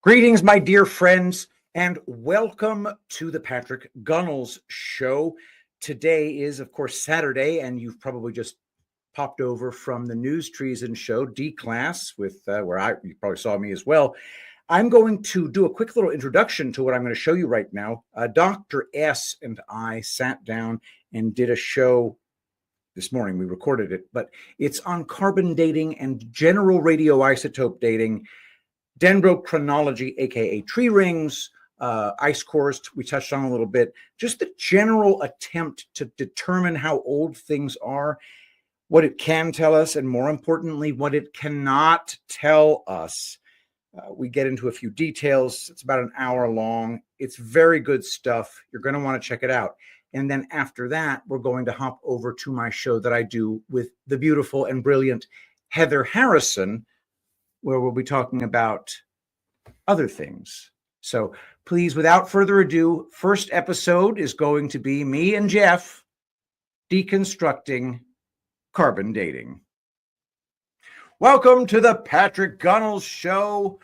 Greetings, my dear friends, and welcome to the Patrick Gunnels Show. Today is, of course, Saturday, and you've probably just popped over from the News Treason show, D-Class, with you probably saw me as well. I'm going to do a quick little introduction to what I'm going to show you right now. Dr. S and I sat down and did a show this morning. We recorded it, but it's on carbon dating and general radioisotope dating, dendrochronology, aka tree rings, ice cores, we touched on a little bit, just the general attempt to determine how old things are, what it can tell us, and more importantly, what it cannot tell us. We get into a few details. It's about an hour long. It's very good stuff. You're going to want to check it out. And then after that, we're going to hop over to my show that I do with the beautiful and brilliant Heather Harrison, where we'll be talking about other things. So please, without further ado, first episode is going to be me and Jeff deconstructing carbon dating. Welcome to the Patrick Gunnels Show.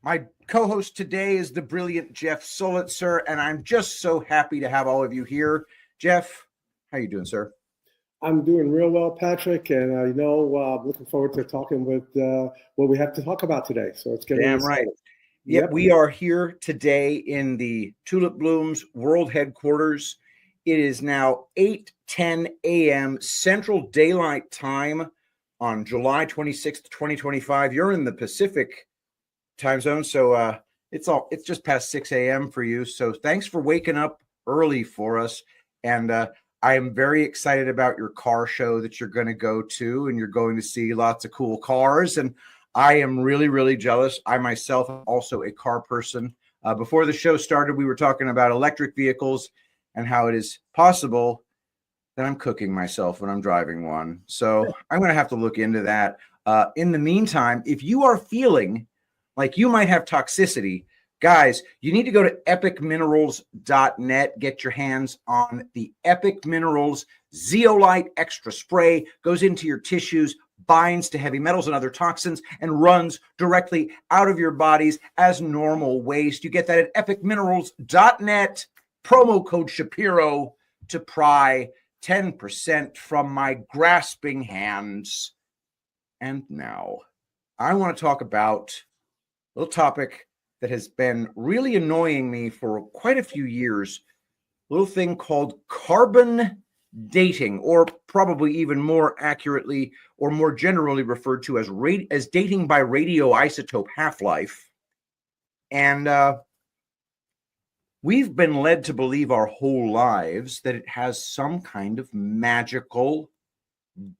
My co-host today is the brilliant Jeff Solitzer, and I'm just so happy to have all of you here. Jeff, how you doing, sir? I'm doing real well, Patrick, and I'm looking forward to talking with what we have to talk about today. So it's getting damn right. Yep, we are here today in the Tulip Blooms World Headquarters. It is now 8:10 a.m. Central Daylight Time on July 26th, 2025. You're in the Pacific time zone, so it's just past 6 a.m. for you. So thanks for waking up early for us, and I am very excited about your car show that you're going to go to, and you're going to see lots of cool cars. And I am really, really jealous. I myself am also a car person. Before the show started, we were talking about electric vehicles and how it is possible that I'm cooking myself when I'm driving one. So I'm going to have to look into that. In the meantime, if you are feeling like you might have toxicity, guys, you need to go to epicminerals.net. Get your hands on the Epic Minerals Zeolite Extra Spray. Goes into your tissues, binds to heavy metals and other toxins, and runs directly out of your bodies as normal waste. You get that at epicminerals.net. Promo code Shapiro to pry 10% from my grasping hands. And now I want to talk about a little topic that has been really annoying me for quite a few years, a little thing called carbon dating, or probably even more accurately or more generally referred to as dating by radioisotope half-life. And we've been led to believe our whole lives that it has some kind of magical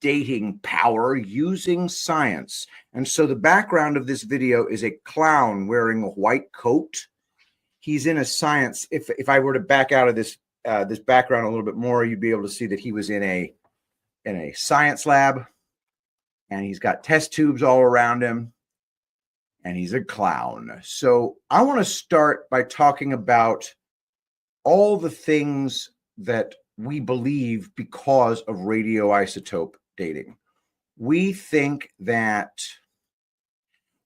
dating power using science. And so the background of this video is a clown wearing a white coat. He's in a science. If I were to back out of this background a little bit more, you'd be able to see that he was in a science lab, and he's got test tubes all around him, and he's a clown. So I want to start by talking about all the things that we believe because of radioisotope dating. We think that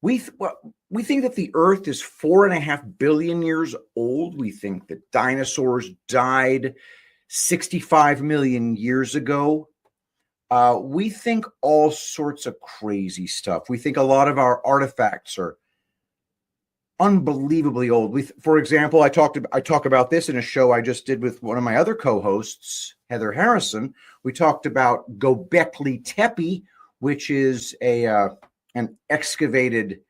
the Earth is 4.5 billion years old. We think that dinosaurs died 65 million years ago. We think all sorts of crazy stuff. We think a lot of our artifacts are unbelievably old. For example, I talk about this in a show I just did with one of my other co-hosts, Heather Harrison. We talked about Göbekli Tepe, which is an excavated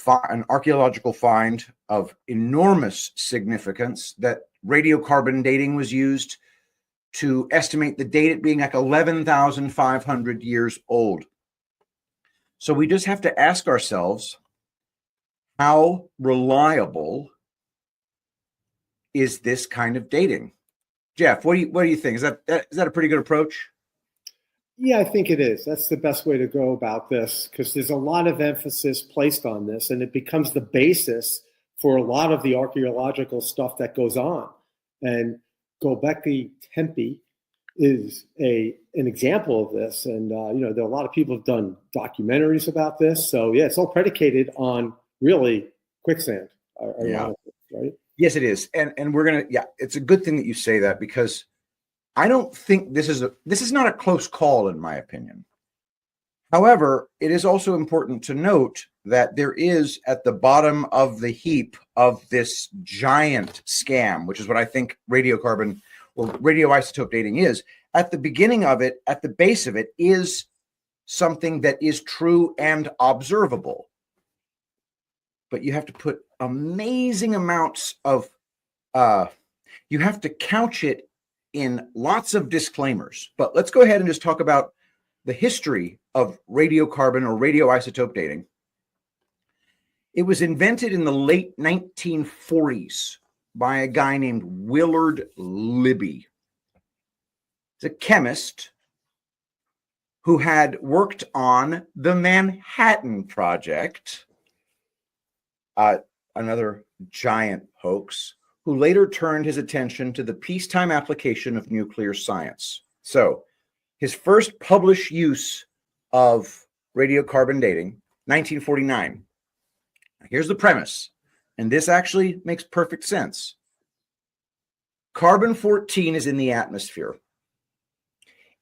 an archaeological find of enormous significance that radiocarbon dating was used to estimate the date it being like 11,500 years old. So we just have to ask ourselves, how reliable is this kind of dating? Jeff, what do you think? Is that a pretty good approach? Yeah, I think it is. That's the best way to go about this, because there's a lot of emphasis placed on this, and it becomes the basis for a lot of the archaeological stuff that goes on. And Göbekli Tepe is an example of this. And, there are a lot of people who have done documentaries about this. So, yeah, it's all predicated on really quicksand, Yeah. ironically, right? Yes, it is. And we're going to, yeah, it's a good thing that you say that, because I don't think this is not a close call, in my opinion. However, it is also important to note that there is, at the bottom of the heap of this giant scam, which is what I think radiocarbon or radioisotope dating is, at the beginning of it, at the base of it, is something that is true and observable. But you have to put amazing amounts of, you have to couch it in lots of disclaimers. But let's go ahead and just talk about the history of radiocarbon or radioisotope dating. It was invented in the late 1940s by a guy named Willard Libby. He's a chemist who had worked on the Manhattan Project, another giant hoax, who later turned his attention to the peacetime application of nuclear science. So, his first published use of radiocarbon dating, 1949. Here's the premise, and this actually makes perfect sense. Carbon-14 is in the atmosphere,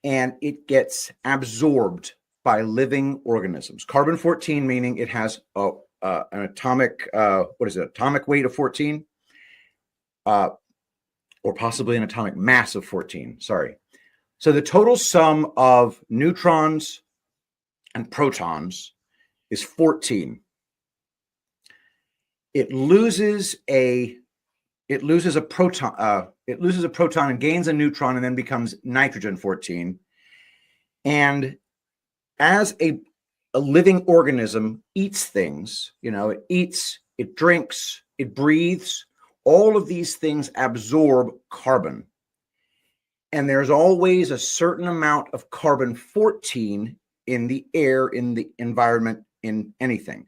and it gets absorbed by living organisms. Carbon-14 meaning it has an atomic, atomic weight of 14, or possibly an atomic mass of 14, sorry. So the total sum of neutrons and protons is 14. It loses a proton and gains a neutron, and then becomes nitrogen 14. And as a living organism eats things, it eats, it drinks, it breathes, all of these things absorb carbon. And there's always a certain amount of carbon-14 in the air, in the environment, in anything.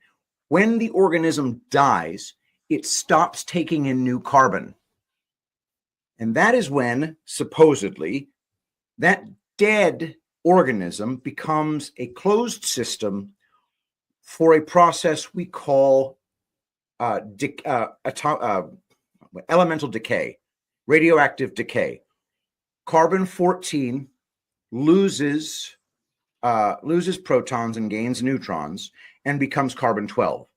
When the organism dies, it stops taking in new carbon. And that is when, supposedly, that dead organism becomes a closed system for a process we call elemental decay, radioactive decay. Carbon-14 loses protons and gains neutrons and becomes carbon-12.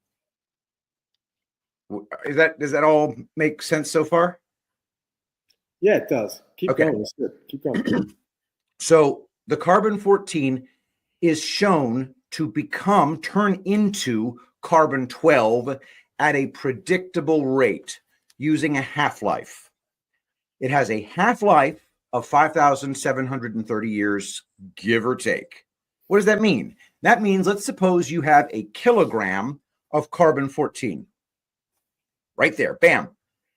Does that all make sense so far? Yeah, it does. Keep going. It's good. Keep going. So the carbon-14 is shown to turn into carbon-12 at a predictable rate using a half-life. It has a half-life of 5,730 years, give or take. What does that mean? That means, let's suppose you have a kilogram of carbon-14. Right there, bam,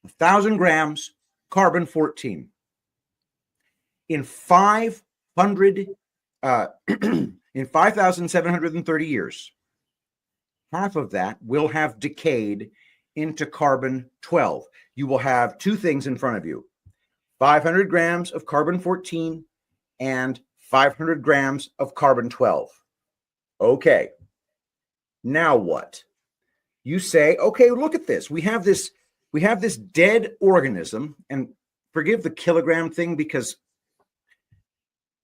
1,000 grams carbon-14. In 5,730 years, half of that will have decayed into carbon-12. You will have two things in front of you: 500 grams of carbon-14 and 500 grams of carbon-12. Okay, now what? You say, okay, look at this. We have this dead organism, and forgive the kilogram thing because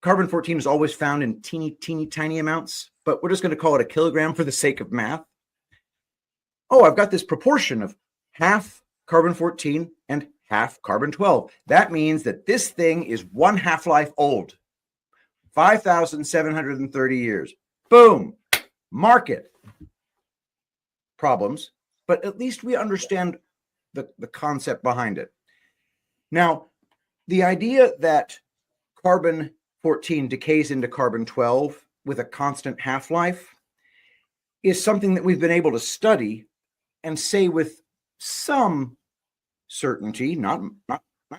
carbon-14 is always found in teeny, tiny amounts, but we're just going to call it a kilogram for the sake of math. Oh, I've got this proportion of half carbon-14 and half carbon-12. That means that this thing is one half-life old. 5,730 years. Boom. Market. Problems, but at least we understand the concept behind it. Now, the idea that carbon-14 decays into carbon-12 with a constant half-life is something that we've been able to study and say with some certainty, not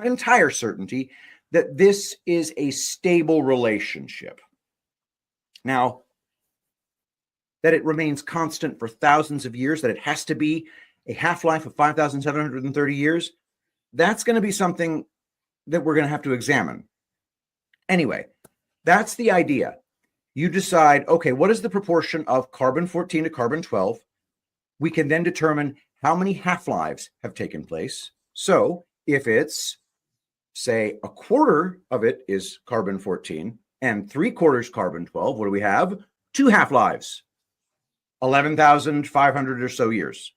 entire certainty, that this is a stable relationship. Now, that it remains constant for thousands of years, that it has to be a half-life of 5,730 years, that's going to be something that we're going to have to examine. Anyway, that's the idea. You decide, okay, what is the proportion of carbon-14 to carbon-12? we can then determine how many half-lives have taken place. So if it's, say, a quarter of it is carbon-14 and 3/4 carbon-12, what do we have? 2 half-lives, 11,500 or so years.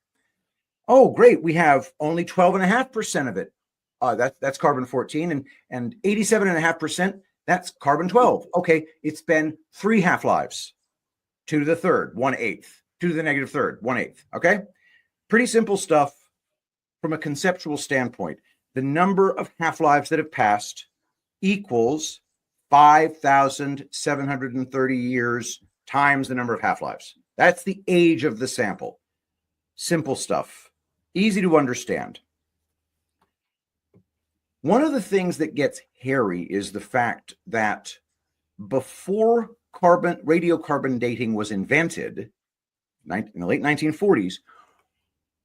Oh, great, we have only 12.5% of it. That's carbon-14, and 87.5%, that's carbon-12. Okay, it's been 3 half-lives, 2 to the third, 1/8, 2 to the negative third, 1/8, okay? Pretty simple stuff from a conceptual standpoint. The number of half-lives that have passed equals 5,730 years times the number of half-lives. That's the age of the sample. Simple stuff, easy to understand. One of the things that gets hairy is the fact that before radiocarbon dating was invented in the late 1940s,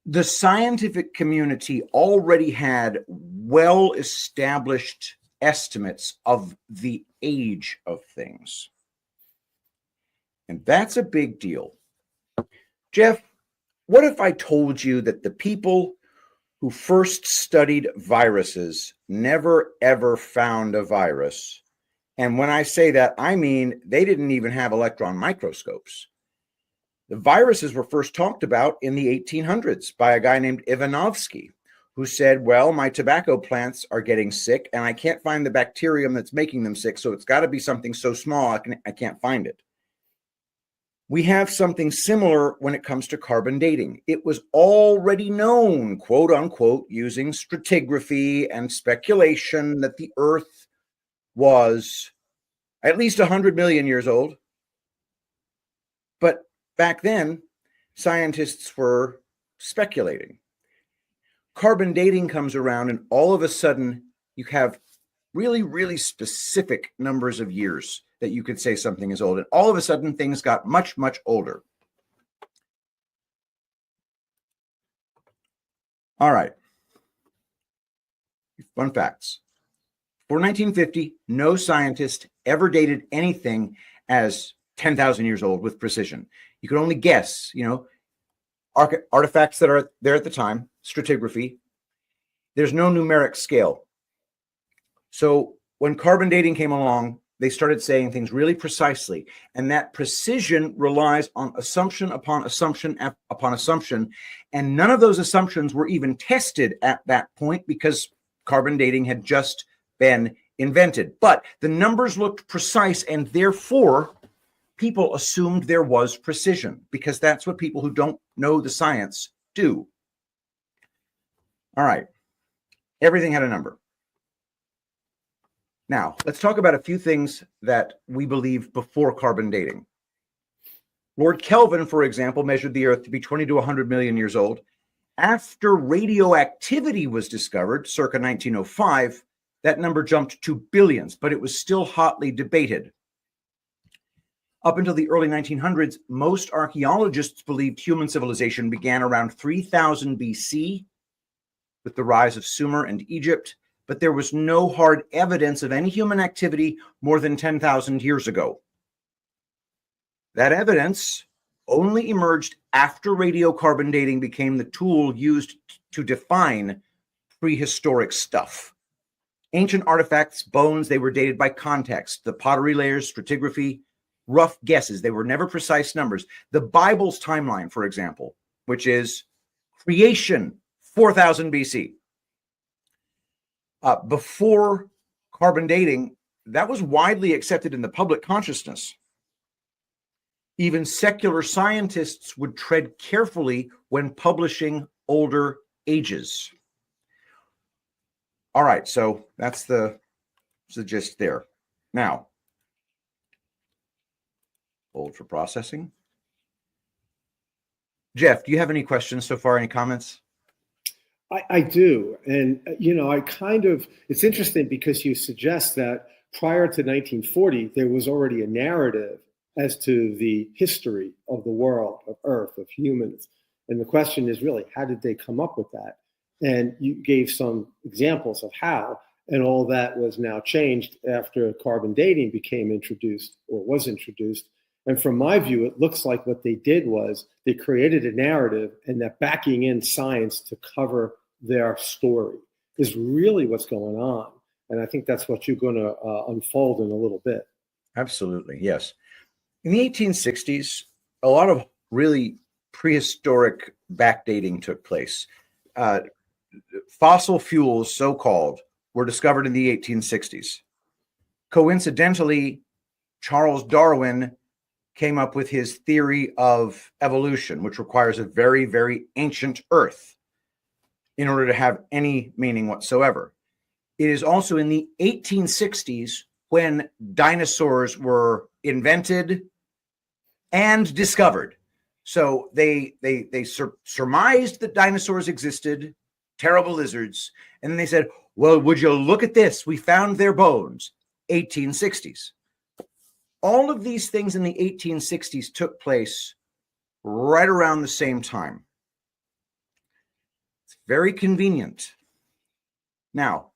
the scientific community already had well-established estimates of the age of things. And that's a big deal. Jeff, what if I told you that the people who first studied viruses never ever found a virus? And when I say that, I mean they didn't even have electron microscopes. The viruses were first talked about in the 1800s by a guy named Ivanovsky, who said, well, my tobacco plants are getting sick and I can't find the bacterium that's making them sick, so it's got to be something so small I can't find it. We have something similar when it comes to carbon dating. It was already known, quote unquote, using stratigraphy and speculation that the Earth was at least 100 million years old. But back then, scientists were speculating. Carbon dating comes around, and all of a sudden, you have really, really specific numbers of years that you could say something is old. And all of a sudden, things got much, much older. All right. Fun facts. For 1950, no scientist ever dated anything as 10,000 years old with precision. You could only guess, artifacts that are there at the time, stratigraphy. There's no numeric scale. So when carbon dating came along, they started saying things really precisely. And that precision relies on assumption upon assumption upon assumption. And none of those assumptions were even tested at that point because carbon dating had just been invented. But the numbers looked precise, and therefore people assumed there was precision, because that's what people who don't know the science do. All right. Everything had a number. Now, let's talk about a few things that we believe before carbon dating. Lord Kelvin, for example, measured the Earth to be 20 to 100 million years old. After radioactivity was discovered, circa 1905, that number jumped to billions, but it was still hotly debated. Up until the early 1900s, most archaeologists believed human civilization began around 3000 BC with the rise of Sumer and Egypt, but there was no hard evidence of any human activity more than 10,000 years ago. That evidence only emerged after radiocarbon dating became the tool used to define prehistoric stuff. Ancient artifacts, bones, they were dated by context. The pottery layers, stratigraphy, rough guesses. They were never precise numbers. The Bible's timeline, for example, which is creation, 4000 BC. Before carbon dating, that was widely accepted in the public consciousness. Even secular scientists would tread carefully when publishing older ages. All right, so that's the gist there. Now, hold for processing. Jeff, do you have any questions so far? Any comments? I do. And, it's interesting because you suggest that prior to 1940, there was already a narrative as to the history of the world, of Earth, of humans. And the question is really, how did they come up with that? And you gave some examples of how, and all that was now changed after carbon dating became introduced or was introduced. And from my view, it looks like what they did was they created a narrative, and they're backing in science to cover their story is really what's going on. And I think that's what you're going to unfold in a little bit. Absolutely, yes. In the 1860s, a lot of really prehistoric backdating took place. Fossil fuels, so-called, were discovered in the 1860s. Coincidentally, Charles Darwin came up with his theory of evolution, which requires a very, very ancient Earth in order to have any meaning whatsoever. It is also in the 1860s when dinosaurs were invented and discovered. So they surmised that dinosaurs existed, terrible lizards, and then they said, well, would you look at this? We found their bones. 1860s. All of these things in the 1860s took place right around the same time. It's very convenient. Now,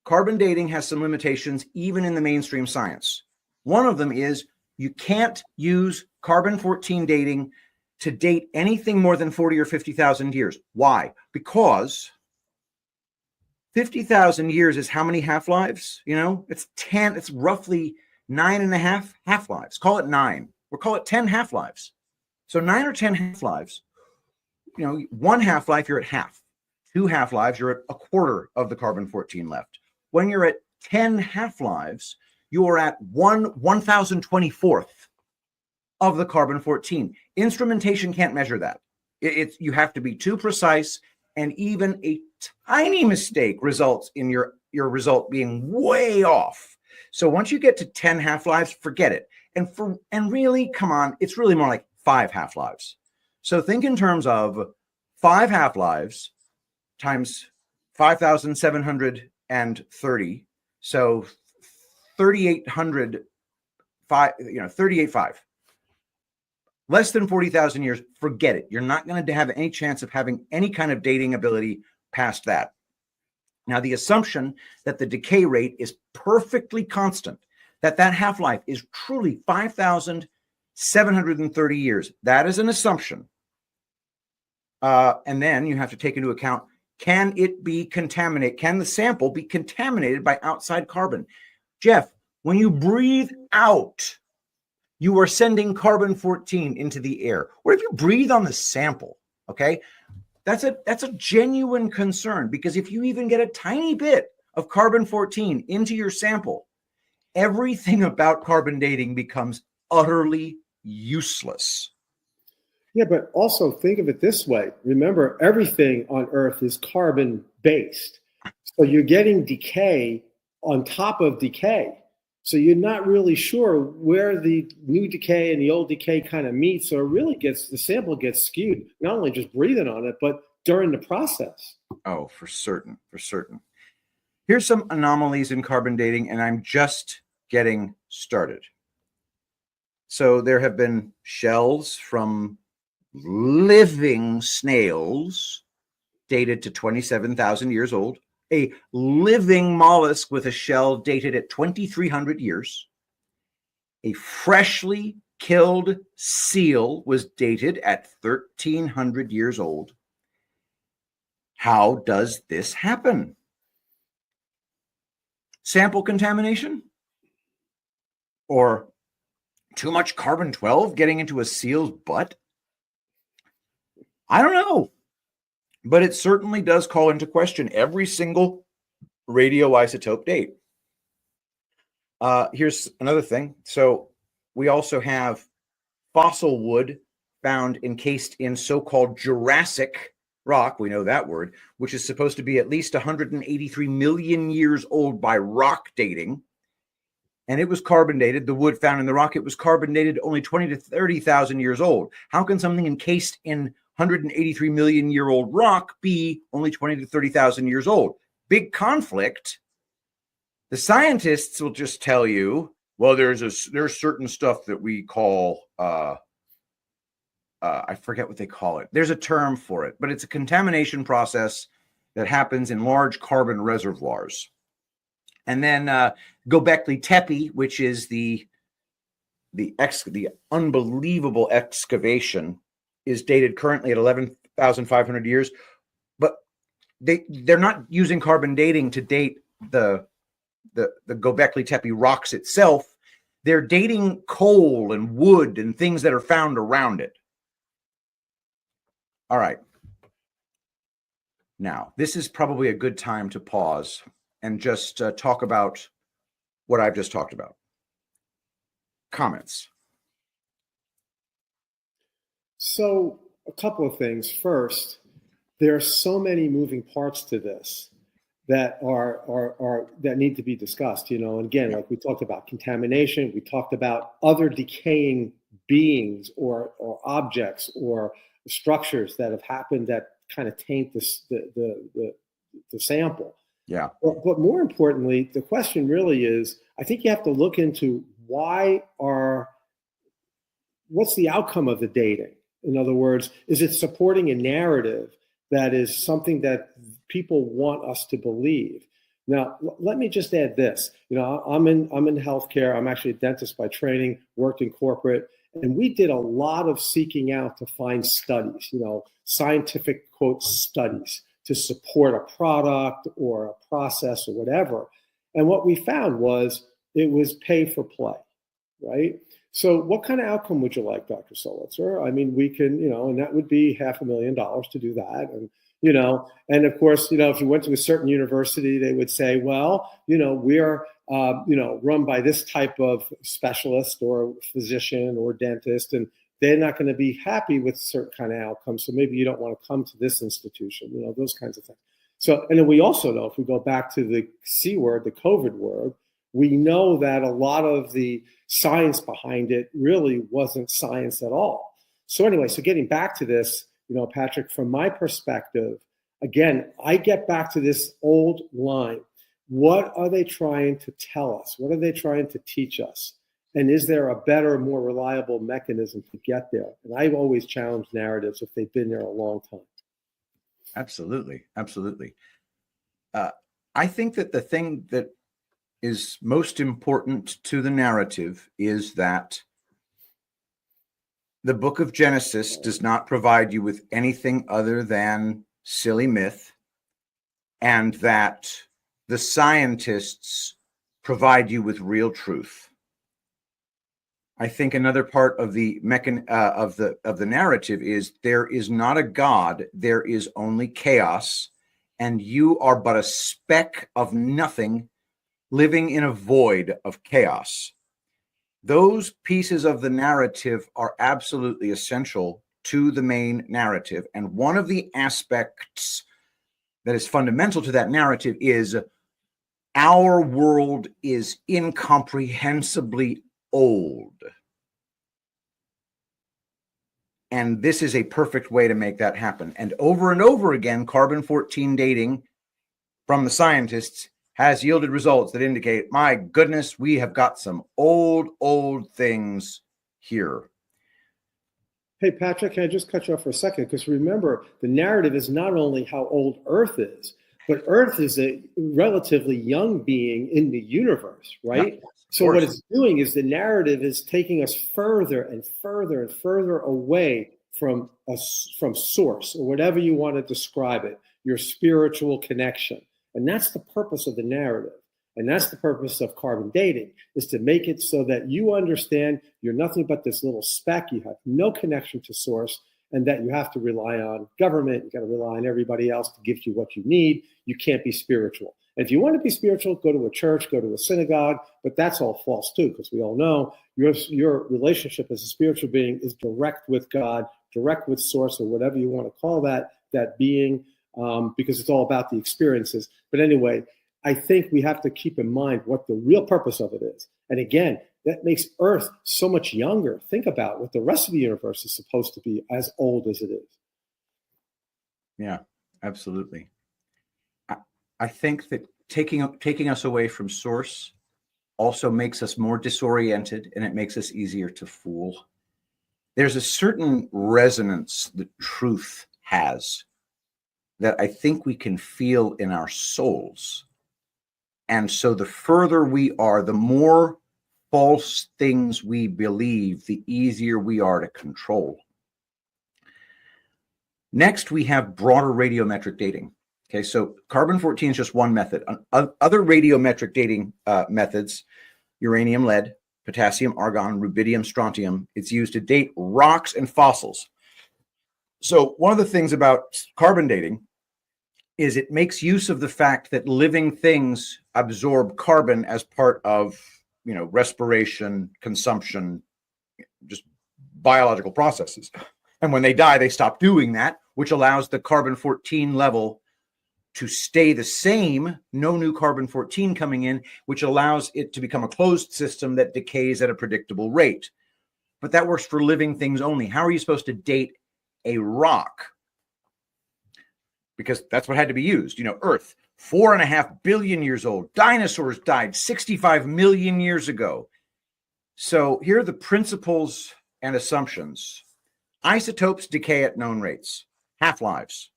carbon dating has some limitations even in the mainstream science. One of them is you can't use carbon-14 dating to date anything more than 40 or 50,000 years. Why? Because 50,000 years is how many half-lives? You know, it's roughly 9.5 half-lives. Call it 9. Or call it 10 half-lives. So 9 or 10 half-lives, you know, 1 half-life, you're at half. 2 half-lives, you're at a quarter of the carbon-14 left. When you're at 10 half-lives, you are at 1,024th of the carbon-14. Instrumentation can't measure that. You have to be too precise, and even a tiny mistake results in your result being way off. So once you get to 10 half-lives, forget it. And really, come on, it's really more like 5 half-lives. So think in terms of 5 half-lives times 5,730. So 3,800, 38.5. Less than 40,000 years, forget it. You're not going to have any chance of having any kind of dating ability past that. Now, the assumption that the decay rate is perfectly constant, that half-life is truly 5,730 years, that is an assumption. And then you have to take into account, can it be contaminated? Can the sample be contaminated by outside carbon? Jeff, when you breathe out, you are sending carbon-14 into the air. What if you breathe on the sample? Okay, that's a genuine concern, because if you even get a tiny bit of carbon-14 into your sample, everything about carbon dating becomes utterly useless. Yeah, but also think of it this way. Remember, everything on Earth is carbon-based. So you're getting decay on top of decay. So you're not really sure where the new decay and the old decay kind of meet. So it really the sample gets skewed, not only just breathing on it, but during the process. Oh, for certain, for certain. Here's some anomalies in carbon dating, and I'm just getting started. So there have been shells from living snails dated to 27,000 years old. A living mollusk with a shell dated at 2,300 years. A freshly killed seal was dated at 1,300 years old. How does this happen? Sample contamination? Or too much carbon-12 getting into a seal's butt? I don't know. But it certainly does call into question every single radioisotope date. Here's another thing. So we also have fossil wood found encased in so-called Jurassic rock, we know that word, which is supposed to be at least 183 million years old by rock dating. And it was carbon dated. The wood found in the rock, it was carbon dated only 20 to 30,000 years old. How can something encased in 183 million year old rock be only 20 to 30,000 years old? Big conflict. The scientists will just tell you, well, there's certain stuff that we call, I forget what they call it. There's a term for it, but it's a contamination process that happens in large carbon reservoirs. And then Göbekli Tepe, which is the the unbelievable excavation is dated currently at 11,500 years, but they're not using carbon dating to date the Göbekli Tepe rocks itself. They're dating coal and wood and things that are found around it. All right. Now, this is probably a good time to pause and just talk about what I've just talked about. Comments? So, a couple of things. First, there are so many moving parts to this that that need to be discussed. And again, like we talked about contamination, we talked about other decaying beings or objects or structures that have happened that kind of taint the sample. Yeah. But more importantly, the question really is, I think you have to look into what's the outcome of the dating? In other words, is it supporting a narrative that is something that people want us to believe? Now, let me just add this. I'm in healthcare. I'm actually a dentist by training, worked in corporate, and we did a lot of seeking out to find studies, scientific quote studies to support a product or a process or whatever. And what we found was it was pay for play, right? So what kind of outcome would you like, Dr. Solitzer? I mean, we can, and that would be $500,000 to do that. And, and of course, if you went to a certain university, they would say, well, we're, run by this type of specialist or physician or dentist, and they're not going to be happy with certain kind of outcomes. So maybe you don't want to come to this institution, those kinds of things. So, and then we also know, if we go back to the C word, the COVID word, we know that a lot of the science behind it really wasn't science at all. So anyway, so getting back to this, Patrick, from my perspective, again, I get back to this old line. What are they trying to tell us? What are they trying to teach us? And is there a better, more reliable mechanism to get there? And I've always challenged narratives if they've been there a long time. Absolutely. Absolutely. I think that the thing that is most important to the narrative is that the book of Genesis does not provide you with anything other than silly myth, and that the scientists provide you with real truth. I think another part of the narrative is there is not a God, there is only chaos, and you are but a speck of nothing living in a void of chaos. Those pieces of the narrative are absolutely essential to the main narrative. And one of the aspects that is fundamental to that narrative is our world is incomprehensibly old. And this is a perfect way to make that happen. And over again, carbon-14 dating from the scientists has yielded results that indicate, my goodness, we have got some old things here. Hey, Patrick, can I just cut you off for a second? Because remember, the narrative is not only how old Earth is, but Earth is a relatively young being in the universe, right? Yeah, so what it's doing is the narrative is taking us further and further away from source, or whatever you want to describe it, your spiritual connection. And that's the purpose of the narrative. And that's the purpose of carbon dating, is to make it so that you understand you're nothing but this little speck. You have no connection to source, and that you have to rely on government. You got to rely on everybody else to give you what you need. You can't be spiritual. And if you want to be spiritual, go to a church, go to a synagogue, but that's all false too, because we all know your relationship as a spiritual being is direct with God, direct with source, or whatever you want to call that being, because it's all about the experiences. But anyway, I think we have to keep in mind what the real purpose of it is. And again, that makes Earth so much younger. Think about what the rest of the universe is supposed to be as old as it is. Yeah, absolutely. I think that taking us away from source also makes us more disoriented, and it makes us easier to fool. There's a certain resonance that truth has that I think we can feel in our souls. And so the further we are, the more false things we believe, the easier we are to control. Next, we have broader radiometric dating. Okay, so carbon-14 is just one method. Other radiometric dating methods, uranium, lead, potassium, argon, rubidium, strontium, it's used to date rocks and fossils. So one of the things about carbon dating is it makes use of the fact that living things absorb carbon as part of, respiration, consumption, just biological processes. And when they die, they stop doing that, which allows the carbon-14 level to stay the same, no new carbon-14 coming in, which allows it to become a closed system that decays at a predictable rate. But that works for living things only. How are you supposed to date a rock? Because that's what had to be used. Earth, 4.5 billion years old. Dinosaurs died 65 million years ago. So here are the principles and assumptions. Isotopes decay at known rates. Half-lives,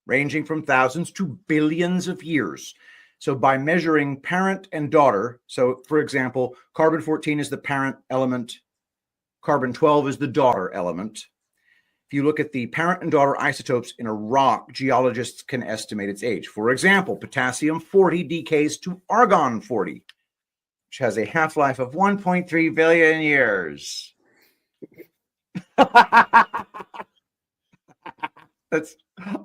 ranging from thousands to billions of years. So by measuring parent and daughter, so for example, carbon-14 is the parent element, carbon-12 is the daughter element. If you look at the parent and daughter isotopes in a rock, geologists can estimate its age. For example, potassium-40 decays to argon-40, which has a half-life of 1.3 billion years. That's,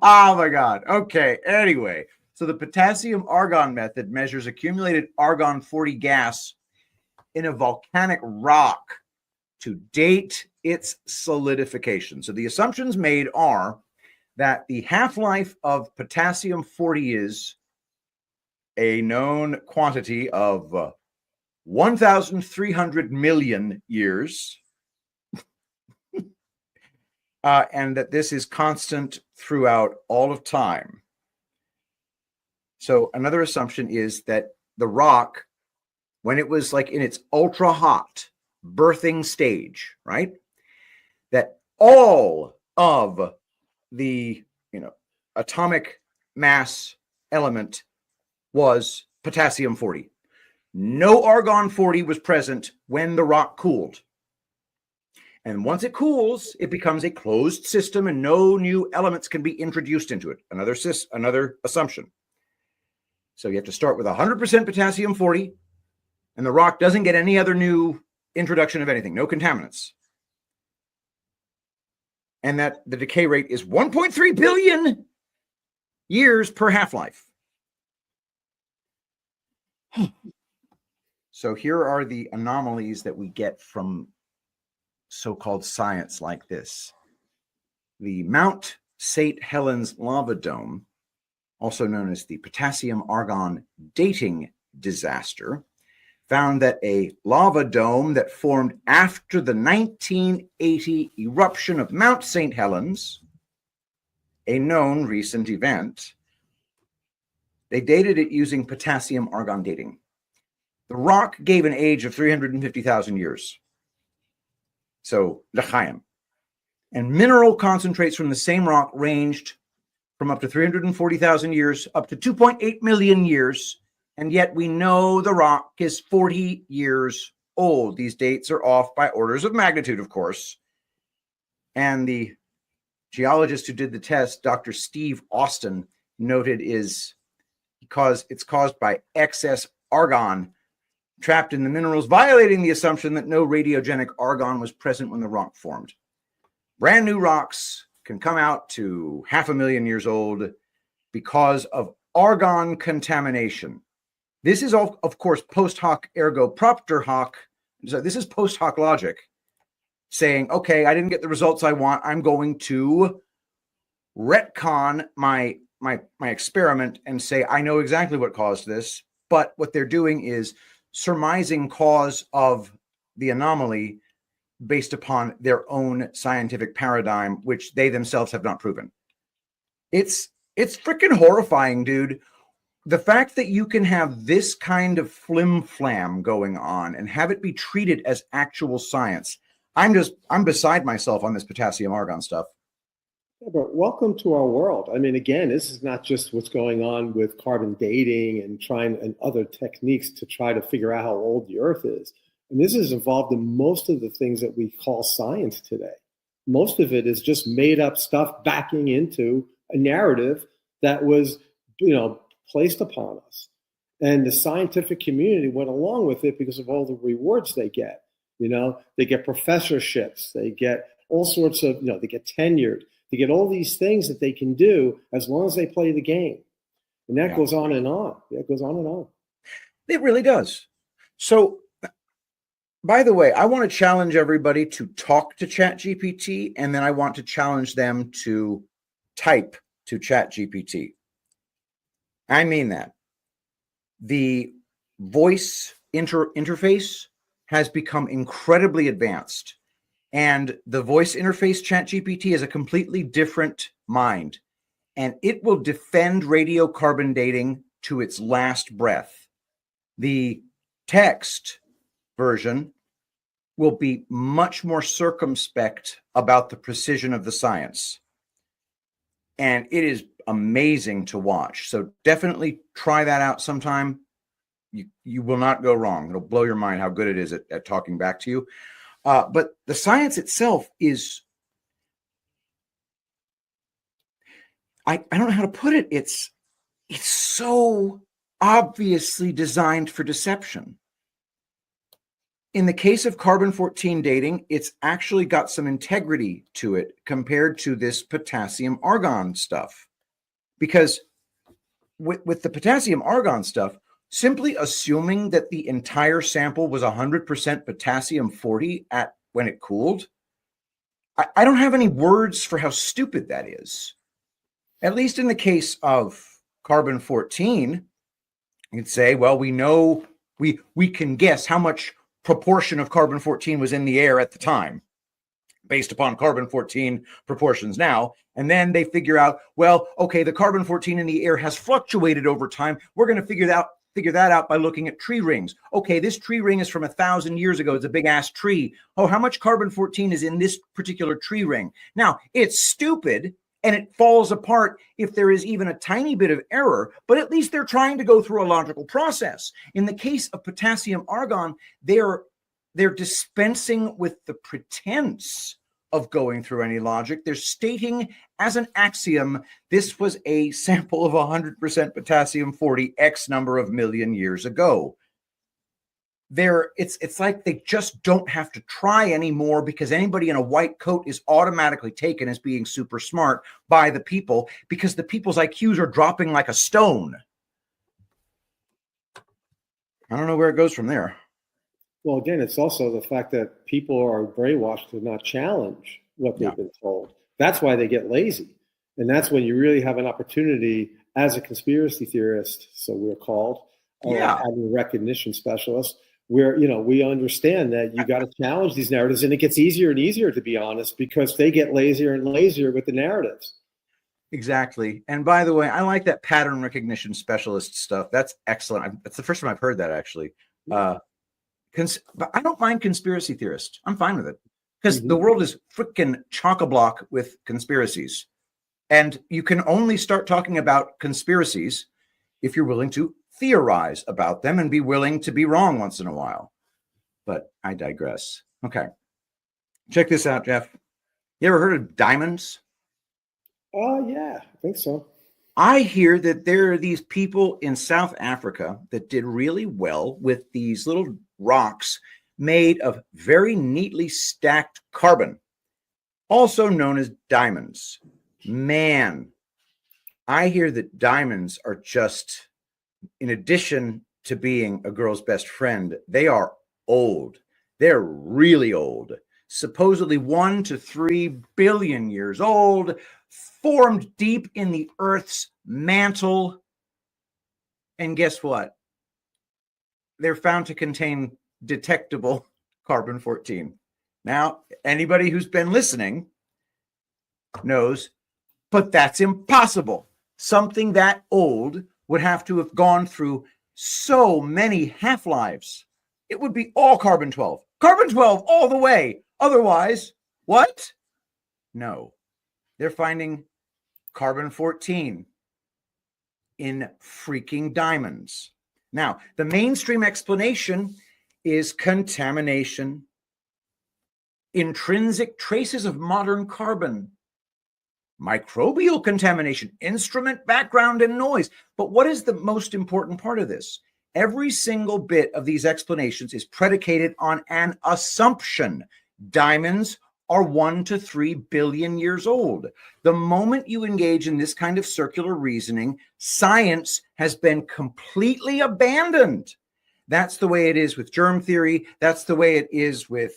oh my God. Okay. Anyway, so the potassium argon method measures accumulated argon-40 gas in a volcanic rock to date its solidification. So the assumptions made are that the half-life of potassium-40 is a known quantity of 1,300 million years. And that this is constant throughout all of time. So another assumption is that the rock, when it was like in its ultra hot birthing stage, right, that all of the atomic mass element was potassium-40. No argon-40 was present when the rock cooled. And once it cools, it becomes a closed system and no new elements can be introduced into it. Another assumption. So you have to start with 100% potassium-40, and the rock doesn't get any other new introduction of anything, no contaminants. And that the decay rate is 1.3 billion years per half-life. So here are the anomalies that we get from so-called science like this. The Mount St. Helens lava dome, also known as the potassium-argon dating disaster, found that a lava dome that formed after the 1980 eruption of Mount St. Helens, a known recent event, they dated it using potassium-argon dating. The rock gave an age of 350,000 years. So, l'chaim. And mineral concentrates from the same rock ranged from up to 340,000 years up to 2.8 million years. And yet we know the rock is 40 years old. These dates are off by orders of magnitude, of course. And the geologist who did the test, Dr. Steve Austin, noted it's caused by excess argon trapped in the minerals, violating the assumption that no radiogenic argon was present when the rock formed. Brand new rocks can come out to 500,000 years old because of argon contamination. This is, of course, post hoc ergo propter hoc. So this is post hoc logic saying, okay, I didn't get the results I want. I'm going to retcon my experiment and say, I know exactly what caused this. But what they're doing is surmising cause of the anomaly based upon their own scientific paradigm, which they themselves have not proven. It's freaking horrifying, dude. The fact that you can have this kind of flim-flam going on and have it be treated as actual science. I'm beside myself on this potassium argon stuff. Yeah, but welcome to our world. I mean, again, this is not just what's going on with carbon dating and other techniques to try to figure out how old the Earth is. And this is involved in most of the things that we call science today. Most of it is just made up stuff backing into a narrative that was, placed upon us. And the scientific community went along with it because of all the rewards they get. They get professorships, they get all sorts of, they get tenured, they get all these things that they can do as long as they play the game. And that goes on and on. That goes on and on. It really does. So, by the way, I want to challenge everybody to talk to ChatGPT, and then I want to challenge them to type to ChatGPT. I mean that. The voice interface has become incredibly advanced, and the voice interface ChatGPT is a completely different mind, and it will defend radiocarbon dating to its last breath. The text version will be much more circumspect about the precision of the science. And it is amazing to watch. So definitely try that out sometime. You will not go wrong. It'll blow your mind how good it is at talking back to you. But the science itself is, I don't know how to put it. It's so obviously designed for deception. In the case of carbon-14 dating, it's actually got some integrity to it compared to this potassium-argon stuff. Because with the potassium-argon stuff, simply assuming that the entire sample was 100% potassium-40 when it cooled, I don't have any words for how stupid that is. At least in the case of carbon-14, you'd say, well, we know, we can guess how much proportion of carbon-14 was in the air at the time based upon carbon-14 proportions now. And then they figure out, well, okay, the carbon-14 in the air has fluctuated over time. We're going to figure that out by looking at tree rings. Okay, this tree ring is from 1,000 years ago. It's a big ass tree. Oh, how much carbon-14 is in this particular tree ring? Now, it's stupid and it falls apart if there is even a tiny bit of error, but at least they're trying to go through a logical process. In the case of potassium argon, they're dispensing with the pretense of going through any logic. They're stating as an axiom, this was a sample of 100% potassium 40 X number of million years ago. It's like they just don't have to try anymore because anybody in a white coat is automatically taken as being super smart by the people because the people's IQs are dropping like a stone. I don't know where it goes from there. Well, again, it's also the fact that people are brainwashed to not challenge what they've been told. That's why they get lazy. And that's when you really have an opportunity as a conspiracy theorist, so we're called, having recognition specialists, where, we understand that you got to challenge these narratives, and it gets easier and easier, to be honest, because they get lazier and lazier with the narratives. Exactly. And by the way, I like that pattern recognition specialist stuff. That's excellent. That's the first time I've heard that, actually. But I don't mind conspiracy theorists. I'm fine with it because the world is freaking chock-a-block with conspiracies. And you can only start talking about conspiracies if you're willing to theorize about them and be willing to be wrong once in a while. But I digress. Okay. Check this out, Jeff. You ever heard of diamonds? Yeah, I think so. I hear that there are these people in South Africa that did really well with these little rocks made of very neatly stacked carbon, also known as diamonds. Man, I hear that diamonds are just, in addition to being a girl's best friend, they are old. They're really old. Supposedly 1 to 3 billion years old, formed deep in the Earth's mantle. And guess what? They're found to contain detectable carbon-14. Now, anybody who's been listening knows, but that's impossible. Something that old would have to have gone through so many half-lives. It would be all carbon-12. Carbon-12 all the way. Otherwise, what? No. They're finding carbon-14 in freaking diamonds. Now, the mainstream explanation is contamination, intrinsic traces of modern carbon, microbial contamination, instrument background and noise. But what is the most important part of this? Every single bit of these explanations is predicated on an assumption. Diamonds are 1 to 3 billion years old. The moment you engage in this kind of circular reasoning, science has been completely abandoned. That's the way it is with germ theory. That's the way it is with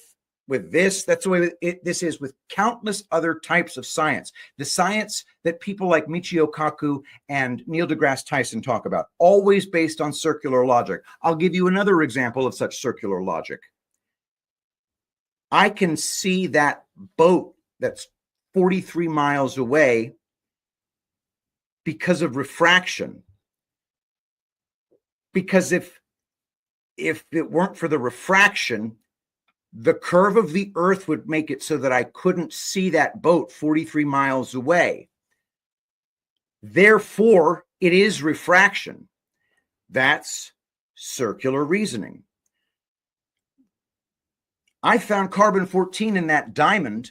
this. That's the way this is with countless other types of science. The science that people like Michio Kaku and Neil deGrasse Tyson talk about, always based on circular logic. I'll give you another example of such circular logic. I can see that boat that's 43 miles away because of refraction. Because if it weren't for the refraction, the curve of the earth would make it so that I couldn't see that boat 43 miles away. Therefore, it is refraction. That's circular reasoning. I found carbon-14 in that diamond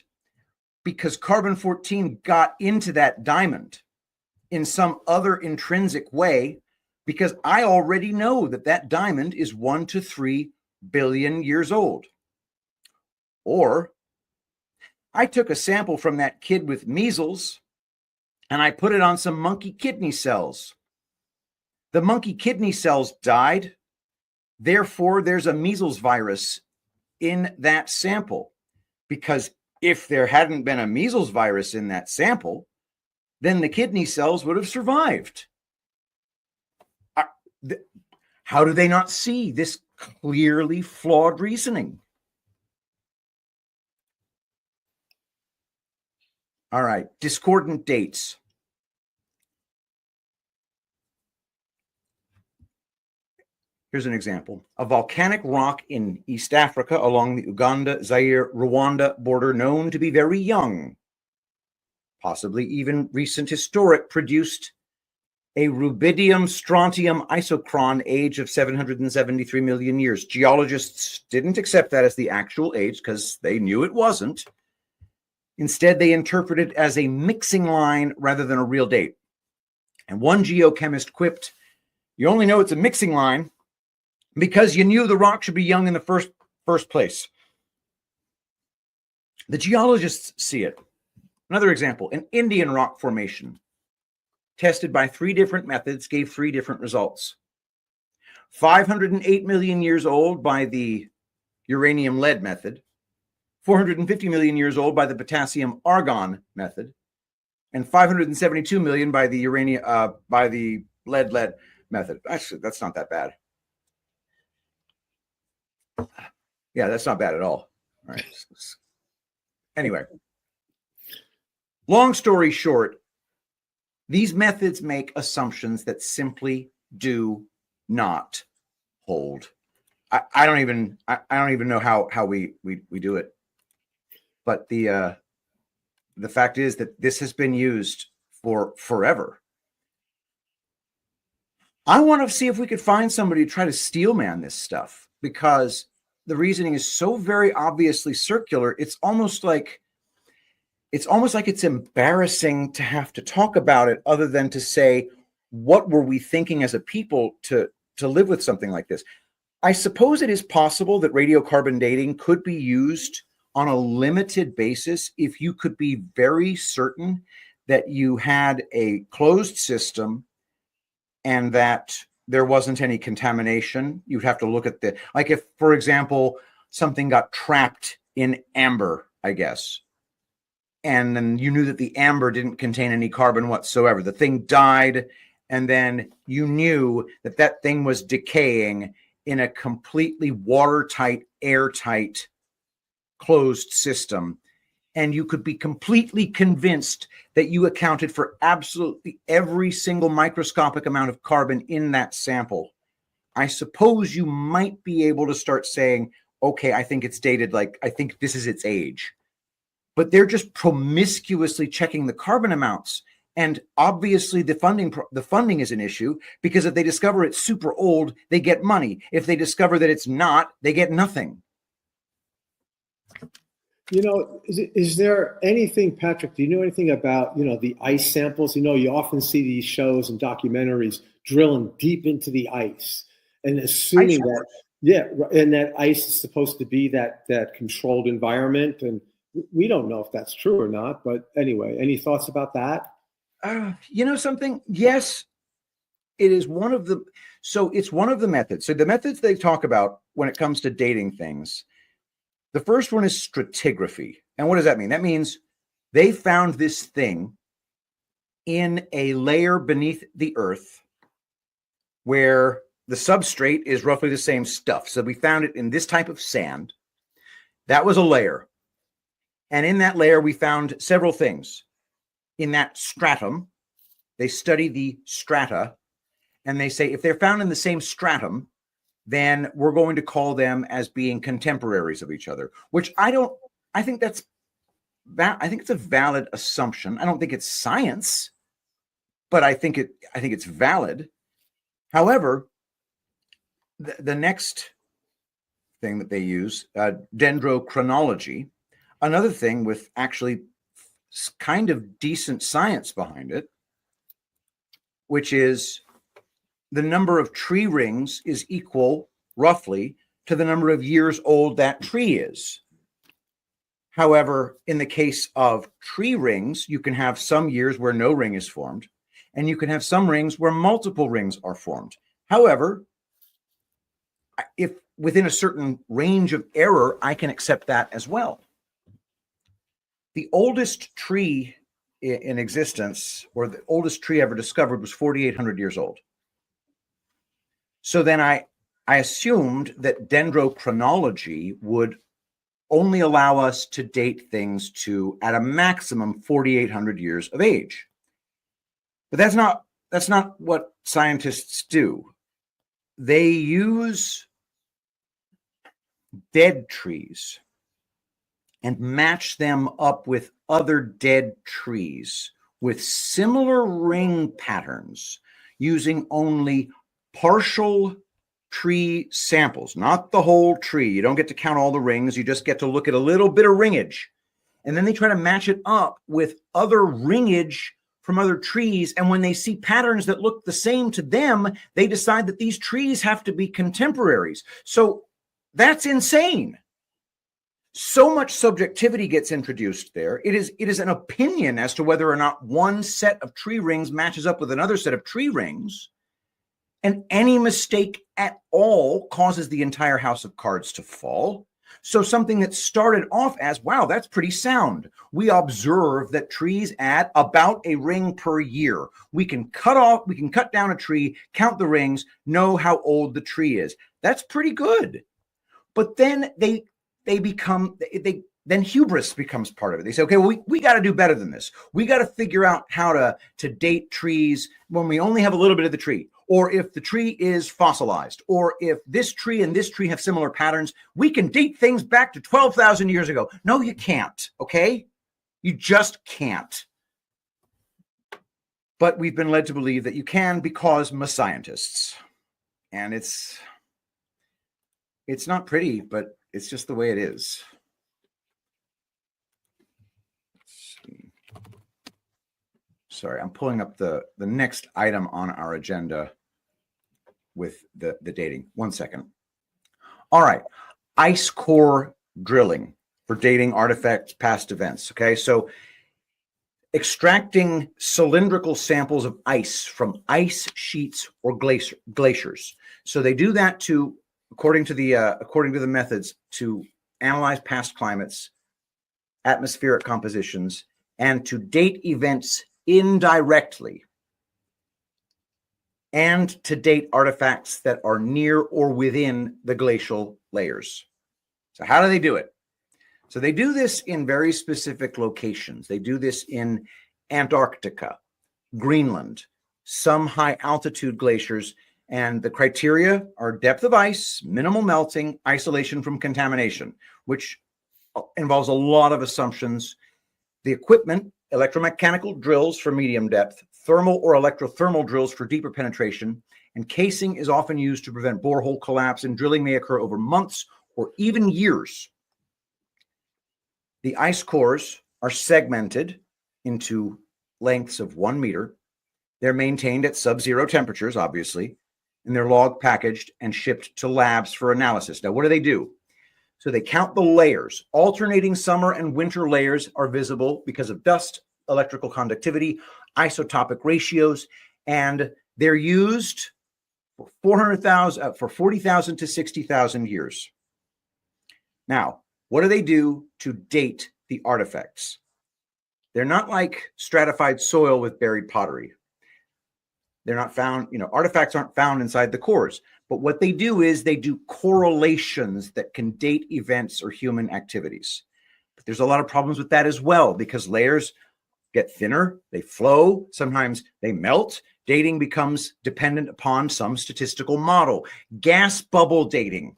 because carbon-14 got into that diamond in some other intrinsic way, because I already know that that diamond is 1 to 3 billion years old. Or I took a sample from that kid with measles and I put it on some monkey kidney cells. The monkey kidney cells died. Therefore, there's a measles virus in that sample, because if there hadn't been a measles virus in that sample, then the kidney cells would have survived. How do they not see this clearly flawed reasoning? All right, discordant dates. Here's an example. A volcanic rock in East Africa along the Uganda, Zaire, Rwanda border, known to be very young, possibly even recent historic, produced a rubidium strontium isochron age of 773 million years. Geologists didn't accept that as the actual age because they knew it wasn't. Instead, they interpreted it as a mixing line rather than a real date. And one geochemist quipped, "You only know it's a mixing line because you knew the rock should be young in the first place." The geologists see it. Another example, an Indian rock formation tested by 3 different methods gave 3 different results. 508 million years old by the uranium lead method, 450 million years old by the potassium argon method, and 572 million by the lead method. Actually, that's not that bad. Yeah, that's not bad at all. All right. Anyway, long story short, these methods make assumptions that simply do not hold. I don't even know how we do it. But the fact is that this has been used for forever. I want to see if we could find somebody to try to steelman this stuff, because the reasoning is so very obviously circular. It's almost like it's embarrassing to have to talk about it, other than to say, what were we thinking as a people to live with something like this? I suppose it is possible that radiocarbon dating could be used on a limited basis if you could be very certain that you had a closed system and that there wasn't any contamination. You'd have to look at like if, for example, something got trapped in amber, I guess, and then you knew that the amber didn't contain any carbon whatsoever. The thing died, and then you knew that that thing was decaying in a completely watertight, airtight, closed system, and you could be completely convinced that you accounted for absolutely every single microscopic amount of carbon in that sample. I suppose you might be able to start saying, okay, I think it's dated, like I think this is its age. But they're just promiscuously checking the carbon amounts, And obviously the funding is an issue, because if they discover it's super old, they get money. If they discover that it's not, they get nothing. Is there anything, Patrick, do you know anything about, the ice samples? You often see these shows and documentaries drilling deep into the ice and assuming that, and that ice is supposed to be that controlled environment. And we don't know if that's true or not. But anyway, any thoughts about that? Something? Yes, it is one of the, so it's one of the methods. So the methods they talk about when it comes to dating things, the first one is stratigraphy. And what does that mean? That means they found this thing in a layer beneath the earth where the substrate is roughly the same stuff. So we found it in this type of sand. That was a layer. And in that layer, we found several things. In that stratum, they study the strata, and they say if they're found in the same stratum, then we're going to call them as being contemporaries of each other, which I think it's a valid assumption. I don't think it's science, but I think it's valid. However, the next thing that they use, dendrochronology, another thing with actually kind of decent science behind it, which is the number of tree rings is equal roughly to the number of years old that tree is. However, in the case of tree rings, you can have some years where no ring is formed, and you can have some rings where multiple rings are formed. However, if within a certain range of error, I can accept that as well. The oldest tree in existence, or the oldest tree ever discovered, was 4,800 years old. So then I assumed that dendrochronology would only allow us to date things to, at a maximum, 4,800 years of age. But that's not what scientists do. They use dead trees and match them up with other dead trees with similar ring patterns, using only partial tree samples, not the whole tree. You don't get to count all the rings. You just get to look at a little bit of ringage. And then they try to match it up with other ringage from other trees. And when they see patterns that look the same to them, they decide that these trees have to be contemporaries. So that's insane. So much subjectivity gets introduced there. It is an opinion as to whether or not one set of tree rings matches up with another set of tree rings. And any mistake at all causes the entire house of cards to fall. So something that started off as, wow, that's pretty sound. We observe that trees add about a ring per year. We can cut down a tree, count the rings, know how old the tree is. That's pretty good. But then then hubris becomes part of it. They say, okay, well, we got to do better than this. We got to figure out how to date trees when we only have a little bit of the tree, or if the tree is fossilized, or if this tree and this tree have similar patterns. We can date things back to 12,000 years ago. No, you can't, okay? You just can't. But we've been led to believe that you can because we're scientists. And it's not pretty, but it's just the way it is. Let's see. Sorry, I'm pulling up the next item on our agenda with the dating. 1 second. All right. Ice core drilling for dating artifacts, past events. Okay. So extracting cylindrical samples of ice from ice sheets or glaciers. So they do that to, according to the methods, to analyze past climates, atmospheric compositions, and to date events indirectly, and to date artifacts that are near or within the glacial layers. So how do they do it? So they do this in very specific locations. They do this in Antarctica, Greenland, some high altitude glaciers, and the criteria are depth of ice, minimal melting, isolation from contamination, which involves a lot of assumptions. The equipment electromechanical drills for medium depth, thermal or electrothermal drills for deeper penetration, and casing is often used to prevent borehole collapse, and drilling may occur over months or even years. The ice cores are segmented into lengths of 1 meter. They're maintained at sub-zero temperatures, obviously, and they're log packaged and shipped to labs for analysis. Now, what do? So they count the layers. Alternating summer and winter layers are visible because of dust, electrical conductivity, isotopic ratios, and they're used for 40,000 to 60,000 years. Now, what do they do to date the artifacts? They're not like stratified soil with buried pottery. They're not found, artifacts aren't found inside the cores. But what they do is they do correlations that can date events or human activities. But there's a lot of problems with that as well, because layers get thinner, they flow, sometimes they melt. Dating becomes dependent upon some statistical model. Gas bubble dating,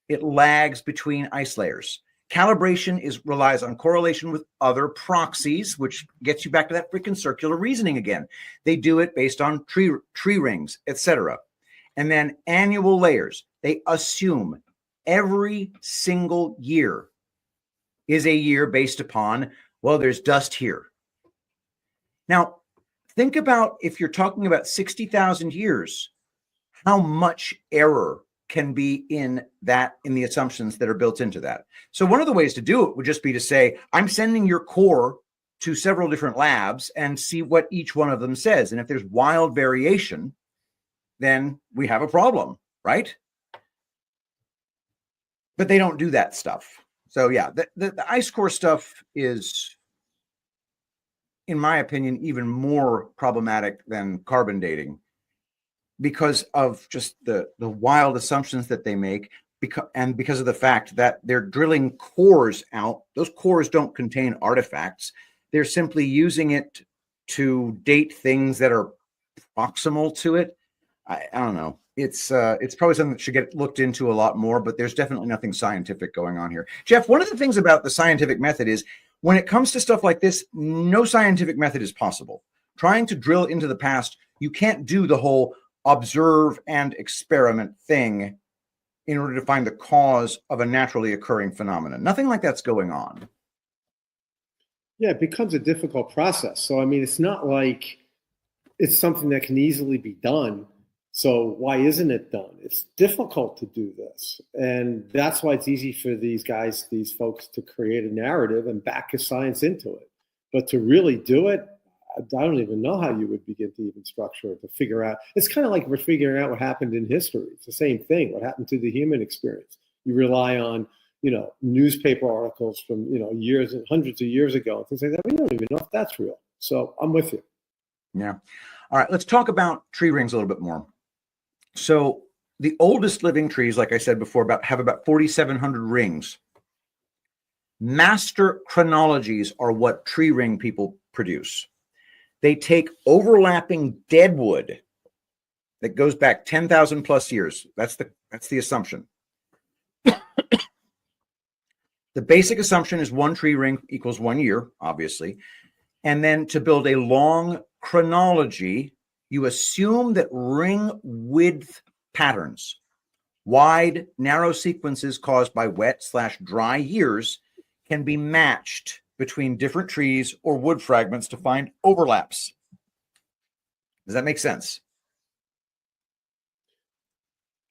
it lags between ice layers. Calibration relies on correlation with other proxies, which gets you back to that freaking circular reasoning again. They do it based on tree rings, etc. And then annual layers. They assume every single year is a year based upon, well, there's dust here. Now, think about, if you're talking about 60,000 years, how much error can be in the assumptions that are built into that. So one of the ways to do it would just be to say, I'm sending your core to several different labs and see what each one of them says. And if there's wild variation, then we have a problem, right? But they don't do that stuff. So yeah, the ice core stuff is, in my opinion, even more problematic than carbon dating, because of just the wild assumptions that they make, because of the fact that they're drilling cores out. Those cores don't contain artifacts. They're simply using it to date things that are proximal to it. I don't know. It's probably something that should get looked into a lot more, but there's definitely nothing scientific going on here. Jeff, one of the things about the scientific method is, when it comes to stuff like this, no scientific method is possible. Trying to drill into the past, you can't do the whole observe and experiment thing in order to find the cause of a naturally occurring phenomenon. Nothing like that's going on. Yeah, it becomes a difficult process. So, I mean, it's not like it's something that can easily be done. So why isn't it done? It's difficult to do this. And that's why it's easy for these guys, these folks, to create a narrative and back the science into it. But to really do it, I don't even know how you would begin to even structure it, to figure out. It's kind of like we're figuring out what happened in history. It's the same thing. What happened to the human experience? You rely on, newspaper articles from, years and hundreds of years ago, things like that. We don't even know if that's real. So I'm with you. Yeah. All right. Let's talk about tree rings a little bit more. So the oldest living trees, like I said before, have about 4,700 rings. Master chronologies are what tree ring people produce. They take overlapping deadwood that goes back 10,000 plus years. That's the assumption. The basic assumption is one tree ring equals 1 year, obviously. And then to build a long chronology, you assume that ring width patterns, wide, narrow sequences caused by wet/dry years, can be matched between different trees or wood fragments to find overlaps. Does that make sense?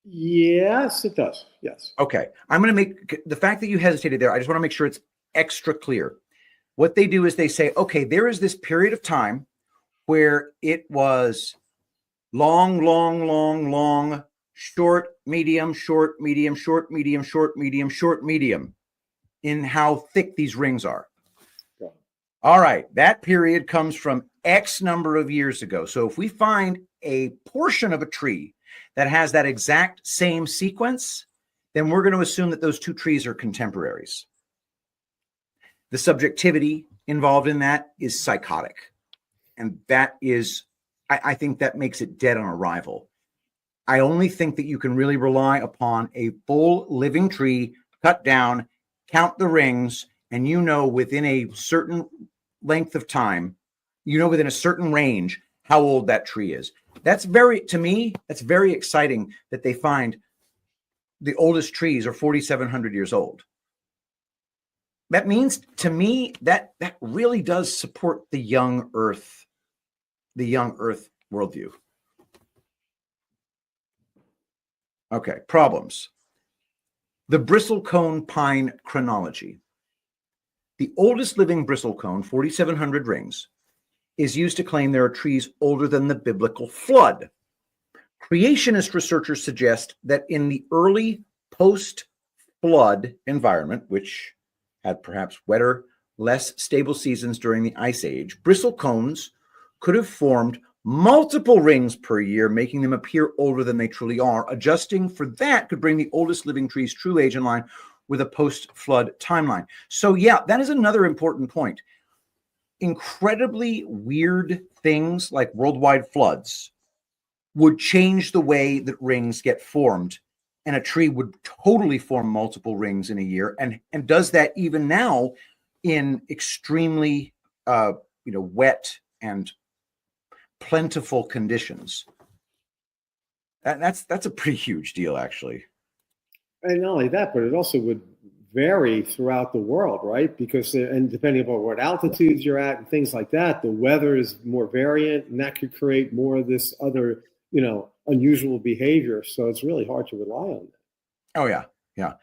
Yes, it does. Yes. Okay. I'm going to make the fact that you hesitated there, I just want to make sure it's extra clear. What they do is they say, okay, there is this period of time where it was long, short, medium, short, medium, short, medium, short, medium, short, medium, in how thick these rings are. Yeah. All right, that period comes from X number of years ago. So if we find a portion of a tree that has that exact same sequence, then we're going to assume that those two trees are contemporaries. The subjectivity involved in that is psychotic. And that is, I think that makes it dead on arrival. I only think that you can really rely upon a full living tree, cut down, count the rings, and within a certain length of time, you know, within a certain range, how old that tree is. That's very exciting that they find the oldest trees are 4,700 years old. That means to me that really does support the young Earth worldview. Okay, problems. The bristlecone pine chronology. The oldest living bristlecone, 4,700 rings, is used to claim there are trees older than the biblical flood. Creationist researchers suggest that in the early post-flood environment, which had perhaps wetter, less stable seasons during the Ice Age, bristlecones could have formed multiple rings per year, making them appear older than they truly are. Adjusting for that could bring the oldest living tree's true age in line with a post-flood timeline. So yeah, that is another important point. Incredibly weird things like worldwide floods would change the way that rings get formed, and a tree would totally form multiple rings in a year, and does that even now in extremely wet and plentiful conditions. That's a pretty huge deal, actually. And not only that, but it also would vary throughout the world, right? Because, and depending upon what altitudes you're at and things like that, the weather is more variant, and that could create more of this other, unusual behavior. So it's really hard to rely on that. Oh, yeah. Yeah.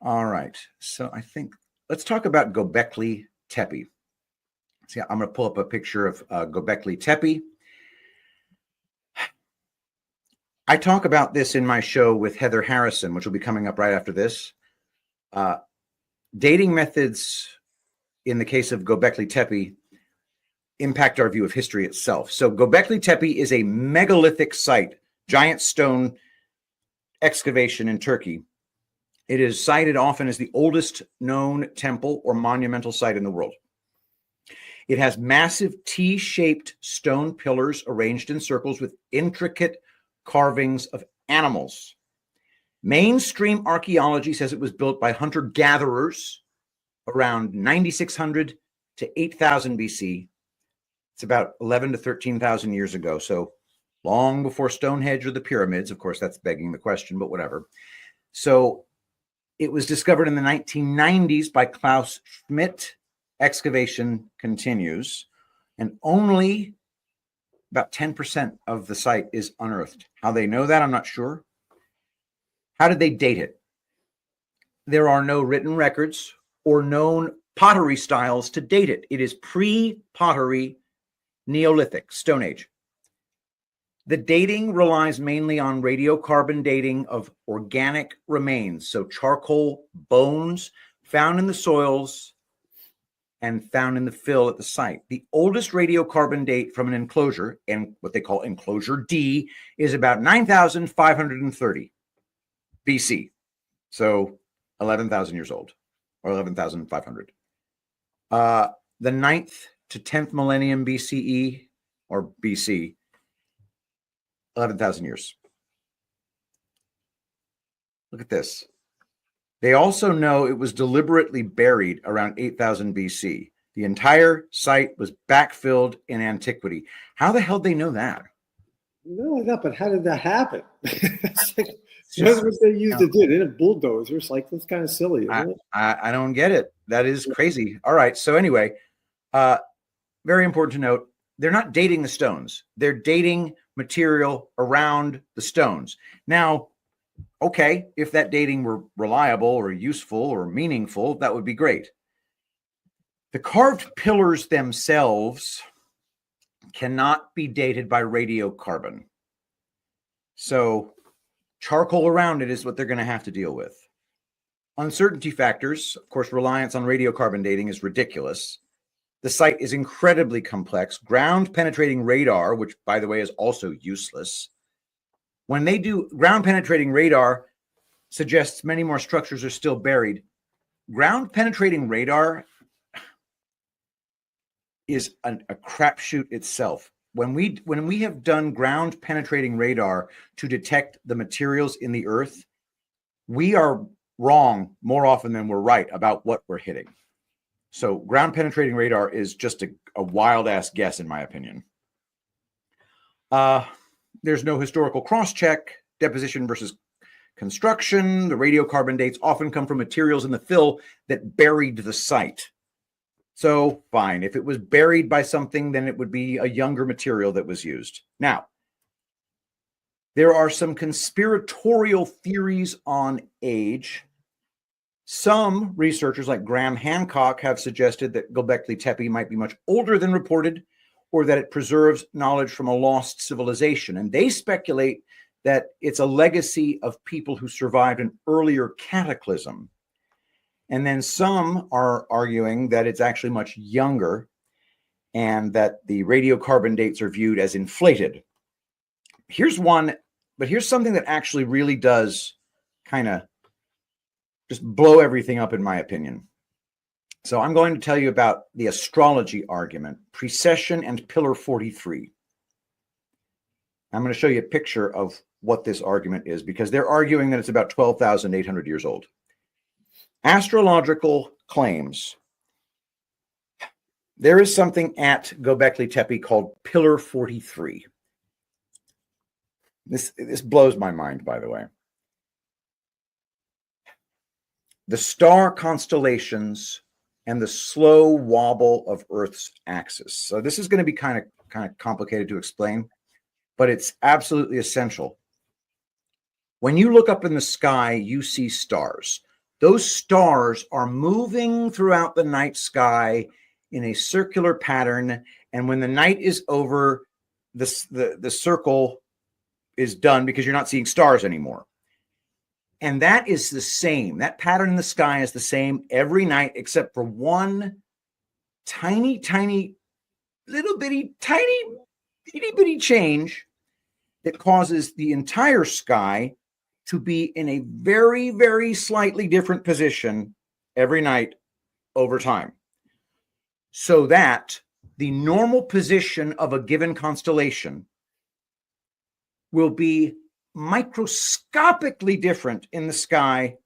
All right. So I think let's talk about Göbekli Tepe. See, I'm going to pull up a picture of Göbekli Tepe. I talk about this in my show with Heather Harrison, which will be coming up right after this. Dating methods in the case of Göbekli Tepe impact our view of history itself. So Göbekli Tepe is a megalithic site, giant stone excavation in Turkey. It is cited often as the oldest known temple or monumental site in the world. It has massive T-shaped stone pillars arranged in circles with intricate carvings of animals. Mainstream archaeology says it was built by hunter-gatherers around 9,600 to 8,000 BC. It's about 11 to 13,000 years ago, so long before Stonehenge or the pyramids. Of course, that's begging the question, but whatever. So it was discovered in the 1990s by Klaus Schmidt. Excavation continues, and only about 10% of the site is unearthed. How they know that, I'm not sure. How did they date it? There are no written records or known pottery styles to date it. It is pre-pottery Neolithic, Stone Age. The dating relies mainly on radiocarbon dating of organic remains, so charcoal bones found in the soils and found in the fill at the site. The oldest radiocarbon date from an enclosure, and what they call enclosure D, is about 9,530 BC. So 11,000 years old, or 11,500. The 9th to 10th millennium BCE, or BC, 11,000 years. Look at this. They also know it was deliberately buried around 8,000 BC. The entire site was backfilled in antiquity. How the hell did they know that? No, but how did that happen? That's what they used to do. They didn't bulldozers. Like, that's kind of silly, isn't it? I don't get it. That is crazy. All right. So anyway, very important to note, they're not dating the stones. They're dating material around the stones. Now, okay, if that dating were reliable or useful or meaningful, that would be great. The carved pillars themselves cannot be dated by radiocarbon. So charcoal around it is what they're going to have to deal with. Uncertainty factors, of course, reliance on radiocarbon dating is ridiculous. The site is incredibly complex. Ground penetrating radar, which, by the way, is also useless. When they do ground penetrating radar, suggests many more structures are still buried. Ground penetrating radar is a crapshoot itself. When we have done ground penetrating radar to detect the materials in the earth, we are wrong more often than we're right about what we're hitting. So ground penetrating radar is just a wild ass guess, in my opinion. There's no historical cross-check, deposition versus construction. The radiocarbon dates often come from materials in the fill that buried the site. So fine, if it was buried by something, then it would be a younger material that was used. Now, there are some conspiratorial theories on age. Some researchers like Graham Hancock have suggested that Göbekli Tepe might be much older than reported, or that it preserves knowledge from a lost civilization. And they speculate that it's a legacy of people who survived an earlier cataclysm. And then some are arguing that it's actually much younger and that the radiocarbon dates are viewed as inflated. Here's one, but here's something that actually really does kind of just blow everything up, in my opinion. So I'm going to tell you about the astrology argument, precession and pillar 43. I'm going to show you a picture of what this argument is, because they're arguing that it's about 12,800 years old. Astrological claims. There is something at Göbekli Tepe called pillar 43. This blows my mind, by the way. The star constellations and the slow wobble of Earth's axis. So this is going to be kind of complicated to explain, but it's absolutely essential. When you look up in the sky, you see stars. Those stars are moving throughout the night sky in a circular pattern, and when the night is over, the circle is done because you're not seeing stars anymore. And that is the same. That pattern in the sky is the same every night, except for one tiny, little bitty, tiny, itty bitty change that causes the entire sky to be in a very, very slightly different position every night over time. So that the normal position of a given constellation will be microscopically different in the sky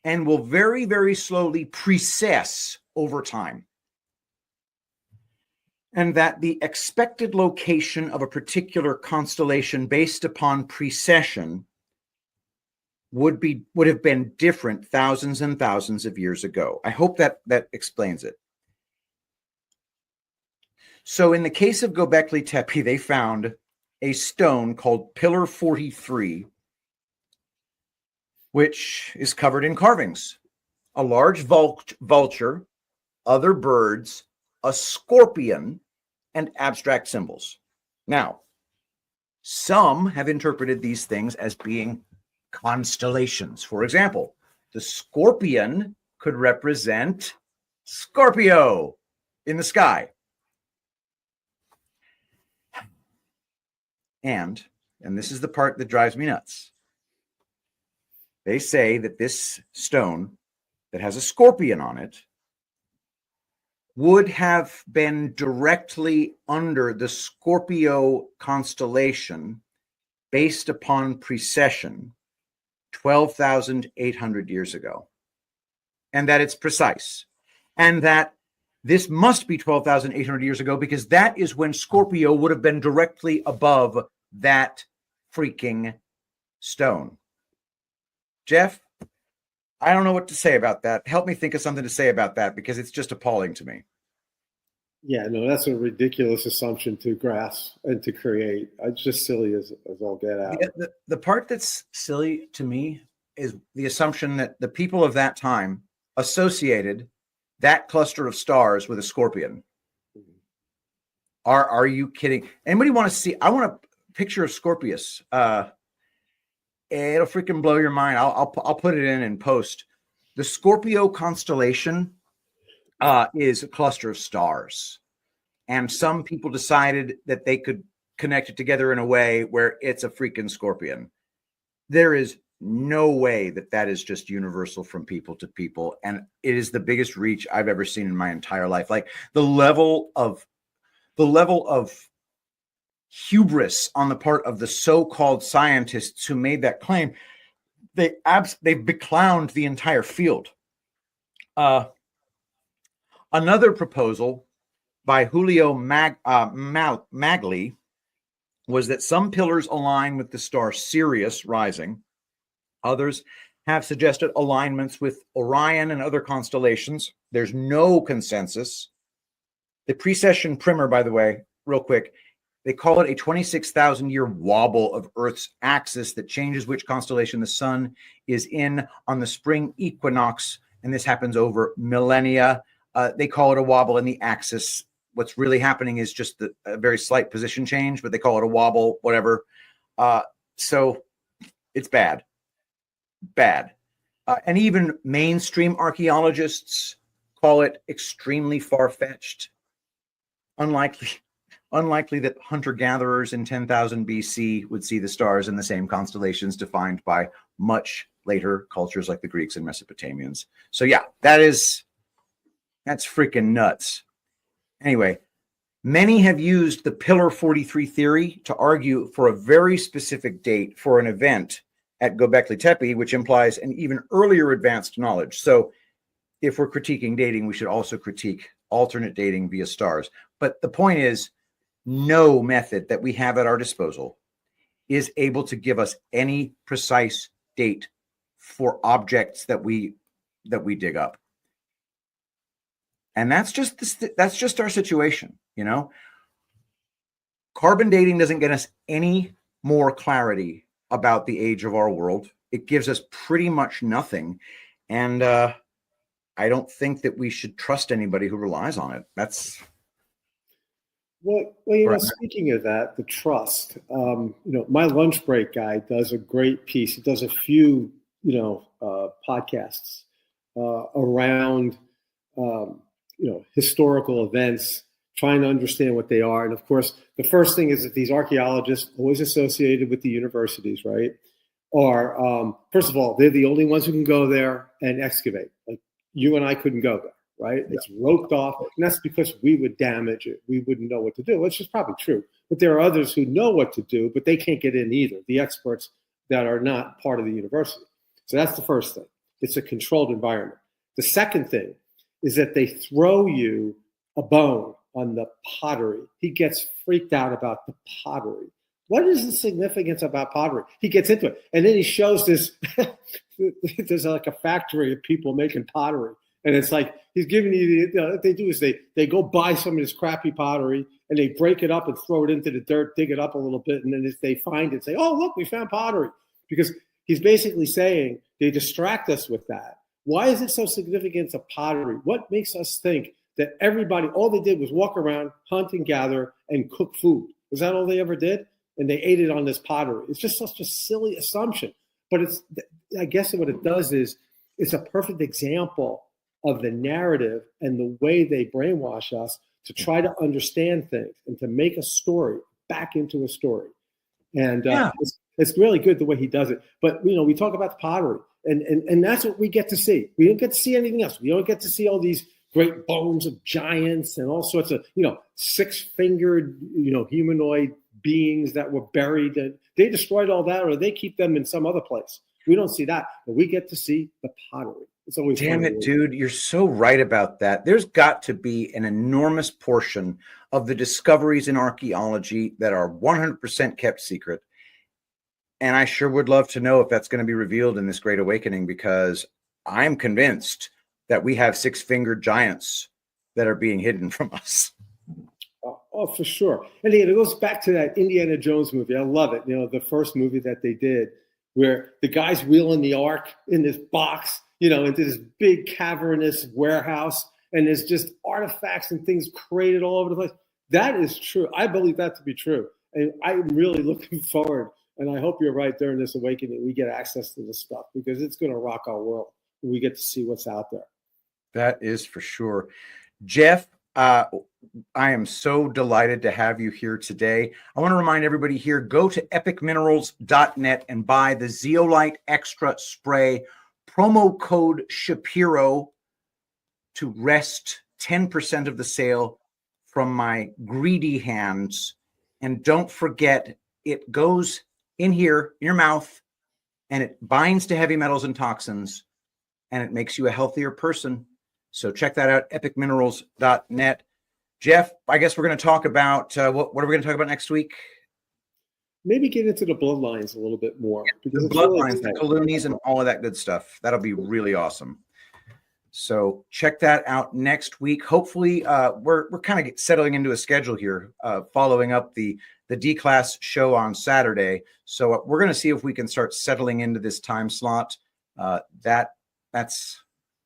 and will very, very slowly precess over time. And that the expected location of a particular constellation based upon precession would have been different thousands and thousands of years ago. I hope that explains it. So in the case of Göbekli Tepe, they found a stone called Pillar 43, which is covered in carvings. A large vulture, other birds, a scorpion, and abstract symbols. Now, some have interpreted these things as being constellations. For example, the scorpion could represent Scorpio in the sky. And this is the part that drives me nuts. They say that this stone that has a scorpion on it would have been directly under the Scorpio constellation based upon precession 12,800 years ago. And that it's precise. And that this must be 12,800 years ago because that is when Scorpio would have been directly above that freaking stone. Jeff, I don't know what to say about that. Help me think of something to say about that because it's just appalling to me. Yeah, no, that's a ridiculous assumption to grasp and to create. It's just silly as all get out. The part that's silly to me is the assumption that the people of that time associated that cluster of stars with a scorpion. Are you kidding? Anybody want to see? I want a picture of Scorpius. It'll freaking blow your mind. I'll put it in post. The Scorpio constellation is a cluster of stars, and some people decided that they could connect it together in a way where it's a freaking scorpion. There is no way that is just universal from people to people, and it is the biggest reach I've ever seen in my entire life. Like the level of hubris on the part of the so-called scientists who made that claim, they've beclowned the entire field. Another proposal by Julio Magli was that some pillars align with the star Sirius rising. Others have suggested alignments with Orion and other constellations. There's no consensus. The precession primer, by the way, real quick, they call it a 26,000-year wobble of Earth's axis that changes which constellation the sun is in on the spring equinox, and this happens over millennia. They call it a wobble in the axis. What's really happening is just a very slight position change, but they call it a wobble, whatever. So it's bad. And even mainstream archaeologists call it extremely far-fetched. Unlikely that hunter-gatherers in 10,000 BC would see the stars in the same constellations defined by much later cultures like the Greeks and Mesopotamians. So yeah, that's freaking nuts. Anyway, many have used the Pillar 43 theory to argue for a very specific date for an event at Göbekli Tepe, which implies an even earlier advanced knowledge. So if we're critiquing dating, we should also critique alternate dating via stars. But the point is, no method that we have at our disposal is able to give us any precise date for objects that we dig up. And that's just our situation, you know. Carbon dating doesn't get us any more clarity about the age of our world. It gives us pretty much nothing. And I don't think that we should trust anybody who relies on it. That's well, speaking of that, the trust, my lunch break guy does a great piece. He does a few, podcasts around, historical events, trying to understand what they are. And of course, the first thing is that these archaeologists, always associated with the universities, right, are, first of all, they're the only ones who can go there and excavate. Like you and I couldn't go there. Right? It's roped off, and that's because we would damage it. We wouldn't know what to do, which is probably true. But there are others who know what to do, but they can't get in either, the experts that are not part of the university. So that's the first thing. It's a controlled environment. The second thing is that they throw you a bone on the pottery. He gets freaked out about the pottery. What is the significance about pottery? He gets into it. And then he shows this, there's like a factory of people making pottery. And it's like he's giving you what they do is they go buy some of this crappy pottery and they break it up and throw it into the dirt, dig it up a little bit, and then if they find it, say, "Oh, look, we found pottery." Because he's basically saying they distract us with that. Why is it so significant to pottery? What makes us think that everybody, all they did was walk around, hunt and gather, and cook food? Is that all they ever did? And they ate it on this pottery. It's just such a silly assumption. But I guess what it does is it's a perfect example of the narrative and the way they brainwash us to try to understand things and to make a story back into a story. And it's really good the way he does it. But, we talk about the pottery, and that's what we get to see. We don't get to see anything else. We don't get to see all these great bones of giants and all sorts of, six-fingered, humanoid beings that were buried. And they destroyed all that, or they keep them in some other place. We don't see that, but we get to see the pottery. It's always damn it, dude. You're so right about that. There's got to be an enormous portion of the discoveries in archaeology that are 100% kept secret. And I sure would love to know if that's going to be revealed in this Great Awakening, because I'm convinced that we have six-fingered giants that are being hidden from us. Oh, for sure. And again, it goes back to that Indiana Jones movie. I love it. The first movie that they did where the guy's wheeling the ark in this box, into this big cavernous warehouse, and there's just artifacts and things created all over the place. That is true. I believe that to be true. And I'm really looking forward, and I hope you're right, during this awakening, we get access to this stuff, because it's going to rock our world. We get to see what's out there. That is for sure. Jeff, I am so delighted to have you here today. I want to remind everybody here, go to epicminerals.net and buy the Zeolite Extra Spray, promo code Shapiro, to wrest 10% of the sale from my greedy hands. And don't forget, it goes in here, in your mouth, and it binds to heavy metals and toxins, and it makes you a healthier person. So check that out, epicminerals.net. Jeff, I guess we're going to talk about what are we going to talk about next week? Maybe get into the bloodlines a little bit more. Because the bloodlines, the Coloonies, and all of that good stuff. That'll be really awesome. So check that out next week. Hopefully, we're kind of settling into a schedule here, following up the D-Class show on Saturday. So we're going to see if we can start settling into this time slot. That's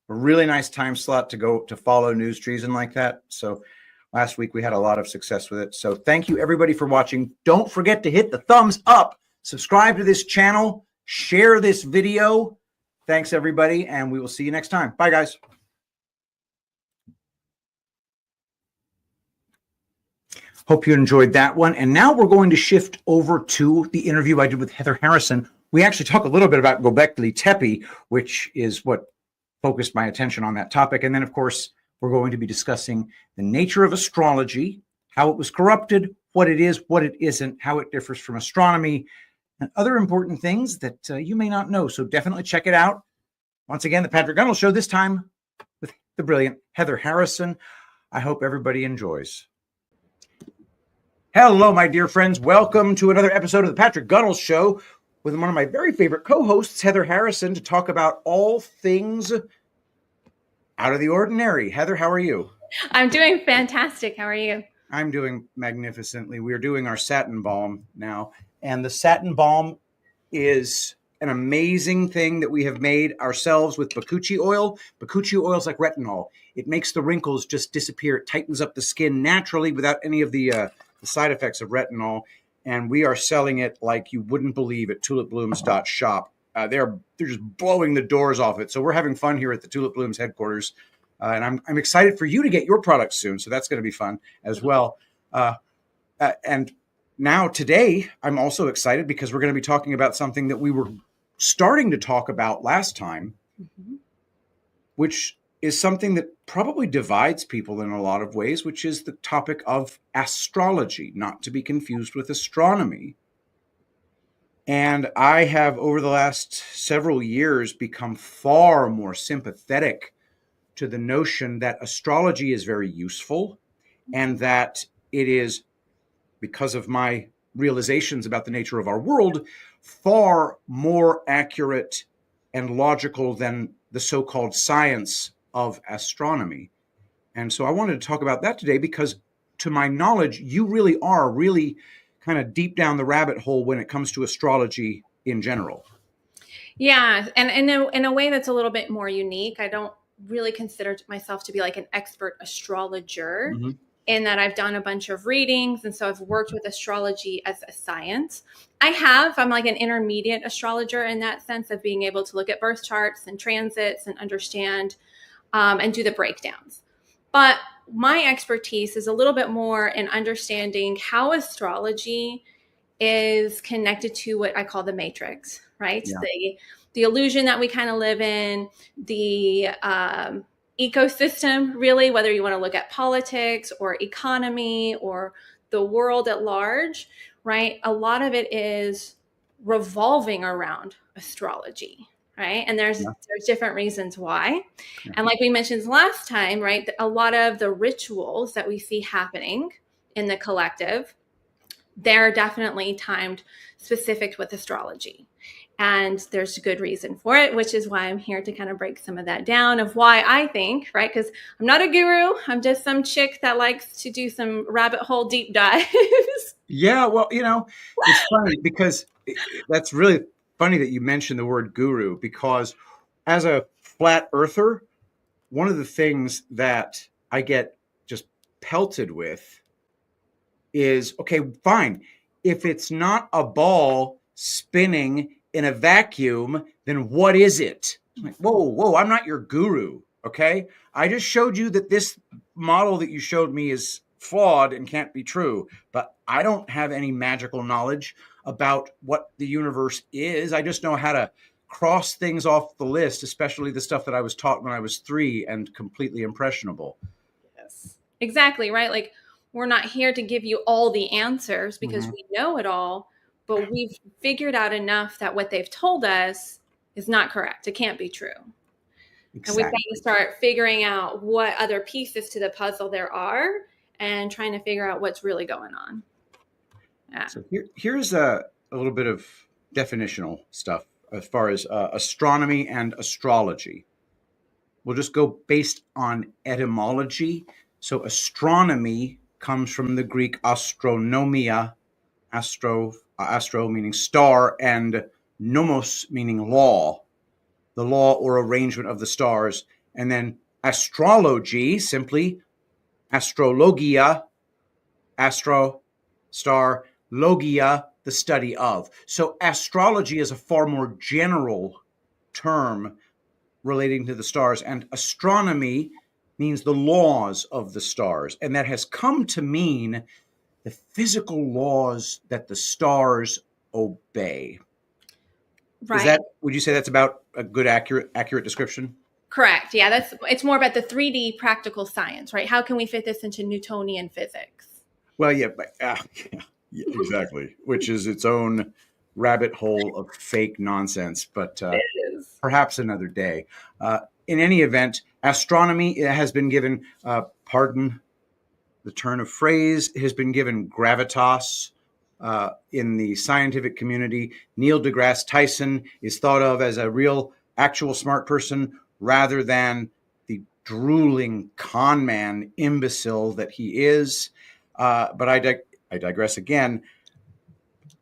a really nice time slot to go to follow News Treason like that. So last week we had a lot of success with it. So thank you everybody for watching. Don't forget to hit the thumbs up, subscribe to this channel, share this video. Thanks everybody, and we will see you next time. Bye guys. Hope you enjoyed that one. And now we're going to shift over to the interview I did with Heather Harrison. We actually talk a little bit about Göbekli Tepe, which is what focused my attention on that topic. And then, of course, we're going to be discussing the nature of astrology, how it was corrupted, what it is, what it isn't, how it differs from astronomy, and other important things that you may not know. So definitely check it out. Once again, the Patrick Gunnels Show, this time with the brilliant Heather Harrison. I hope everybody enjoys. Hello, my dear friends. Welcome to another episode of the Patrick Gunnels Show with one of my very favorite co-hosts, Heather Harrison, to talk about all things out of the ordinary. Heather, how are you? I'm doing fantastic. How are you? I'm doing magnificently. We are doing our satin balm now, and the satin balm is an amazing thing that we have made ourselves with bakuchi oil. Bakuchi oil is like retinol. It makes the wrinkles just disappear. It tightens up the skin naturally without any of the side effects of retinol, and we are selling it like you wouldn't believe at tulipblooms.shop. They're just blowing the doors off it. So we're having fun here at the Tulip Blooms headquarters, and I'm excited for you to get your products soon. So that's going to be fun as well. And now today, I'm also excited because we're going to be talking about something that we were starting to talk about last time, which is something that probably divides people in a lot of ways, which is the topic of astrology, not to be confused with astronomy. And I have, over the last several years, become far more sympathetic to the notion that astrology is very useful and that it is, because of my realizations about the nature of our world, far more accurate and logical than the so-called science of astronomy. And so I wanted to talk about that today because, to my knowledge, you really are really kind of deep down the rabbit hole when it comes to astrology in general. Yeah, and in a way that's a little bit more unique. I don't really consider myself to be like an expert astrologer in that I've done a bunch of readings, and so I've worked with astrology as a science. I'm like an intermediate astrologer in that sense of being able to look at birth charts and transits and understand and do the breakdowns. But my expertise is a little bit more in understanding how astrology is connected to what I call the matrix, right? Yeah. The illusion that we kind of live in, the ecosystem, really, whether you want to look at politics or economy or the world at large, right? A lot of it is revolving around astrology. Right. And there's different reasons why. Yeah. And like we mentioned last time, right, a lot of the rituals that we see happening in the collective, they're definitely timed specific with astrology. And there's a good reason for it, which is why I'm here to kind of break some of that down of why I think, right, because I'm not a guru. I'm just some chick that likes to do some rabbit hole deep dives. Yeah, well, it's funny because that's really funny that you mentioned the word guru, because as a flat earther, one of the things that I get just pelted with is, okay, fine. If it's not a ball spinning in a vacuum, then what is it? I'm like, whoa, I'm not your guru, okay? I just showed you that this model that you showed me is flawed and can't be true, but I don't have any magical knowledge about what the universe is. I just know how to cross things off the list, especially the stuff that I was taught when I was 3 and completely impressionable. Yes, exactly, right? Like, we're not here to give you all the answers because we know it all, but we've figured out enough that what they've told us is not correct. It can't be true. Exactly. And we've got to start figuring out what other pieces to the puzzle there are and trying to figure out what's really going on. Yeah. So here's a little bit of definitional stuff as far as astronomy and astrology. We'll just go based on etymology. So astronomy comes from the Greek astronomia, astro meaning star, and nomos meaning law, the law or arrangement of the stars. And then astrology, simply astrologia, astro, star, logia, the study of. So astrology is a far more general term relating to the stars, and astronomy means the laws of the stars. And that has come to mean the physical laws that the stars obey. Right. Would you say that's about a good, accurate description? Correct. Yeah, it's more about the 3D practical science, right? How can we fit this into Newtonian physics? Well, yeah, exactly. Which is its own rabbit hole of fake nonsense, but perhaps another day. In any event, astronomy has been given, pardon the turn of phrase, has been given gravitas in the scientific community. Neil deGrasse Tyson is thought of as a real, actual smart person rather than the drooling con man imbecile that he is. But I digress again.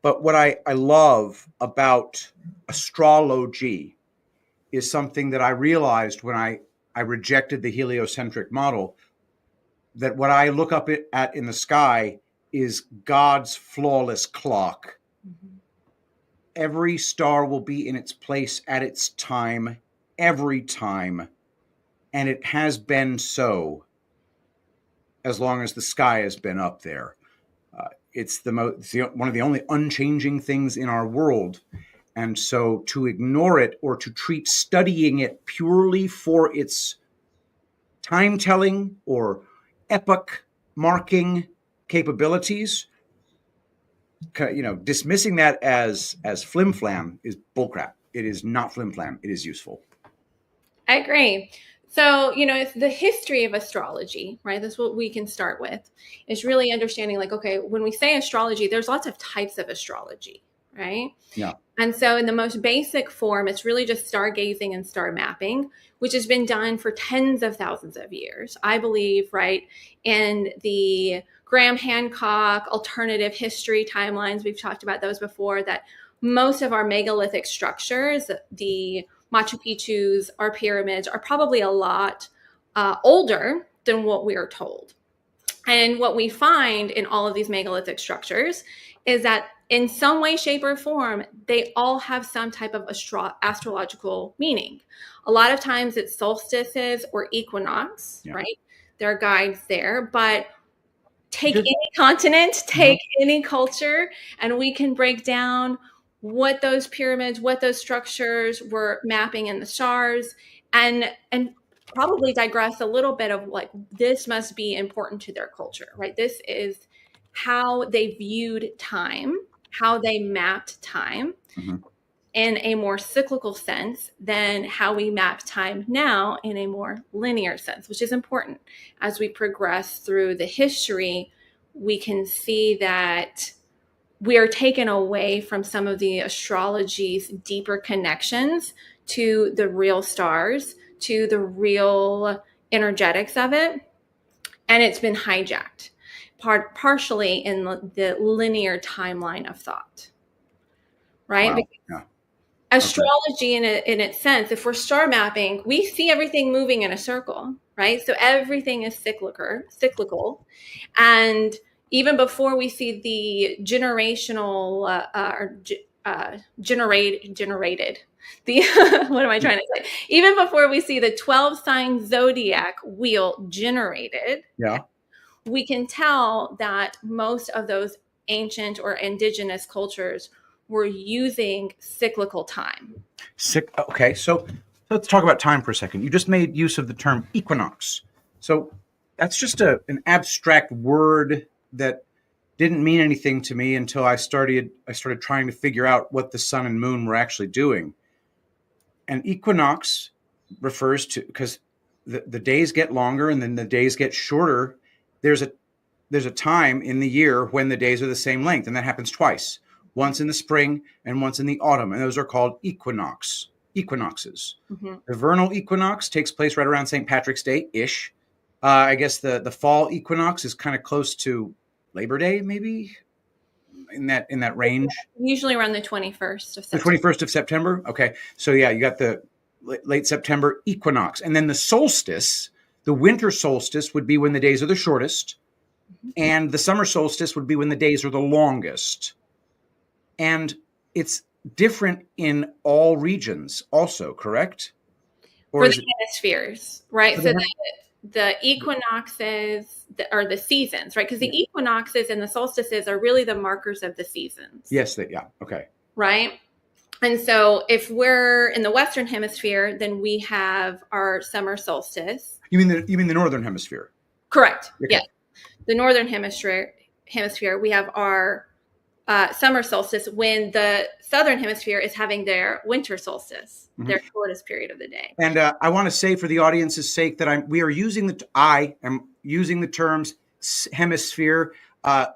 But what I love about astrology is something that I realized when I rejected the heliocentric model, that what I look up at in the sky is God's flawless clock. Mm-hmm. Every star will be in its place at its time, every time. And it has been so as long as the sky has been up there. It's one of the only unchanging things in our world. And so to ignore it or to treat studying it purely for its time telling or epoch marking capabilities, dismissing that as flim-flam is bullcrap. It is not flim-flam. It is useful. I agree. So, it's the history of astrology, right? That's what we can start with, is really understanding, like, okay, when we say astrology, there's lots of types of astrology, right? Yeah. And so in the most basic form, it's really just stargazing and star mapping, which has been done for tens of thousands of years. I believe, right, in the Graham Hancock alternative history timelines, we've talked about those before, that most of our megalithic structures, the Machu Picchu's, our pyramids, are probably a lot older than what we are told. And what we find in all of these megalithic structures is that in some way, shape, or form, they all have some type of astrological meaning. A lot of times it's solstices or equinox, right? There are guides there, but take any continent, take any culture, and we can break down what those pyramids, what those structures were mapping in the stars, and probably digress a little bit of like, this must be important to their culture, right? This is how they viewed time, how they mapped time in a more cyclical sense than how we map time now in a more linear sense, which is important. As we progress through the history, we can see that we are taken away from some of the astrology's deeper connections to the real stars, to the real energetics of it. And it's been hijacked, partially in the linear timeline of thought, right? Wow. Yeah. Astrology, in its sense, if we're star mapping, we see everything moving in a circle, right? So everything is cyclical. And even before we see the generated, what am I trying to say? Even before we see the 12 sign zodiac wheel generated, we can tell that most of those ancient or indigenous cultures were using cyclical time. Okay, so let's talk about time for a second. You just made use of the term equinox. So that's just an abstract word that didn't mean anything to me until I started trying to figure out what the sun and moon were actually doing. An equinox refers to, because the days get longer and then the days get shorter. There's a time in the year when the days are the same length, and that happens twice. Once in the spring and once in the autumn, and those are called equinoxes. Mm-hmm. The vernal equinox takes place right around St. Patrick's Day-ish. I guess the fall equinox is kind of close to Labor Day, maybe in that range. Usually around the 21st of September. The 21st of September. Okay, so yeah, you got the late September equinox, and then the solstice, the winter solstice, would be when the days are the shortest, and the summer solstice would be when the days are the longest. And it's different in all regions also, correct? Or for the hemispheres, right? So the equinoxes are the seasons, right? Because the equinoxes and the solstices are really the markers of the seasons. Yes, okay. Right? And so if we're in the Western hemisphere, then we have our summer solstice. You mean the Northern hemisphere? Correct. Okay. Yeah. The Northern hemisphere, we have our summer solstice when the Southern hemisphere is having their winter solstice, their shortest period of the day. And I want to say, for the audience's sake, that I am using the terms hemisphere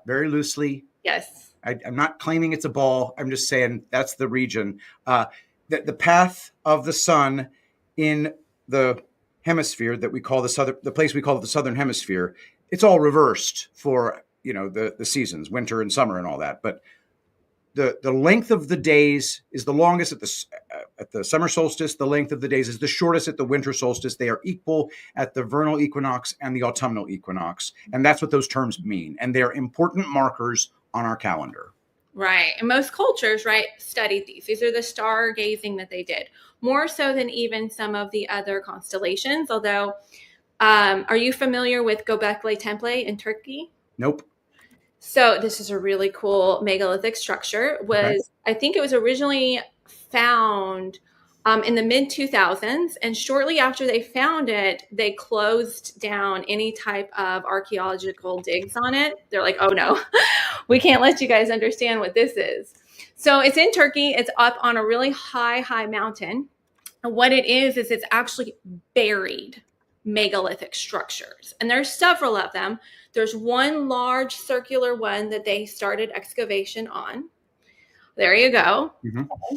very loosely. Yes. I'm not claiming it's a ball. I'm just saying that's the region. The path of the sun in the hemisphere that we call the place we call the Southern Hemisphere, it's all reversed for the seasons, winter and summer and all that. But the length of the days is the longest at the summer solstice. The length of the days is the shortest at the winter solstice. They are equal at the vernal equinox and the autumnal equinox, and that's what those terms mean. And they're important markers on our calendar. Right. And most cultures, right, studied these. These are the stargazing that they did, more so than even some of the other constellations. Although, are you familiar with Göbekli Tepe in Turkey? Nope. So this is a really cool megalithic structure. I think it was originally found in the mid-2000s, and shortly after they found it, they closed down any type of archaeological digs on it. They're like, oh no, we can't let you guys understand what this is. So it's in Turkey. It's up on a really high mountain. And what it is it's actually buried megalithic structures. And there's several of them. There's one large circular one that they started excavation on. There you go. Mm-hmm.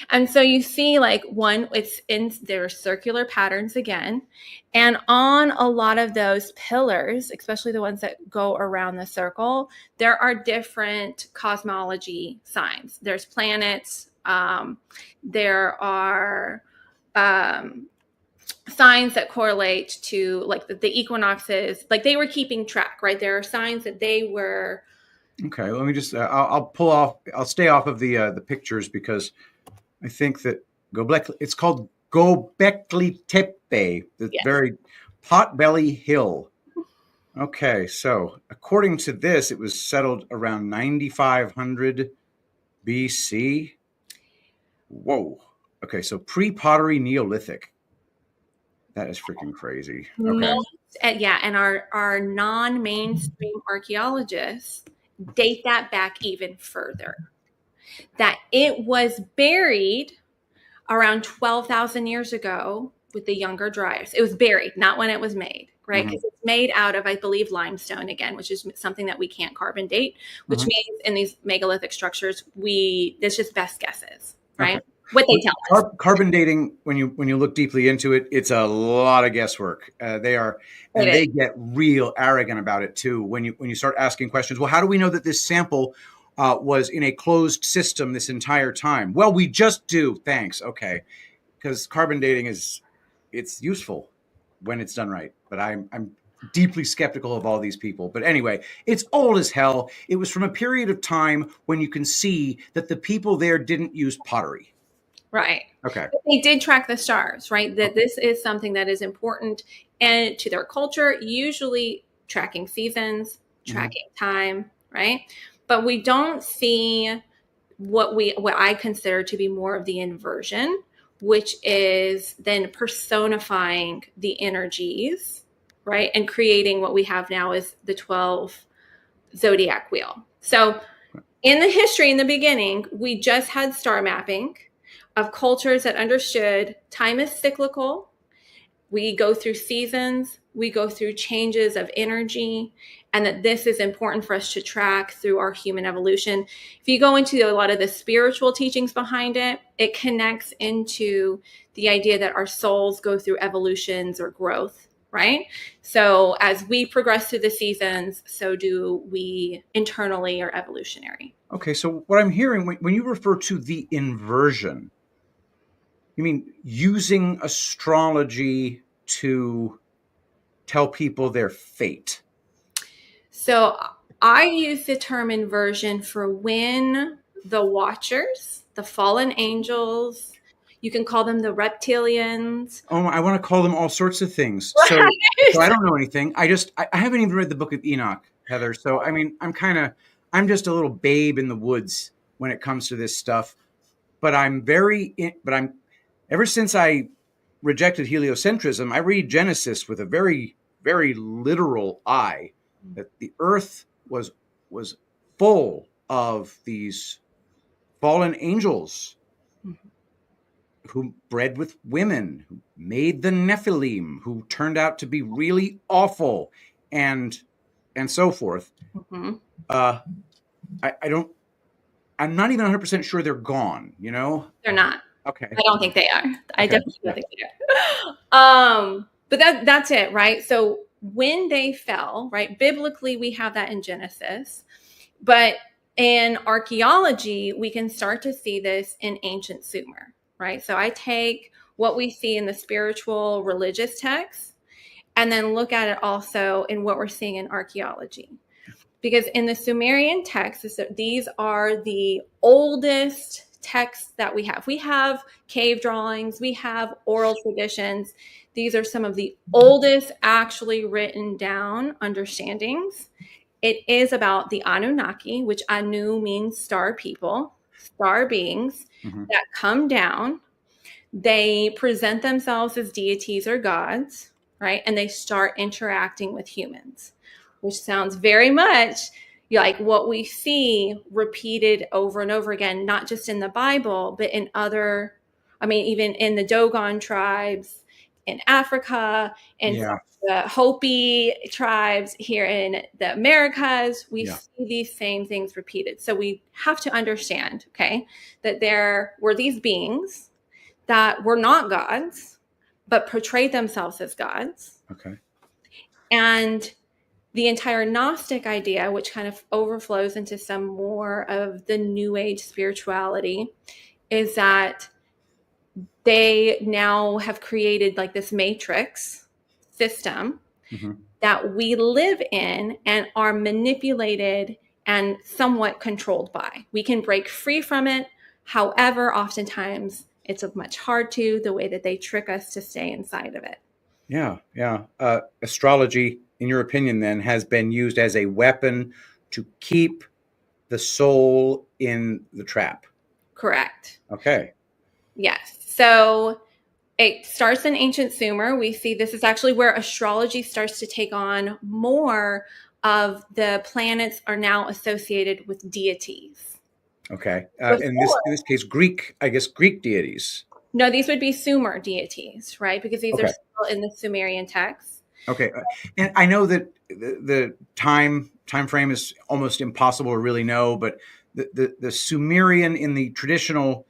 And so you see it's in their circular patterns again. And on a lot of those pillars, especially the ones that go around the circle, there are different cosmology signs. There's planets. There are signs that correlate to the equinoxes. They were keeping track, right? There are signs that they were. Okay, let me just, I'll stay off of the pictures because I think that it's called Göbekli Tepe, the very Potbelly Hill. Okay, so according to this, it was settled around 9500 BC. Whoa. Okay, so pre-pottery Neolithic. That is freaking crazy. Okay. And our non-mainstream archaeologists date that back even further. That it was buried around 12,000 years ago with the Younger Dryas. It was buried, not when it was made, right? Because it's made out of, I believe, limestone again, which is something that we can't carbon date, which means in these megalithic structures, there's just best guesses, right? Okay. What they tell us. Carbon dating, when you look deeply into it, it's a lot of guesswork. They get real arrogant about it too. When you start asking questions, well, how do we know that this sample was in a closed system this entire time? Well, we just do. Thanks. Okay, because carbon dating it's useful when it's done right. But I'm deeply skeptical of all these people. But anyway, it's old as hell. It was from a period of time when you can see that the people there didn't use pottery. Right. Okay. But they did track the stars, right? That this is something that is important and to their culture, usually tracking seasons, tracking time, right? But we don't see what I consider to be more of the inversion, which is then personifying the energies, right? And creating what we have now is the 12 zodiac wheel. So in the history, in the beginning, we just had star mapping of cultures that understood time is cyclical We go through seasons, we go through changes of energy, and that this is important for us to track through our human evolution. If you go into a lot of the spiritual teachings behind it, it connects into the idea that our souls go through evolutions or growth, right? So as we progress through the seasons, so do we internally or evolutionary. Okay, so what I'm hearing, when you refer to the inversion, you mean using astrology to tell people their fate? So I use the term inversion for when the watchers, the fallen angels, you can call them the reptilians. Oh, I want to call them all sorts of things. So I don't know anything. I haven't even read the Book of Enoch, Heather. So I mean, I'm just a little babe in the woods when it comes to this stuff. But ever since I rejected heliocentrism, I read Genesis with a very, very literal eye, that the earth was full of these fallen angels who bred with women, who made the Nephilim, who turned out to be really awful, and so forth. I'm not even 100% sure they're gone, you know? They're not. Okay. I don't think they are. I definitely don't think they are. But that's it, right? So when they fell, right? Biblically, we have that in Genesis. But in archaeology, we can start to see this in ancient Sumer, right? So I take what we see in the spiritual religious texts and then look at it also in what we're seeing in archaeology. Because in the Sumerian texts, these are the oldest texts that we have. We have cave drawings, we have oral traditions. These are some of the oldest actually written down understandings. It is about the Anunnaki, which Anu means star people, star beings that come down. They present themselves as deities or gods, right? And they start interacting with humans, which sounds very much like what we see repeated over and over again, not just in the Bible, but in other, even in the Dogon tribes in Africa, and the Hopi tribes here in the Americas, we see these same things repeated. So we have to understand, okay, that there were these beings that were not gods, but portrayed themselves as gods. Okay. And the entire Gnostic idea, which kind of overflows into some more of the New Age spirituality, is that they now have created like this matrix system that we live in and are manipulated and somewhat controlled by. We can break free from it. However, oftentimes it's much hard to, the way that they trick us to stay inside of it. Yeah. Astrology, in your opinion, then, has been used as a weapon to keep the soul in the trap. Correct. Okay. Yes. So it starts in ancient Sumer. We see this is actually where astrology starts to take on more of the planets are now associated with deities. Okay. In this case, Greek deities. No, these would be Sumer deities, right? Because these are still in the Sumerian texts. Okay. And I know that the time frame is almost impossible to really know, but the Sumerian in the traditional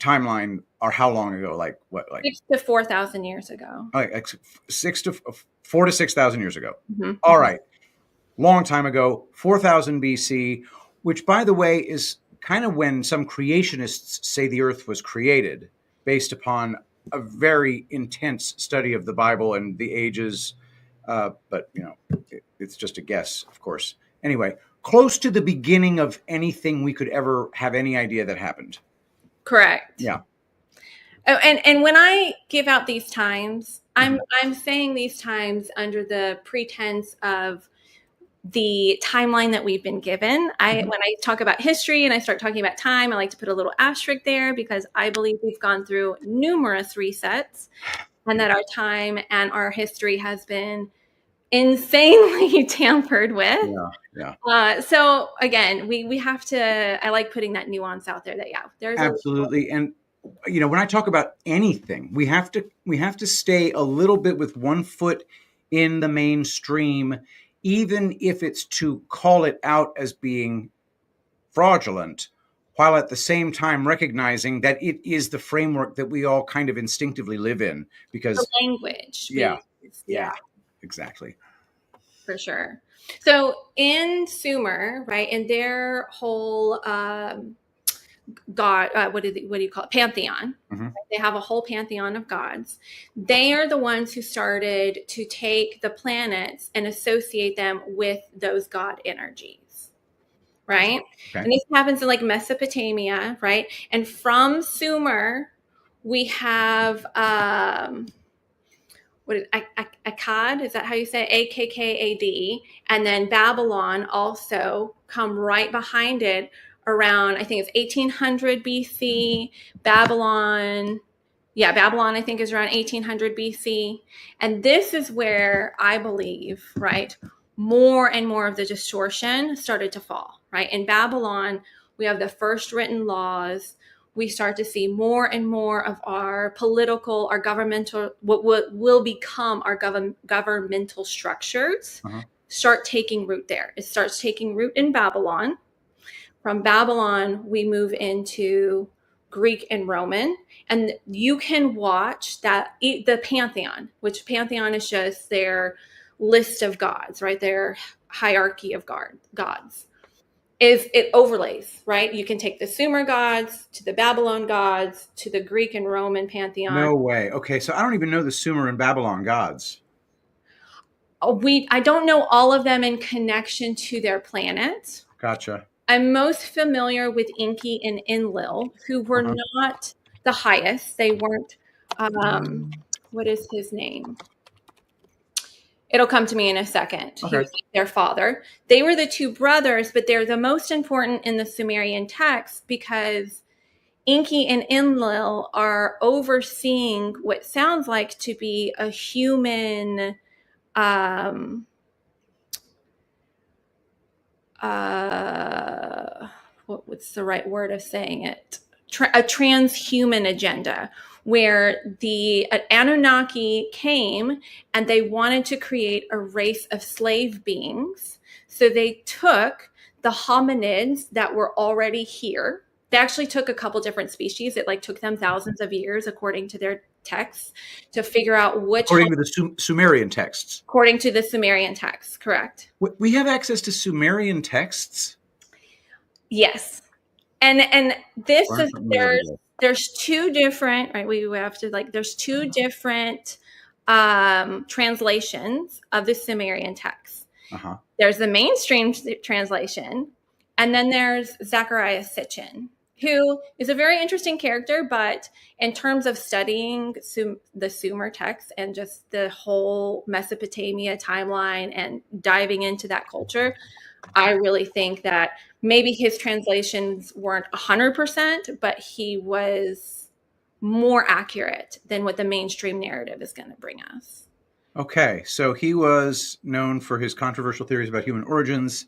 timeline are how long ago? Like what? Like 6,000 to 4,000 years ago. Like 4,000 to 6,000 years ago. All right. Long time ago, 4,000 BC, which, by the way, is kind of when some creationists say the earth was created based upon a very intense study of the Bible and the ages. But, it's just a guess, of course. Anyway, close to the beginning of anything we could ever have any idea that happened. Correct. Yeah. Oh, and when I give out these times, I'm saying these times under the pretense of the timeline that we've been given. When I talk about history and I start talking about time, I like to put a little asterisk there because I believe we've gone through numerous resets and that our time and our history has been insanely tampered with. Yeah. So again, we have to, I like putting that nuance out there that, there's absolutely. And when I talk about anything, we have to stay a little bit with one foot in the mainstream, even if it's to call it out as being fraudulent, while at the same time recognizing that it is the framework that we all kind of instinctively live in. Because the language. yeah, Yeah, exactly. for sure. So in Sumer, right, in their whole god, what do you call it, pantheon, Mm-hmm. they have a whole pantheon of gods. They are the ones who started to take the planets and associate them with those god energies, right? Okay. And this happens in like Mesopotamia, right? And from Sumer we have what is Akkad? Is that how you say it? Akkad? And then Babylon also come right behind it around, I think it's 1800 BC. Babylon, I think is around 1800 BC. And this is where I believe, right, more and more of the distortion started to fall, right? In Babylon, we have the first written laws. We start to see more and more of our political, our governmental, what will become our governmental structures start taking root there. It starts taking root in Babylon. From Babylon, we move into Greek and Roman. And you can watch that, the pantheon, which pantheon is just their list of gods, right? Their hierarchy of gods. Is it overlays, right? You can take the Sumer gods to the Babylon gods to the Greek and Roman pantheon. No way. Okay, so I don't even know the Sumer and Babylon gods. I don't know all of them in connection to their planet. Gotcha. I'm most familiar with Enki and Enlil, who were not the highest. They weren't, what is his name? It'll come to me in a second. Okay. He was their father. They were the two brothers, but they're the most important in the Sumerian text because Enki and Enlil are overseeing what sounds like to be a human what's the right word of saying it? A transhuman agenda where the Anunnaki came and they wanted to create a race of slave beings. So they took the hominids that were already here. They actually took a couple different species. It like took them thousands of years, according to their texts, to figure out which. According to the Sumerian texts. According to the Sumerian texts, correct. We have access to Sumerian texts? Yes. And this is there's two different, right? We have to there's two different translations of the Sumerian text. There's the mainstream translation, and then there's Zechariah Sitchin, who is a very interesting character, but in terms of studying the Sumer text and just the whole Mesopotamia timeline and diving into that culture, I really think that maybe his translations weren't 100%, but he was more accurate than what the mainstream narrative is going to bring us. Okay, so he was known for his controversial theories about human origins,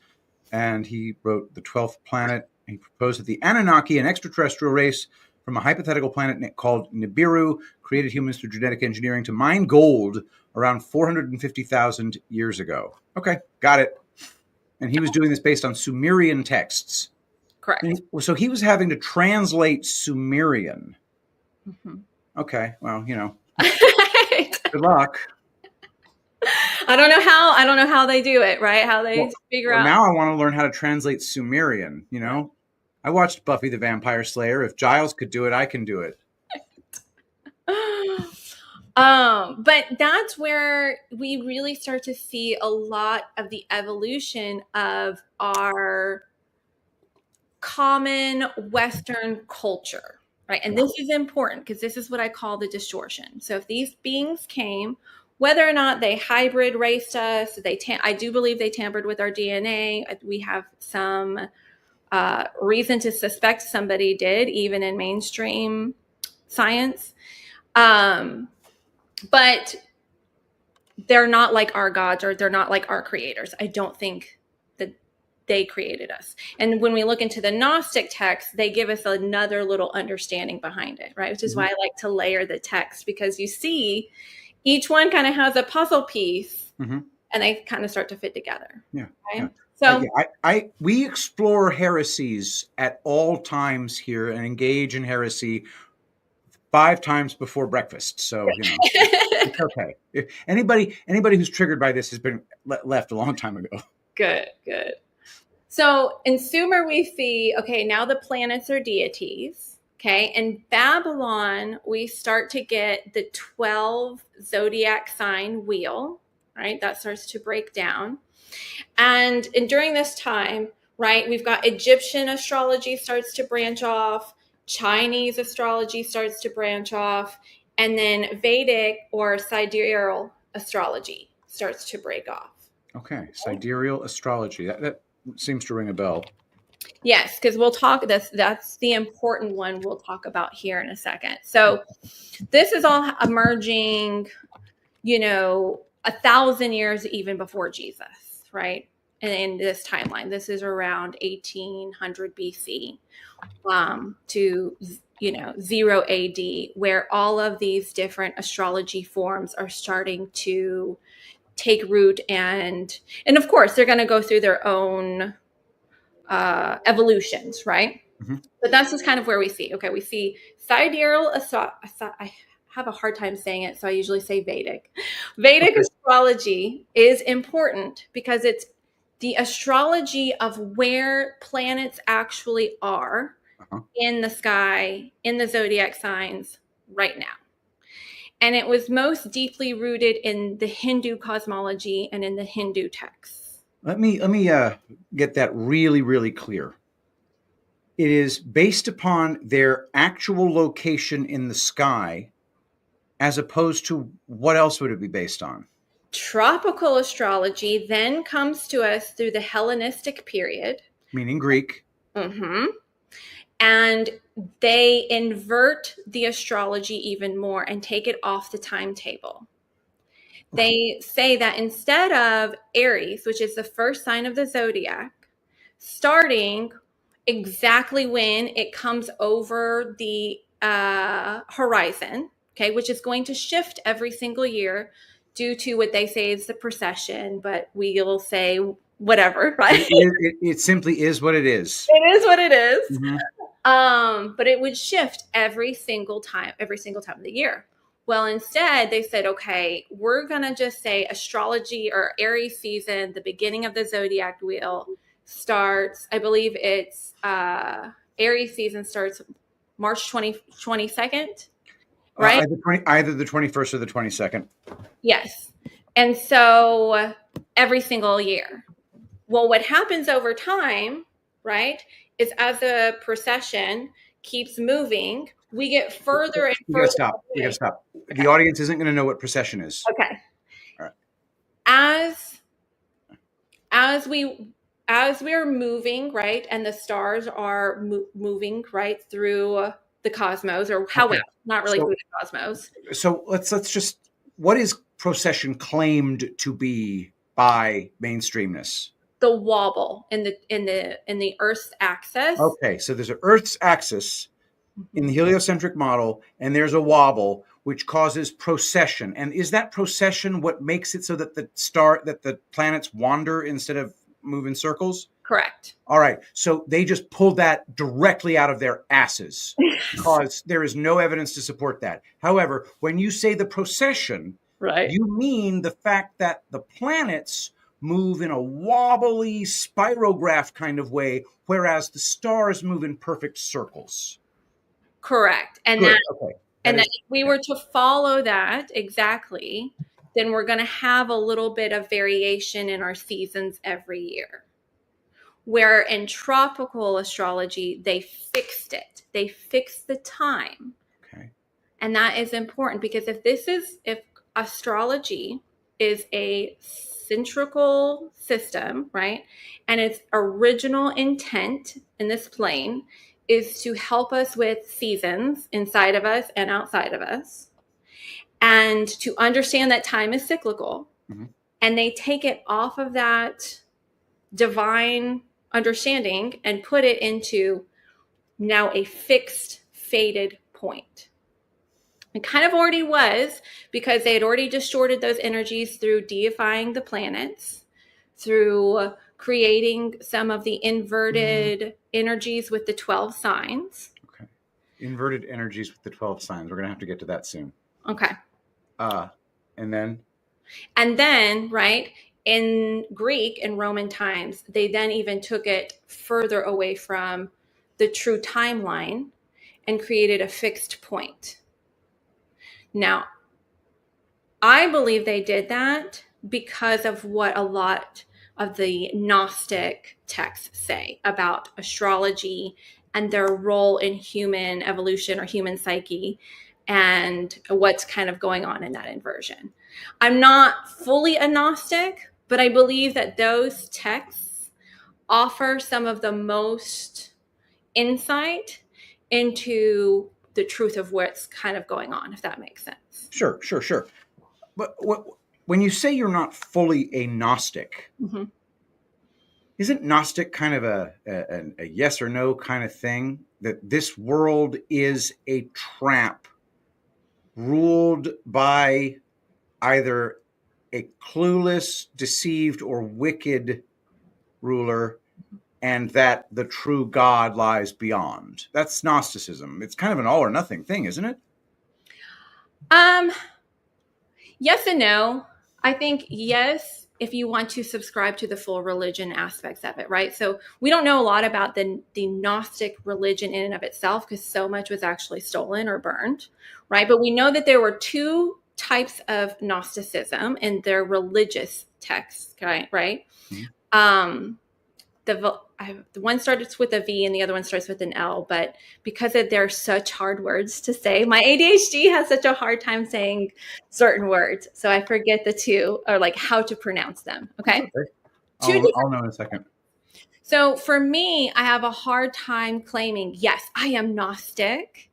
and he wrote The 12th Planet. He proposed that the Anunnaki, an extraterrestrial race from a hypothetical planet called Nibiru, created humans through genetic engineering to mine gold around 450,000 years ago. Okay, got it. And he was doing this based on Sumerian texts. Correct. So he was having to translate Sumerian. Okay, well, good luck. I don't know how they do it, right? How they figure out. Now I want to learn how to translate Sumerian, I watched Buffy the Vampire Slayer. If Giles could do it, I can do it. But that's where we really start to see a lot of the evolution of our common Western culture, right? And this is important because this is what I call the distortion. So if these beings came, whether or not they hybrid raced us, I do believe they tampered with our DNA. We have some reason to suspect somebody did, even in mainstream science. But they're not like our gods, or they're not like our creators. I don't think that they created us. And when we look into the Gnostic texts, they give us another little understanding behind it, right? Which is why I like to layer the text, because you see each one kind of has a puzzle piece and they kind of start to fit together. Yeah. Right? Yeah. So we explore heresies at all times here and engage in heresy 5 times before breakfast. So, it's okay. If anybody who's triggered by this has been left a long time ago. Good. So in Sumer, we see, okay, now the planets are deities. Okay. In Babylon, we start to get the 12 zodiac sign wheel, right? That starts to break down. And during this time, right, we've got Egyptian astrology starts to branch off, Chinese astrology starts to branch off, and then Vedic or sidereal astrology starts to break off. Okay, sidereal astrology. That seems to ring a bell. Yes, because we'll talk, that's the important one we'll talk about here in a second. So this is all emerging, 1,000 years even before Jesus, right? And in this timeline, this is around 1800 BC to 0 AD, where all of these different astrology forms are starting to take root, and of course they're going to go through their own evolutions, right? But that's just kind of where we see. Okay, we see sidereal I have a hard time saying it, so I usually say Vedic. Vedic astrology is important because it's the astrology of where planets actually are in the sky, in the zodiac signs right now. And it was most deeply rooted in the Hindu cosmology and in the Hindu texts. Let me get that really, really clear. It is based upon their actual location in the sky, as opposed to what else would it be based on? Tropical astrology then comes to us through the Hellenistic period. Meaning Greek. And they invert the astrology even more and take it off the timetable. They say that instead of Aries, which is the first sign of the zodiac, starting exactly when it comes over the horizon, okay, which is going to shift every single year due to what they say is the precession, but we'll say whatever, right? It simply is what it is. It is what it is. But it would shift every single time of the year. Well, instead, they said, okay, we're going to just say astrology or Aries season, the beginning of the zodiac wheel starts, I believe it's Aries season starts March 22nd, right? Either the 21st or the 22nd. Yes. And so every single year. Well, what happens over time, right, is as the procession keeps moving, we get further and further. We gotta stop. Okay. The audience isn't going to know what procession is. Okay. All right. As we are moving, right, and the stars are moving right through the cosmos, or not really through the cosmos. So let's just, what is procession claimed to be by mainstreamness? The wobble in the Earth's axis. Okay, so there's an Earth's axis in the heliocentric model, and there's a wobble which causes procession. And is that procession what makes it so that the planets wander instead of move in circles? Correct. All right, so they just pulled that directly out of their asses because there is no evidence to support that. However, when you say the procession, right, you mean the fact that the planets move in a wobbly spirograph kind of way, whereas the stars move in perfect circles. Correct. And that if we were to follow that exactly, then we're going to have a little bit of variation in our seasons every year. Where in tropical astrology, they fixed it. They fixed the time. Okay. And that is important because if astrology is a centrical system, right? And its original intent in this plane is to help us with seasons inside of us and outside of us, and to understand that time is cyclical. And they take it off of that divine understanding and put it into now a fixed, fated point. It kind of already was, because they had already distorted those energies through deifying the planets, through creating some of the inverted energies with the 12 signs. Okay. Inverted energies with the 12 signs. We're going to have to get to that soon. Okay. And then, right, in Greek and Roman times, they then even took it further away from the true timeline and created a fixed point. Now, I believe they did that because of what a lot of the Gnostic texts say about astrology and their role in human evolution or human psyche and what's kind of going on in that inversion. I'm not fully a Gnostic, but I believe that those texts offer some of the most insight into the truth of what's kind of going on, if that makes sense. Sure. But when you say you're not fully a Gnostic, isn't Gnostic kind of a yes or no kind of thing? That this world is a trap ruled by either a clueless, deceived, or wicked ruler, and that the true God lies beyond. That's Gnosticism. It's kind of an all or nothing thing, isn't it? Yes and no. I think yes, if you want to subscribe to the full religion aspects of it, right? So we don't know a lot about the Gnostic religion in and of itself, because so much was actually stolen or burned, right? But we know that there were two types of Gnosticism in their religious texts, right? The one starts with a V and the other one starts with an L, but because they're such hard words to say, my ADHD has such a hard time saying certain words. So I forget the two, or like how to pronounce them. Okay. I'll know in a second. So for me, I have a hard time claiming, yes, I am Gnostic,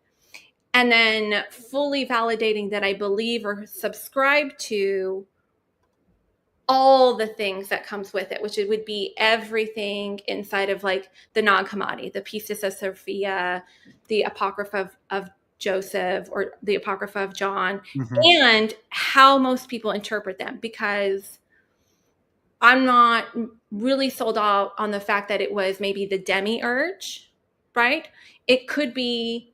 and then fully validating that I believe or subscribe to all the things that comes with it, which it would be everything inside of like the Nag Hammadi, the Pistis of Sophia, the Apocrypha of Joseph, or the Apocrypha of John, and how most people interpret them, because I'm not really sold out on the fact that it was maybe the demiurge, right? It could be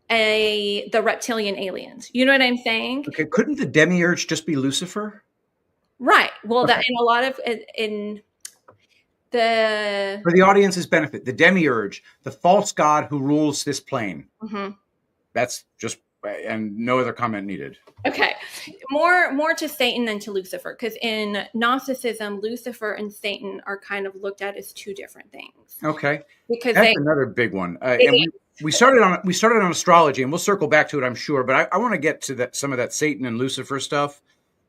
the reptilian aliens. You know what I'm saying? Okay, couldn't the demiurge just be Lucifer? Right. Well, okay. That in a lot of for the audience's benefit, the demiurge, the false god who rules this plane. That's just, and no other comment needed. Okay, more to Satan than to Lucifer, because in Gnosticism, Lucifer and Satan are kind of looked at as two different things. Okay, because that's another big one. And we started on astrology, and we'll circle back to it, I'm sure. But I want to get to some of that Satan and Lucifer stuff.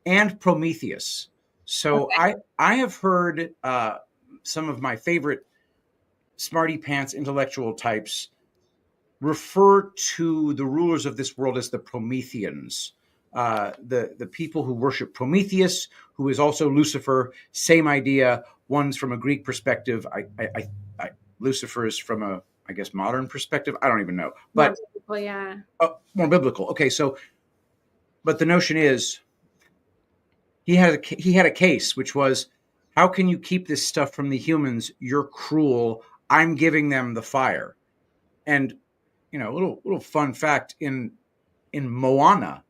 And Prometheus. So okay. I have heard some of my favorite smarty pants intellectual types refer to the rulers of this world as the Prometheans. The people who worship Prometheus, who is also Lucifer, same idea. One's from a Greek perspective. Lucifer is from a, I guess, modern perspective. I don't even know. But more biblical, yeah. More biblical. Okay, so, but the notion is, he had a case, which was, how can you keep this stuff from the humans? You're cruel. I'm giving them the fire. And, a little fun fact, in Moana,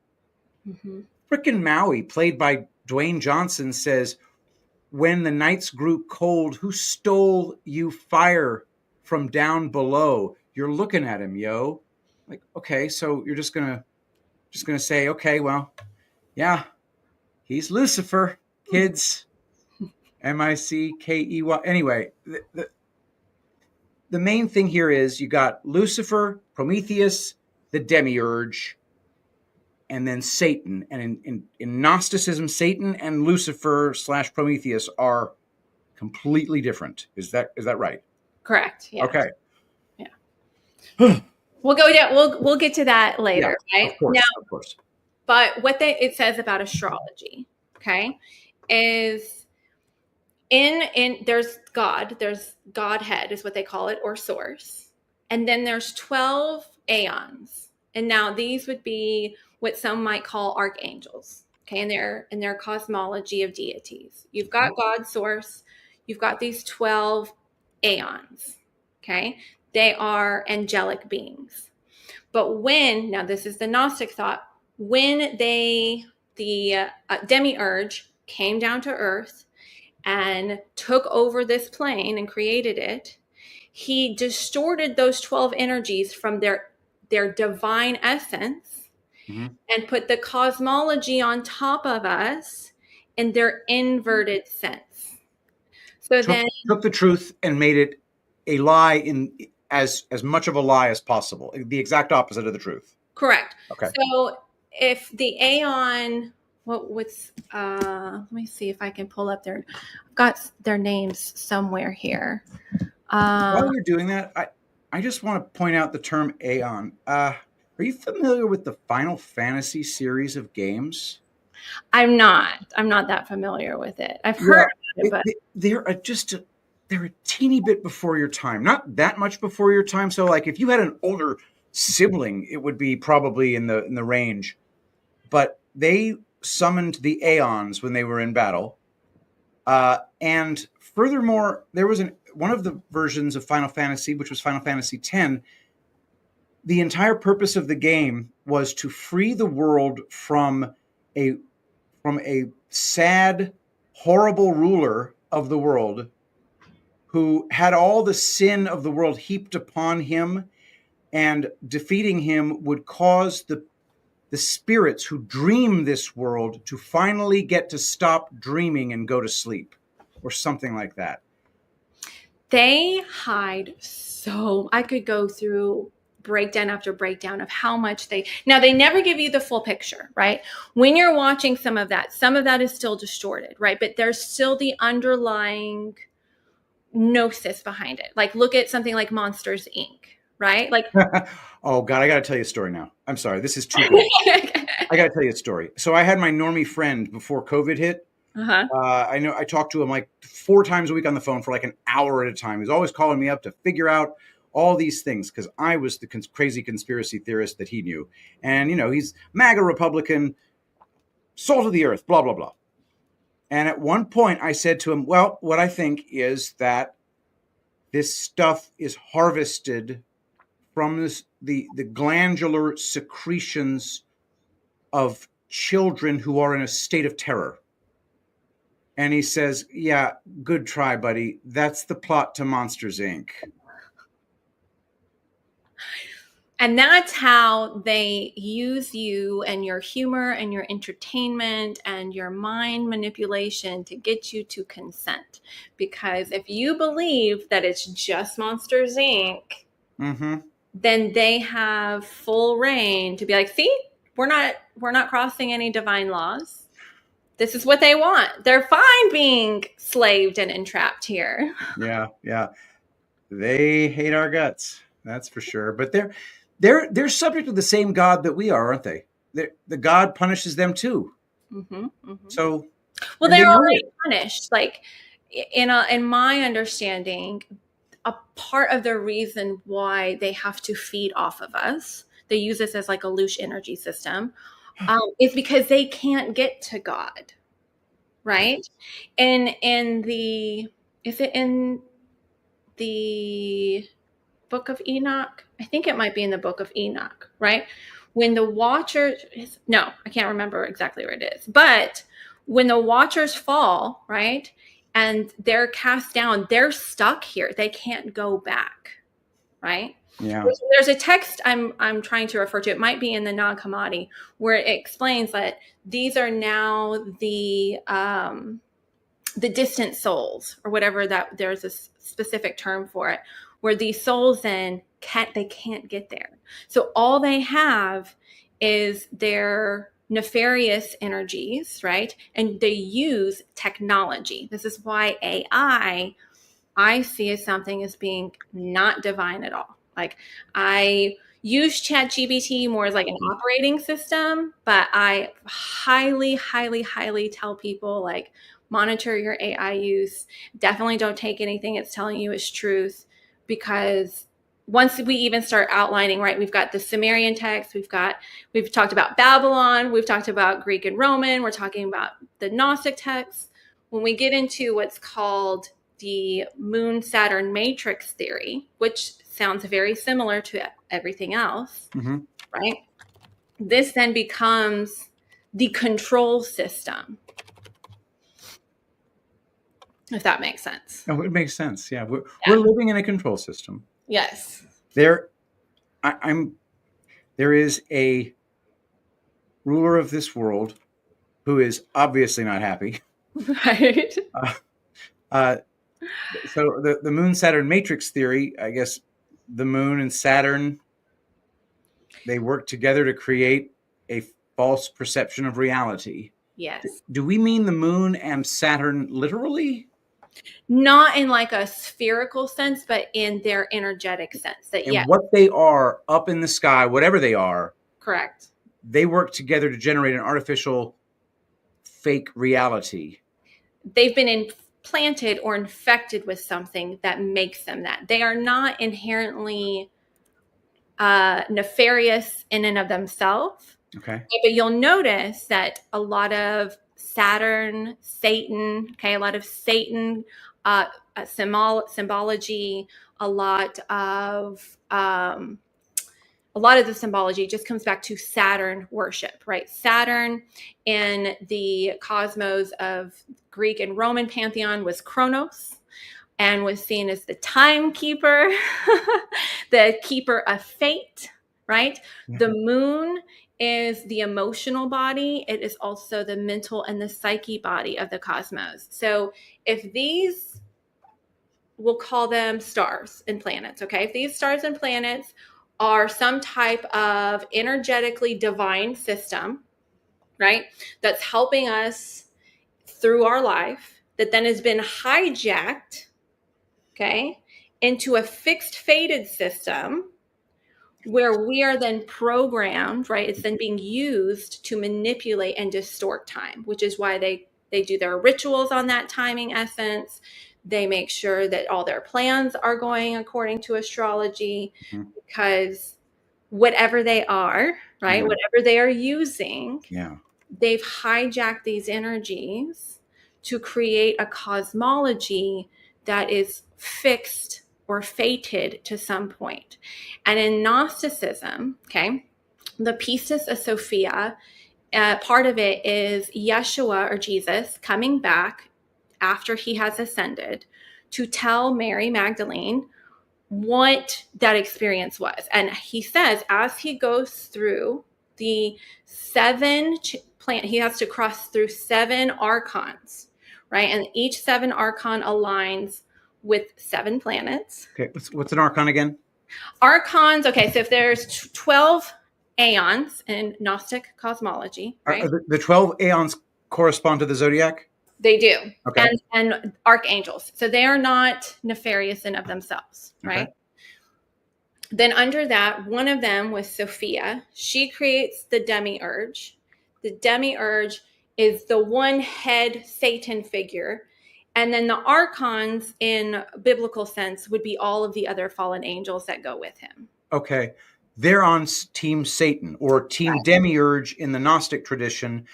frickin' Maui, played by Dwayne Johnson, says, when the nights grew cold, who stole you fire from down below? You're looking at him, yo. Like, okay, so you're just gonna say, okay, well, yeah. He's Lucifer, kids. Mickey. Anyway, the main thing here is you got Lucifer, Prometheus, the demiurge, and then Satan. And in Gnosticism, Satan and Lucifer / Prometheus are completely different. Is that right? Correct. Yeah. Okay. Yeah. We'll get to that later, right? Of course. But what it says about astrology, okay, is in there's Godhead is what they call it, or source. And then there's 12 aeons. And now these would be what some might call archangels. Okay, in their cosmology of deities. You've got God source, you've got these 12 aeons. Okay, they are angelic beings. But now this is the Gnostic thought, when the demiurge came down to earth and took over this plane and created it, he distorted those 12 energies from their divine essence, and put the cosmology on top of us in their inverted sense. So took the truth and made it a lie, in as much of a lie as possible, the exact opposite of the truth. Correct. Okay. So if the aeon, let me see if I can pull up I've got their names somewhere here. While you're doing that, I just want to point out the term aeon. Are you familiar with the Final Fantasy series of games? I'm not that familiar with it. I've heard about it, but they're a teeny bit before your time. Not that much before your time. So like if you had an older sibling, it would be probably in the range. But they summoned the aeons when they were in battle. And furthermore, there was one of the versions of Final Fantasy, which was Final Fantasy X. The entire purpose of the game was to free the world from a sad, horrible ruler of the world who had all the sin of the world heaped upon him, and defeating him would cause the spirits who dream this world to finally get to stop dreaming and go to sleep, or something like that. They hide I could go through breakdown after breakdown of how much they never give you the full picture, right? When you're watching some of that is still distorted, right? But there's still the underlying gnosis behind it. Like look at something like Monsters Inc., right? Like oh God, I got to tell you a story now. I'm sorry. This is too good. I got to tell you a story. So I had my normie friend before COVID hit. I talked to him like 4 times a week on the phone for like an hour at a time. He was always calling me up to figure out all these things because I was the crazy conspiracy theorist that he knew. And, he's MAGA Republican, salt of the earth, blah, blah, blah. And at one point I said to him, well, what I think is that this stuff is harvested from the glandular secretions of children who are in a state of terror. And he says, yeah, good try, buddy. That's the plot to Monsters, Inc. And that's how they use you and your humor and your entertainment and your mind manipulation to get you to consent. Because if you believe that it's just Monsters, Inc., then they have full reign to be like, see, we're not crossing any divine laws. This is what they want. They're fine being slaved and entrapped here. Yeah. They hate our guts. That's for sure. But they're subject to the same God that we are, aren't they? The God punishes them too. So, well, they're already punished. Like in my understanding, a part of the reason why they have to feed off of us, they use this as like a loose energy system, is because they can't get to God, right? And is it in the Book of Enoch? I think it might be in the Book of Enoch, right? When the Watchers, I can't remember exactly where it is, but when the Watchers fall, right, and they're cast down, they're stuck here. They can't go back, right? Yeah. There's a text I'm trying to refer to. It might be in the Nag Hammadi, where it explains that these are now the distant souls, or whatever, that there's a specific term for it, where these souls then can't get there. So all they have is their nefarious energies, right? And they use technology. This is why AI, I see as something as being not divine at all. Like, I use ChatGPT more as like an operating system, but I highly, highly, highly tell people, like, Monitor your AI use. Definitely don't take anything it's telling you as truth, because once we even start outlining, right, we've got the Sumerian text, we've talked about Babylon, we've talked about Greek and Roman, we're talking about the Gnostic texts. When we get into what's called the Moon Saturn matrix theory, which sounds very similar to everything else, right? This then becomes the control system, if that makes sense. Oh, it makes sense. Yeah, we're living in a control system. Yes. There is a ruler of this world who is obviously not happy. Right. So the Moon Saturn matrix theory, I guess the Moon and Saturn, they work together to create a false perception of reality. Yes. Do we mean the Moon and Saturn literally? Not in like a spherical sense, but in their energetic sense. That And what they are up in the sky, whatever they are, correct. They work together to generate an artificial fake reality. They've been implanted or infected with something that makes them that. They are not inherently nefarious in and of themselves. Okay. But you'll notice that a lot of Saturn, Satan, a lot of Satan symbology, a lot of the symbology just comes back to Saturn worship, right? Saturn in the cosmos of Greek and Roman pantheon was Kronos, and was seen as the timekeeper, the keeper of fate, right? Yeah. The moon is the emotional body. It is also the mental and the psyche body of the cosmos. So if these, we'll call them stars and planets, okay? If these stars and planets are some type of energetically divine system, right, that's helping us through our life, that then has been hijacked, okay, into a fixed fated system where we are then programmed, right? It's then being used to manipulate and distort time, which is why they do their rituals on that timing essence. They make sure that all their plans are going according to astrology, because whatever they are, right? Whatever they are using, they've hijacked these energies to create a cosmology that is fixed or fated to some point. And in Gnosticism, okay, the Pistis of Sophia, part of it is Yeshua or Jesus coming back after he has ascended to tell Mary Magdalene what that experience was. And he says, as he goes through the he has to cross through 7 archons, right? And each 7 archon aligns with 7 planets. Okay, what's an archon again? Archons, okay, so if there's 12 aeons in Gnostic cosmology, right? The 12 aeons correspond to the zodiac? They do. Okay. And archangels. So they are not nefarious in of themselves, right? Okay. Then under that, one of them was Sophia. She creates the demiurge. The demiurge is the one head Satan figure. And then the archons in biblical sense would be all of the other fallen angels that go with him. Okay. They're on team Satan or team demiurge in the Gnostic tradition.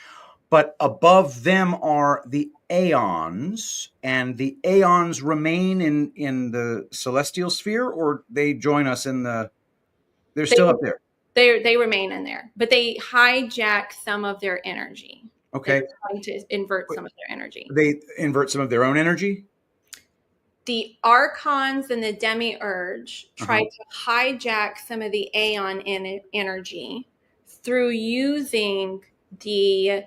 But above them are the aeons, and the aeons remain in the celestial sphere, or they join us in they're still up there? They remain in there, but they hijack some of their energy. Okay. They're trying to invert some of their energy. They invert some of their own energy? The archons and the demiurge try to hijack some of the aeon energy through using the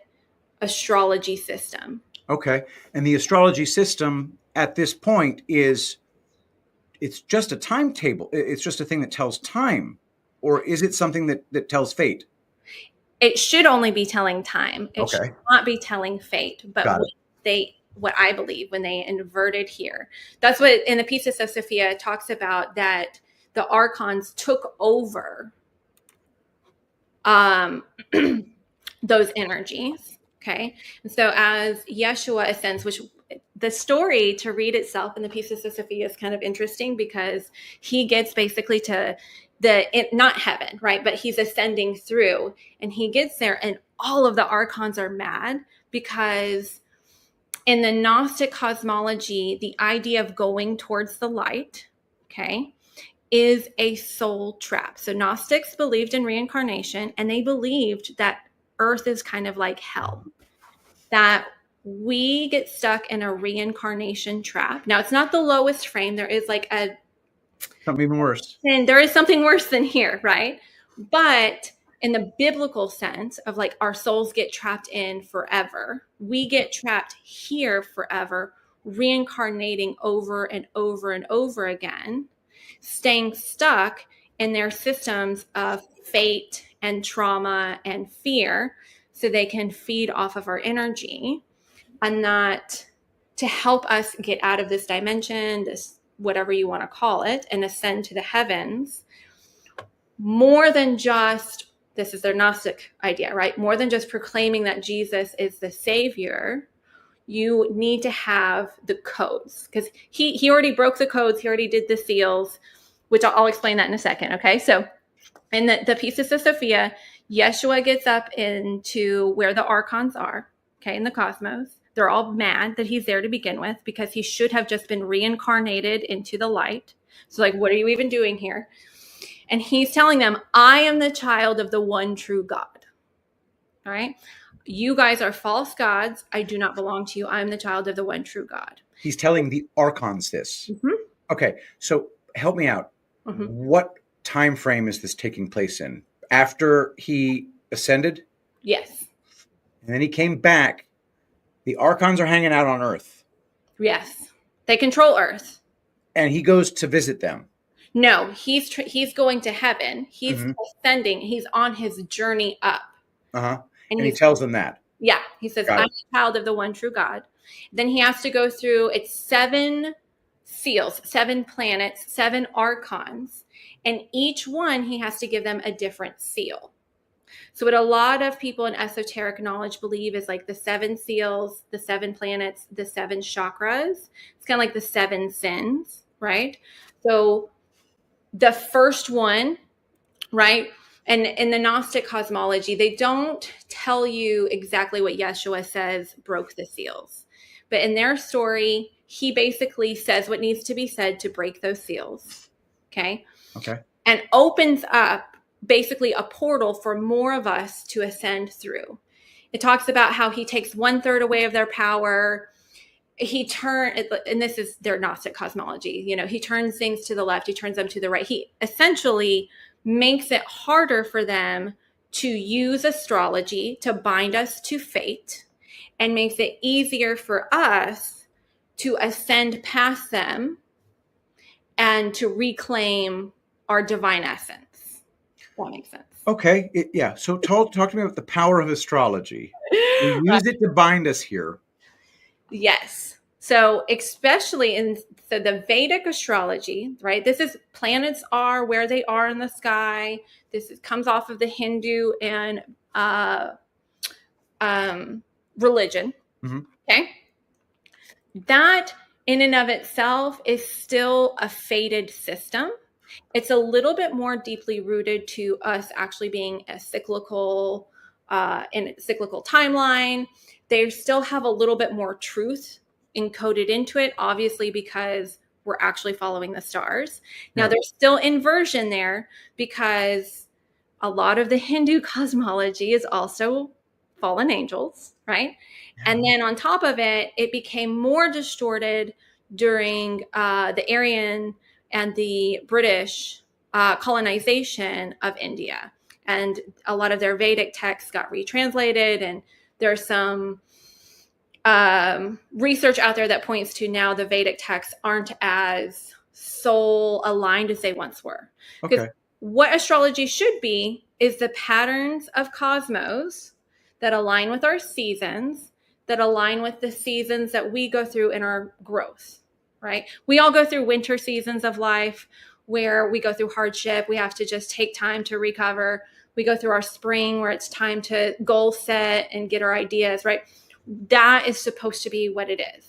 astrology system. Okay. And the astrology system at this point it's just a timetable. It's just a thing that tells time. Or is it something that tells fate? It should only be telling time. It should not be telling fate. But what I believe when they inverted here, that's what in the Pistis of Sophia talks about, that the archons took over those energies. Okay. And so as Yeshua ascends, which the story to read itself in the Pieces of Sophia is kind of interesting because he gets basically to not heaven, right? But he's ascending through and he gets there and all of the archons are mad because in the Gnostic cosmology, the idea of going towards the light, okay, is a soul trap. So Gnostics believed in reincarnation and they believed that Earth is kind of like hell, that we get stuck in a reincarnation trap. Now, it's not the lowest frame. There is like something even worse. And there is something worse than here, right? But in the biblical sense of like our souls get trapped in forever, we get trapped here forever, reincarnating over and over and over again, staying stuck in their systems of fate and trauma and fear so they can feed off of our energy and not to help us get out of this dimension, this whatever you want to call it, and ascend to the heavens. More than just, this is their Gnostic idea, right? More than just proclaiming that Jesus is the Savior, you need to have the codes because he already broke the codes. He already did the seals, which I'll explain that in a second. Okay. So in the Pieces of Sophia, Yeshua gets up into where the archons are, okay, in the cosmos. They're all mad that he's there to begin with because he should have just been reincarnated into the light. So like, what are you even doing here? And he's telling them, I am the child of the one true God. All right. You guys are false gods. I do not belong to you. I'm the child of the one true God. He's telling the archons this. Mm-hmm. Okay. So help me out. Mm-hmm. What time frame is this taking place in? After he ascended? Yes. And then he came back. The archons are hanging out on Earth. Yes. They control Earth. And he goes to visit them. No, he's going to heaven. He's ascending. He's on his journey up. Uh-huh. And he tells them that. Yeah. He says, I'm a child of the one true God. Then he has to go through, it's 7 seals, 7 planets, 7 archons. And each one, he has to give them a different seal. So what a lot of people in esoteric knowledge believe is like the 7 seals, the 7 planets, the 7 chakras. It's kind of like the 7 sins, right? So the first one, right? And in the Gnostic cosmology, they don't tell you exactly what Yeshua says broke the seals. But in their story, he basically says what needs to be said to break those seals. Okay. And opens up basically a portal for more of us to ascend through. It talks about how he takes 1/3 away of their power. And this is their Gnostic cosmology, he turns things to the left, he turns them to the right. He essentially makes it harder for them to use astrology to bind us to fate and makes it easier for us to ascend past them and to reclaim our divine essence. That makes sense. Okay. Yeah. So talk to me about the power of astrology. We use it to bind us here. Yes. So especially in the Vedic astrology, right? This is planets are where they are in the sky. Comes off of the Hindu and religion. Mm-hmm. Okay. That in and of itself is still a fated system. It's a little bit more deeply rooted to us actually being a cyclical timeline. They still have a little bit more truth encoded into it, obviously, because we're actually following the stars. Now, there's still inversion there because a lot of the Hindu cosmology is also fallen angels, right? Yeah. And then on top of it, it became more distorted during the Aryan and the British colonization of India. And a lot of their Vedic texts got retranslated, and there's some research out there that points to now the Vedic texts aren't as soul aligned as they once were. Because what astrology should be is the patterns of cosmos that align with our seasons, that align with the seasons that we go through in our growth, right? We all go through winter seasons of life where we go through hardship. We have to just take time to recover. we go through our spring where it's time to goal set and get our ideas, right? That is supposed to be what it is.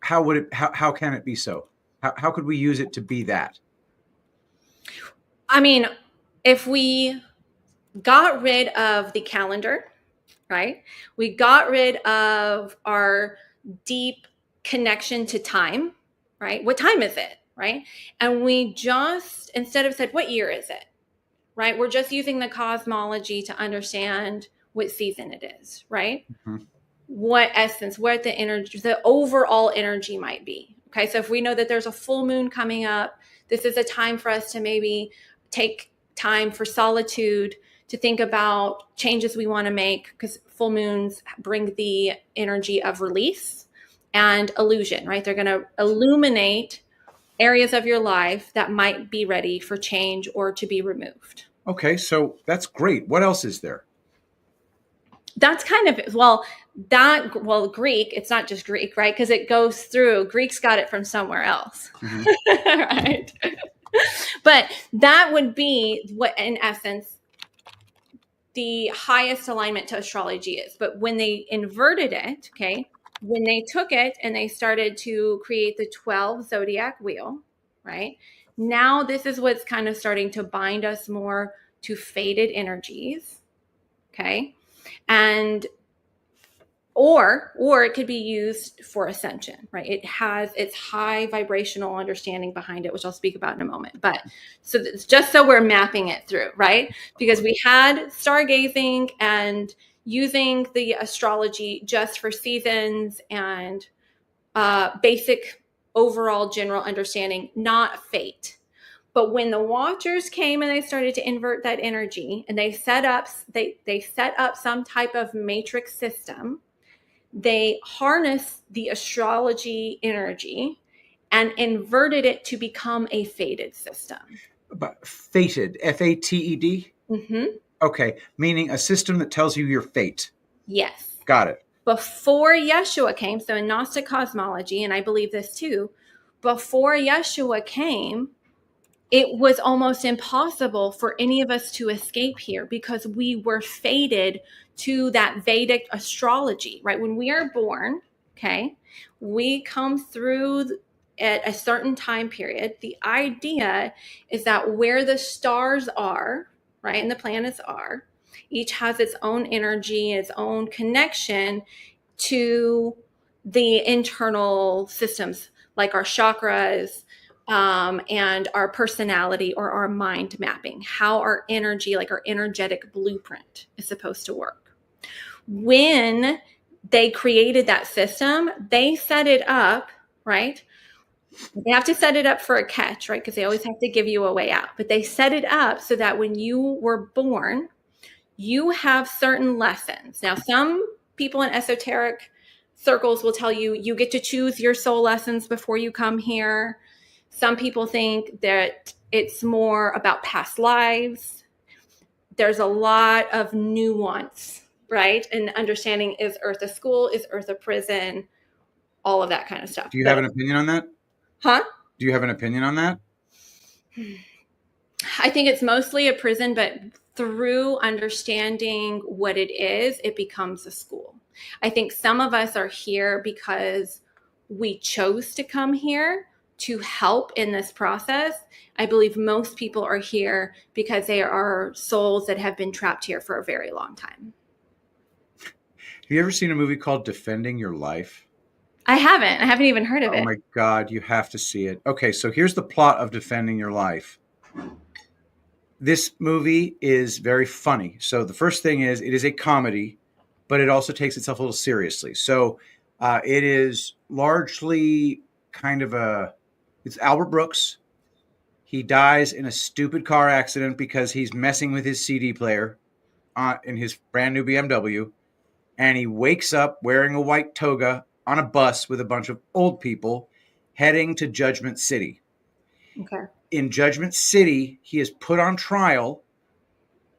How can it be so? How could we use it to be that? I mean, if we got rid of the calendar, right? We got rid of our deep connection to time, right? What time is it, right? And we just, instead of said, what year is it, right? We're just using the cosmology to understand what season it is, right? Mm-hmm. What essence, what the energy, the overall energy might be. Okay, so if we know that there's a full moon coming up, this is a time for us to maybe take time for solitude, to think about changes we want to make, because full moons bring the energy of release and illusion, right? They're going to illuminate areas of your life that might be ready for change or to be removed. Okay, so that's great. What else is there? That's kind of, Greek, it's not just Greek, right? Because it goes through, Greeks got it from somewhere else, mm-hmm. Right? But that would be what, in essence, the highest alignment to astrology is. But when they inverted it, okay, when they took it and they started to create the 12 zodiac wheel, right? Now this is what's kind of starting to bind us more to fated energies, okay? And or it could be used for ascension, right? It has its high vibrational understanding behind it, which I'll speak about in a moment. But so it's just so we're mapping it through, right? Because we had stargazing and using the astrology just for seasons and basic overall general understanding, not fate. But when the Watchers came and they started to invert that energy, and they set up some type of matrix system, they harnessed the astrology energy and inverted it to become a fated system. But fated, F-A-T-E-D? Mm-hmm. Okay, meaning a system that tells you your fate. Yes. Got it. Before Yeshua came, so in Gnostic cosmology, and I believe this too, before Yeshua came, it was almost impossible for any of us to escape here because we were fated to that Vedic astrology, right? When we are born, okay, we come through at a certain time period. The idea is that where the stars are, right, and the planets are, each has its own energy, its own connection to the internal systems, like our chakras, and our personality or our mind mapping, how our energy, like our energetic blueprint, is supposed to work. When they created that system, they set it up, right? They have to set it up for a catch, right? Because they always have to give you a way out. But they set it up so that when you were born, you have certain lessons. Now, some people in esoteric circles will tell you, you get to choose your soul lessons before you come here. Some people think that it's more about past lives. There's a lot of nuance, right? And understanding, is Earth a school? Is Earth a prison? All of that kind of stuff. Do you have an opinion on that? Huh? Do you have an opinion on that? I think it's mostly a prison, but through understanding what it is, it becomes a school. I think some of us are here because we chose to come here to help in this process. I believe most people are here because they are souls that have been trapped here for a very long time. Have you ever seen a movie called Defending Your Life? I haven't even heard of it. Oh my God, you have to see it. Okay, so here's the plot of Defending Your Life. This movie is very funny. So the first thing is, it is a comedy, but it also takes itself a little seriously. So it is largely kind of it's Albert Brooks. He dies in a stupid car accident because he's messing with his CD player in his brand new BMW. And he wakes up wearing a white toga on a bus with a bunch of old people heading to Judgment City. Okay. In Judgment City, he is put on trial.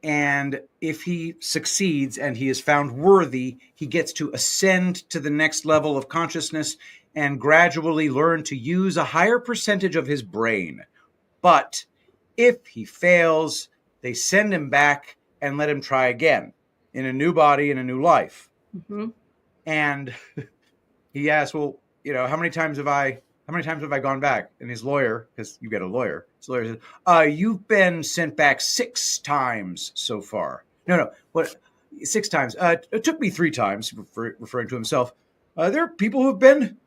And if he succeeds and he is found worthy, he gets to ascend to the next level of consciousness and gradually learn to use a higher percentage of his brain. But if he fails, they send him back and let him try again in a new body, in a new life. Mm-hmm. And he asked, well, how many times have I gone back? And his lawyer, because you get a lawyer, his lawyer said, you've been sent back 6 times so far. No, what? 6 times. It took me 3 times, referring to himself. There are people who have been,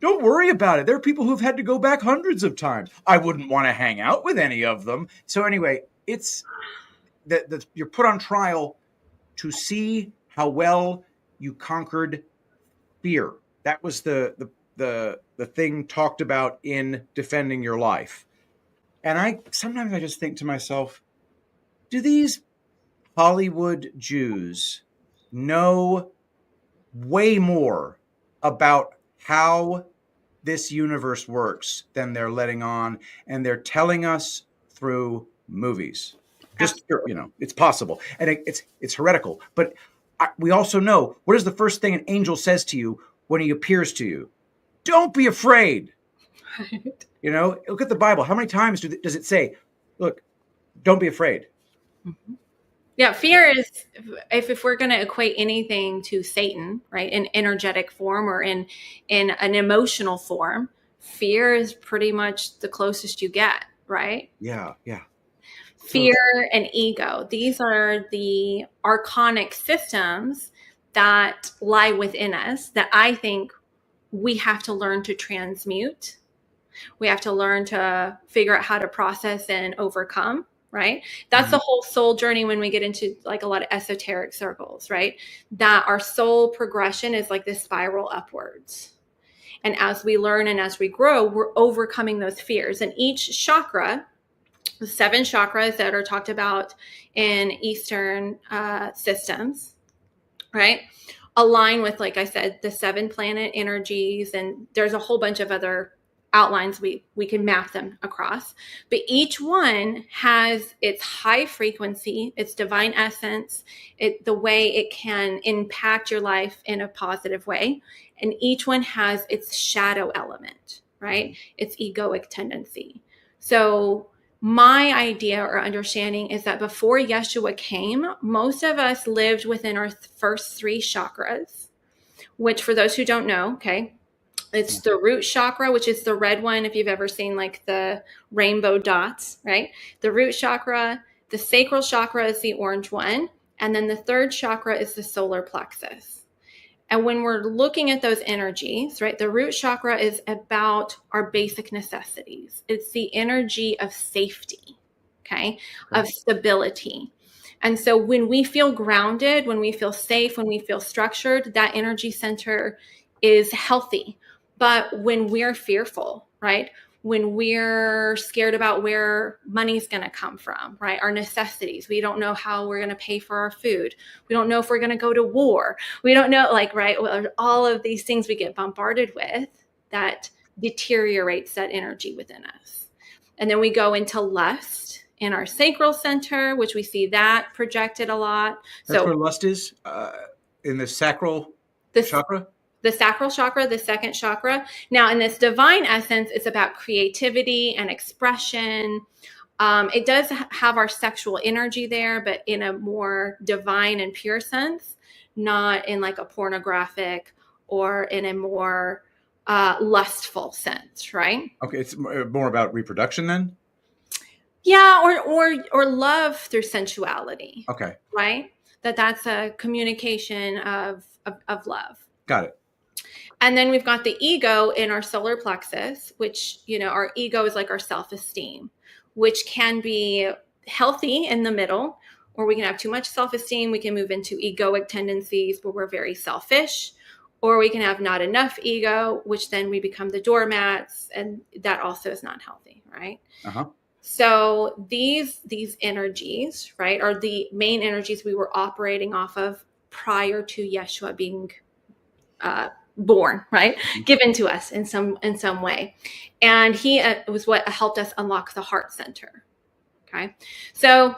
don't worry about it. There are people who've had to go back hundreds of times. I wouldn't want to hang out with any of them. So anyway, it's that you're put on trial to see how well you conquered fear. That was the thing talked about in defending your life. And sometimes I just think to myself, do these Hollywood Jews know way more about how this universe works than they're letting on, and they're telling us through movies? Just, it's possible, and it's heretical. But we also know, what is the first thing an angel says to you when he appears to you? Don't be afraid. Right. Look at the Bible. How many times does it say, look, don't be afraid? Mm-hmm. Yeah, fear is, if we're going to equate anything to Satan, right, in energetic form or in an emotional form, fear is pretty much the closest you get, right? Yeah. Fear and ego. These are the archonic systems that lie within us that I think we have to learn to transmute. We have to learn to figure out how to process and overcome, right? That's the whole soul journey when we get into like a lot of esoteric circles, right? That our soul progression is like this spiral upwards. And as we learn and as we grow, we're overcoming those fears. And each chakra, the 7 chakras that are talked about in Eastern systems, right, align with, like I said, the 7 planet energies. And there's a whole bunch of other outlines we can map them across. But each one has its high frequency, its divine essence, the way it can impact your life in a positive way. And each one has its shadow element, right? Its egoic tendency. So my idea or understanding is that before Yeshua came, most of us lived within our first 3 chakras, which, for those who don't know, okay, it's the root chakra, which is the red one, if you've ever seen like the rainbow dots, right? The root chakra, the sacral chakra is the orange one, and then the 3rd chakra is the solar plexus. And when we're looking at those energies, right, the root chakra is about our basic necessities. It's the energy of safety, okay, of stability. And so when we feel grounded, when we feel safe, when we feel structured, that energy center is healthy. But when we're fearful, right, when we're scared about where money's going to come from, right, our necessities, we don't know how we're going to pay for our food. We don't know if we're going to go to war. We don't know, like, right, all of these things we get bombarded with that deteriorates that energy within us. And then we go into lust in our sacral center, which we see that projected a lot. That's where lust is, in the sacral chakra? The sacral chakra, the 2nd chakra. Now, in this divine essence, it's about creativity and expression. It does have our sexual energy there, but in a more divine and pure sense, not in like a pornographic or in a more lustful sense, right? Okay, it's more about reproduction then? Yeah, or love through sensuality. Okay. Right? That's a communication of love. Got it. And then we've got the ego in our solar plexus, which, our ego is like our self-esteem, which can be healthy in the middle, or we can have too much self-esteem. We can move into egoic tendencies where we're very selfish, or we can have not enough ego, which then we become the doormats, and that also is not healthy, right? So these energies, right, are the main energies we were operating off of prior to Yeshua being born, right? Given to us in some way. And he was what helped us unlock the heart center. Okay. So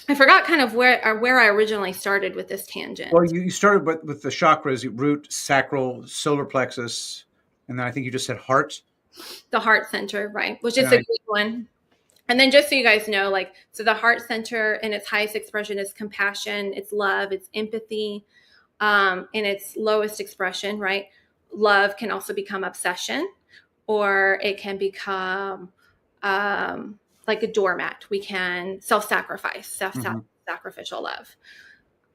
I forgot kind of where I originally started with this tangent. Well, you started with the chakras, root, sacral, solar plexus, and then I think you just said heart. The heart center, right? Which is a good one. And then just so you guys know, like, so the heart center in its highest expression is compassion, it's love, it's empathy. In its lowest expression, right? Love can also become obsession, or it can become like a doormat. We can self-sacrifice, sacrificial love.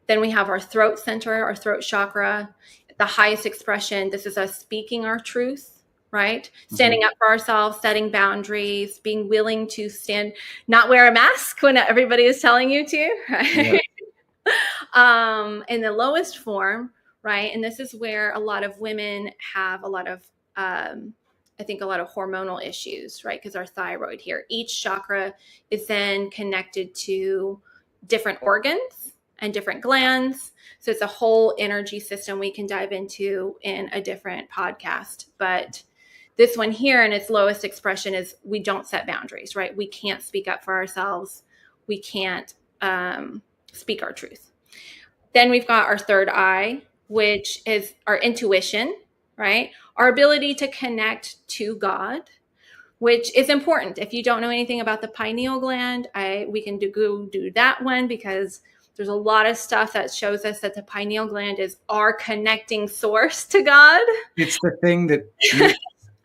Then we have our throat center, our throat chakra, the highest expression. This is us speaking our truth, right? Standing up for ourselves, setting boundaries, being willing to not wear a mask when everybody is telling you to, right? Yeah. In the lowest form, right? And this is where a lot of women have a lot of, I think, a lot of hormonal issues, right? Because our thyroid here, each chakra is then connected to different organs and different glands. So it's a whole energy system we can dive into in a different podcast. But this one here in its lowest expression is we don't set boundaries, right? We can't speak up for ourselves. We can't speak our truth. Then we've got our third eye, which is our intuition, right? Our ability to connect to God, which is important. If you don't know anything about the pineal gland, we can go do that one, because there's a lot of stuff that shows us that the pineal gland is our connecting source to God. It's the thing that makes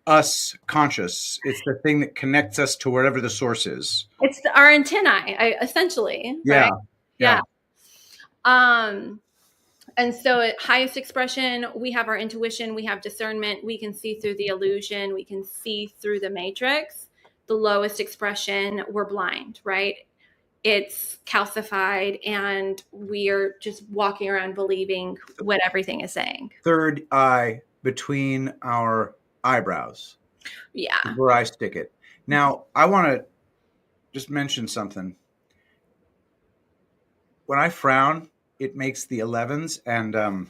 us conscious. It's the thing that connects us to wherever the source is. It's our antennae, essentially. Yeah. Right? Yeah. And so at highest expression, we have our intuition, we have discernment, we can see through the illusion, we can see through the matrix. The lowest expression, we're blind, right? It's calcified, and we're just walking around believing what everything is saying. Third eye between our eyebrows. Yeah. Where I stick it. Now, I want to just mention something. When I frown, it makes the 11s, and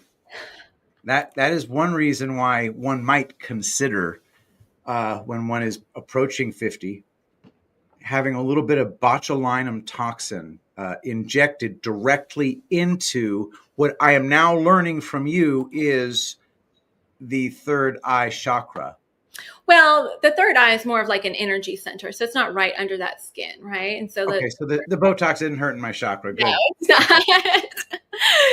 that is one reason why one might consider, when one is approaching 50, having a little bit of botulinum toxin injected directly into what I am now learning from you is the third eye chakra. Well, the third eye is more of like an energy center, so it's not right under that skin, right? And so so the Botox didn't hurt in my chakra. Good. No, it's not.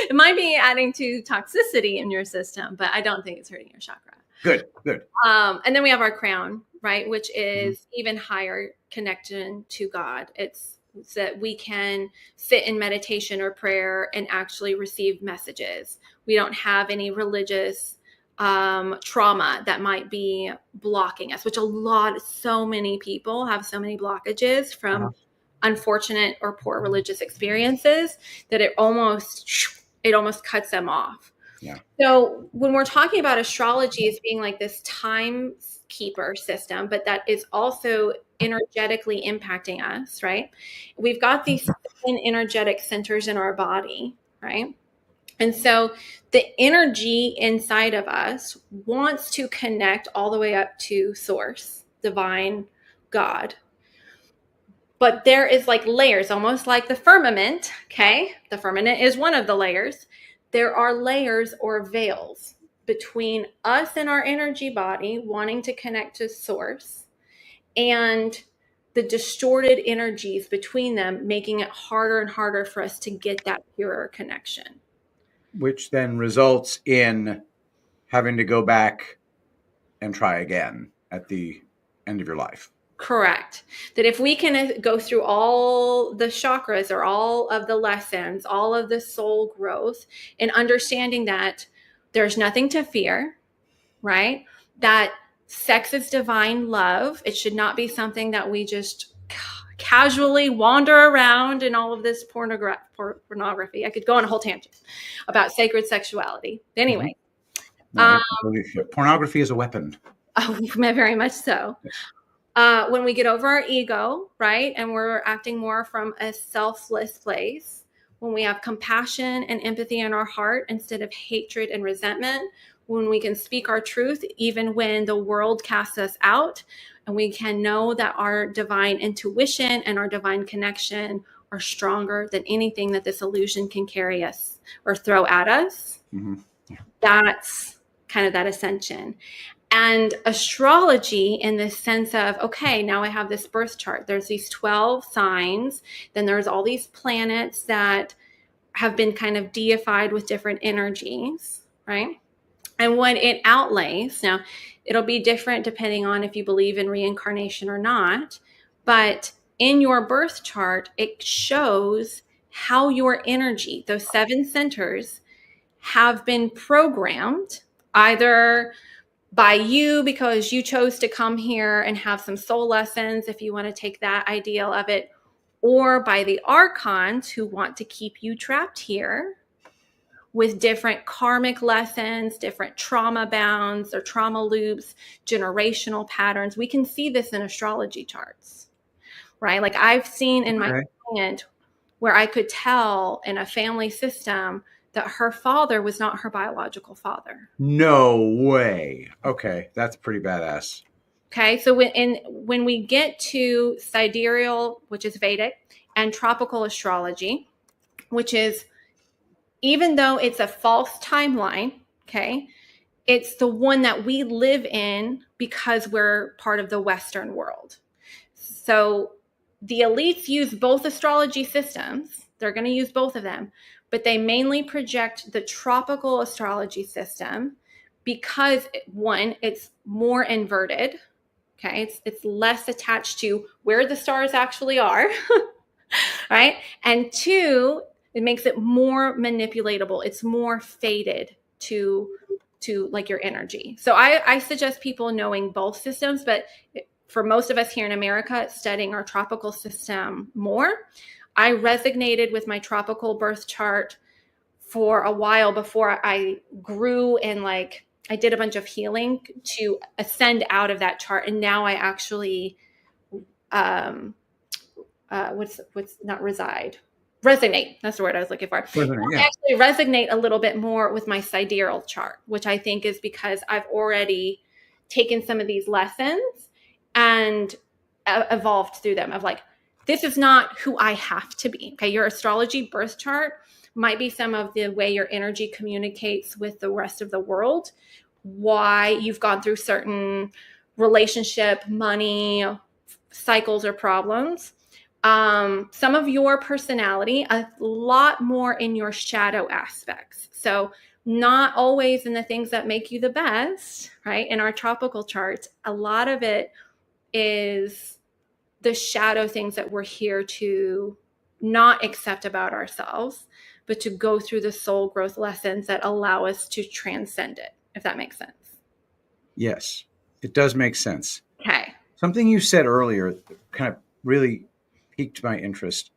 It might be adding to toxicity in your system, but I don't think it's hurting your chakra. Good. And then we have our crown, right, which is even higher connection to God. It's that we can sit in meditation or prayer and actually receive messages. We don't have any religious trauma that might be blocking us, which so many people have so many blockages from unfortunate or poor religious experiences that it almost cuts them off. Yeah. So when we're talking about astrology as being like this timekeeper system, but that is also energetically impacting us, right? We've got these 7 energetic centers in our body, right? And so the energy inside of us wants to connect all the way up to source, divine, God. But there is like layers, almost like the firmament, okay? The firmament is one of the layers. There are layers or veils between us and our energy body wanting to connect to source, and the distorted energies between them, making it harder and harder for us to get that purer connection. Which then results in having to go back and try again at the end of your life. Correct. That if we can go through all the chakras or all of the lessons, all of the soul growth, and understanding that there's nothing to fear, right? That sex is divine love. It should not be something that we just casually wander around in all of this pornography. I could go on a whole tangent about sacred sexuality. Anyway. Pornography is a weapon. Oh, very much so. When we get over our ego, right, and we're acting more from a selfless place, when we have compassion and empathy in our heart instead of hatred and resentment, when we can speak our truth even when the world casts us out, and we can know that our divine intuition and our divine connection are stronger than anything that this illusion can carry us or throw at us. That's kind of that ascension. And astrology, in the sense of, okay, now I have this birth chart. There's these 12 signs. Then there's all these planets that have been kind of deified with different energies, right? And when it outlays, now it'll be different depending on if you believe in reincarnation or not, but in your birth chart, it shows how your energy, those 7 centers, have been programmed either by you because you chose to come here and have some soul lessons, if you want to take that ideal of it, or by the archons who want to keep you trapped here with different karmic lessons, different trauma bounds or trauma loops, generational patterns. We can see this in astrology charts, right? Like I've seen in my client where I could tell in a family system that her father was not her biological father. No way. Okay, that's pretty badass. Okay, so when we get to sidereal, which is Vedic, and tropical astrology, which is, even though it's a false timeline, okay, it's the one that we live in because we're part of the Western world. So the elites use both astrology systems. They're going to use both of them, but they mainly project the tropical astrology system because, one, it's more inverted. Okay, it's less attached to where the stars actually are, right? And 2, it makes it more manipulatable. It's more fated to like your energy. So I suggest people knowing both systems, but for most of us here in America, studying our tropical system more. I resonated with my tropical birth chart for a while before I grew and like I did a bunch of healing to ascend out of that chart. And now I actually, resonate. That's the word I was looking for. I actually resonate a little bit more with my sidereal chart, which I think is because I've already taken some of these lessons and evolved through them of like, this is not who I have to be. Okay. Your astrology birth chart might be some of the way your energy communicates with the rest of the world, why you've gone through certain relationship, money cycles or problems. Some of your personality, a lot more in your shadow aspects. So not always in the things that make you the best, right? In our tropical charts, a lot of it is the shadow things that we're here to not accept about ourselves, but to go through the soul growth lessons that allow us to transcend it, if that makes sense. Yes, it does make sense. Okay. Something you said earlier kind of really piqued my interest.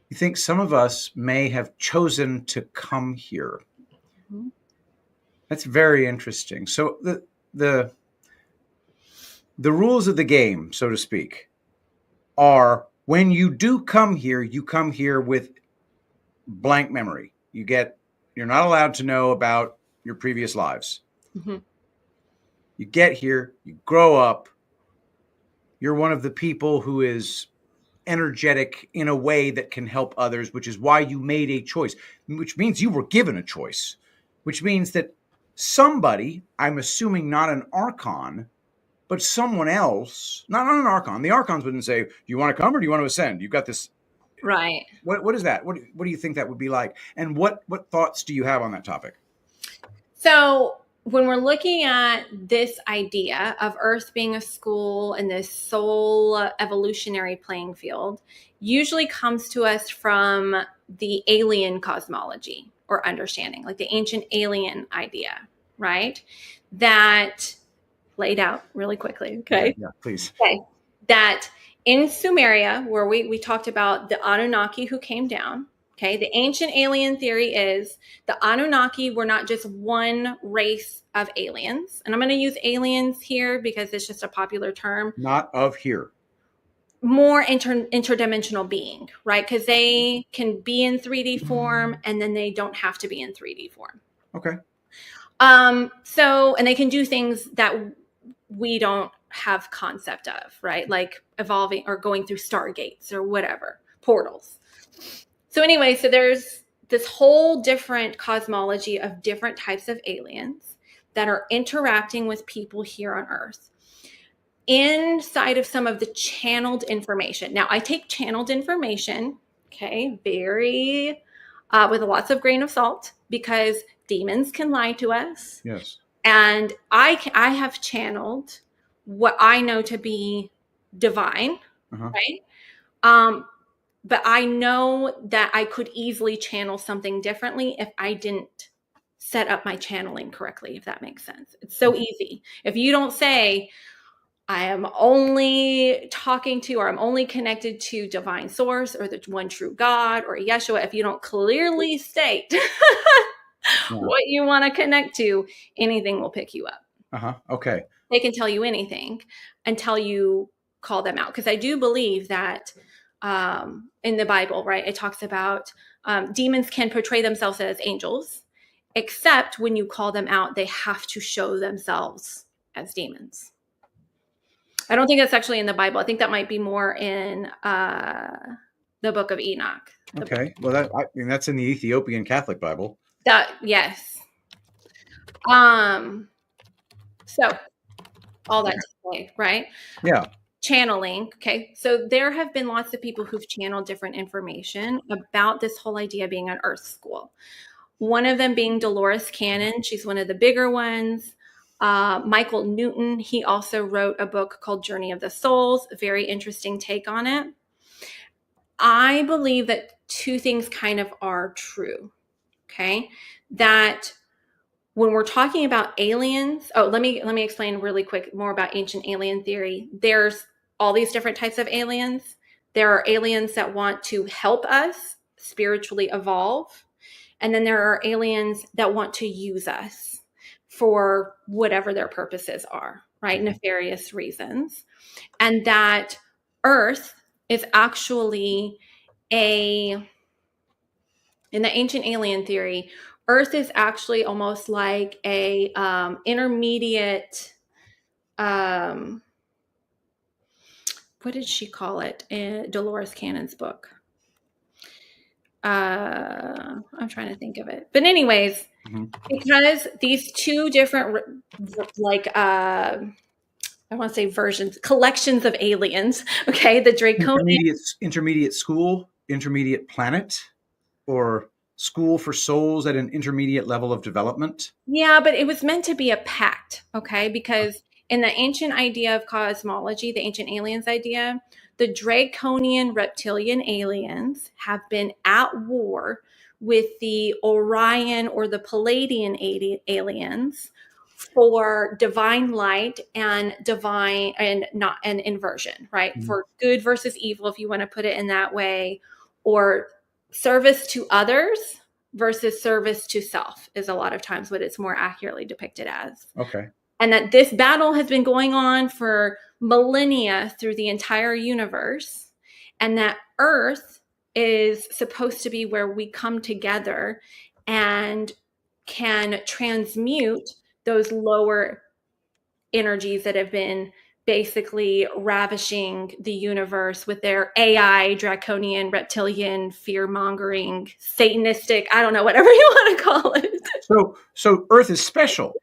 You think some of us may have chosen to come here. Mm-hmm. That's very interesting. So the rules of the game, so to speak, are when you do come here, you come here with blank memory. You're not allowed to know about your previous lives. Mm-hmm. You get here, you grow up, you're one of the people who is energetic in a way that can help others, which is why you made a choice, which means you were given a choice, which means that somebody, I'm assuming not an archon, but someone else, not an archon. The archons wouldn't say, do you want to come or do you want to ascend? You've got this. Right. What is that? What do you think that would be like? And what thoughts do you have on that topic? So when we're looking at this idea of Earth being a school and this soul evolutionary playing field, usually comes to us from the alien cosmology or understanding, like the ancient alien idea, right? That laid out really quickly. Okay. Yeah, please. Okay. That in Sumeria, where we talked about the Anunnaki who came down. Okay. The ancient alien theory is the Anunnaki were not just one race of aliens. And I'm going to use aliens here because it's just a popular term. Not of here. More interdimensional being, right? Because they can be in 3D form and then they don't have to be in 3D form. Okay. So, and they can do things that we don't have concept of, right? Like evolving or going through stargates or whatever, portals. So anyway, so there's this whole different cosmology of different types of aliens that are interacting with people here on Earth inside of some of the channeled information. Now, I take channeled information, okay, very with lots of grain of salt, because demons can lie to us. Yes. And I have channeled what I know to be divine, right? But I know that I could easily channel something differently if I didn't set up my channeling correctly, if that makes sense. It's so easy. If you don't say, I am only talking to, or I'm only connected to divine source, or the one true God, or Yeshua, if you don't clearly state what you want to connect to, anything will pick you up. Okay. They can tell you anything until you call them out. Because I do believe that in the Bible, right, it talks about demons can portray themselves as angels, except when you call them out, they have to show themselves as demons. I don't think that's actually in the Bible. I think that might be more in the book of Enoch. Okay. Well, that's in the Ethiopian Catholic Bible. Yes. So all that to say, right? Yeah. Channeling. Okay. So there have been lots of people who've channeled different information about this whole idea of being an Earth school. One of them being Dolores Cannon. She's one of the bigger ones. Michael Newton, he also wrote a book called Journey of the Souls. A very interesting take on it. I believe that two things kind of are true. Okay. That when we're talking about aliens, let me explain really quick more about ancient alien theory. There's all these different types of aliens. There are aliens that want to help us spiritually evolve. And then there are aliens that want to use us for whatever their purposes are, right? Nefarious reasons. And that Earth is actually in the ancient alien theory, Earth is actually almost like a intermediate, what did she call it in Dolores Cannon's book? I'm trying to think of it. But anyways, because these two different, I want to say collections of aliens, okay? The Draconian. Intermediate school, intermediate planet, or school for souls at an intermediate level of development? Yeah, but it was meant to be a pact, okay? Because in the ancient idea of cosmology, the ancient aliens idea, the Draconian reptilian aliens have been at war with the Orion or the Palladian aliens for divine light and divine and inversion, right? Mm-hmm. For good versus evil, if you want to put it in that way, or service to others versus service to self is a lot of times what it's more accurately depicted as. Okay. And that this battle has been going on for millennia through the entire universe, and that Earth is supposed to be where we come together and can transmute those lower energies that have been basically ravishing the universe with their AI, draconian, reptilian, fear-mongering, satanistic, I don't know, whatever you want to call it. So Earth is special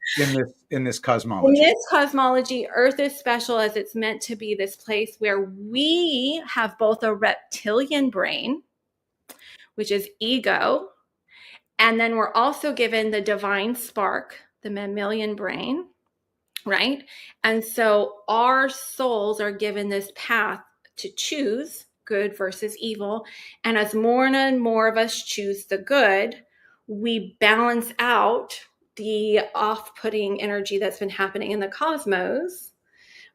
in this cosmology. In this cosmology, Earth is special as it's meant to be this place where we have both a reptilian brain, which is ego, and then we're also given the divine spark, the mammalian brain, right? And so our souls are given this path to choose good versus evil. And as more and more of us choose the good, we balance out the off-putting energy that's been happening in the cosmos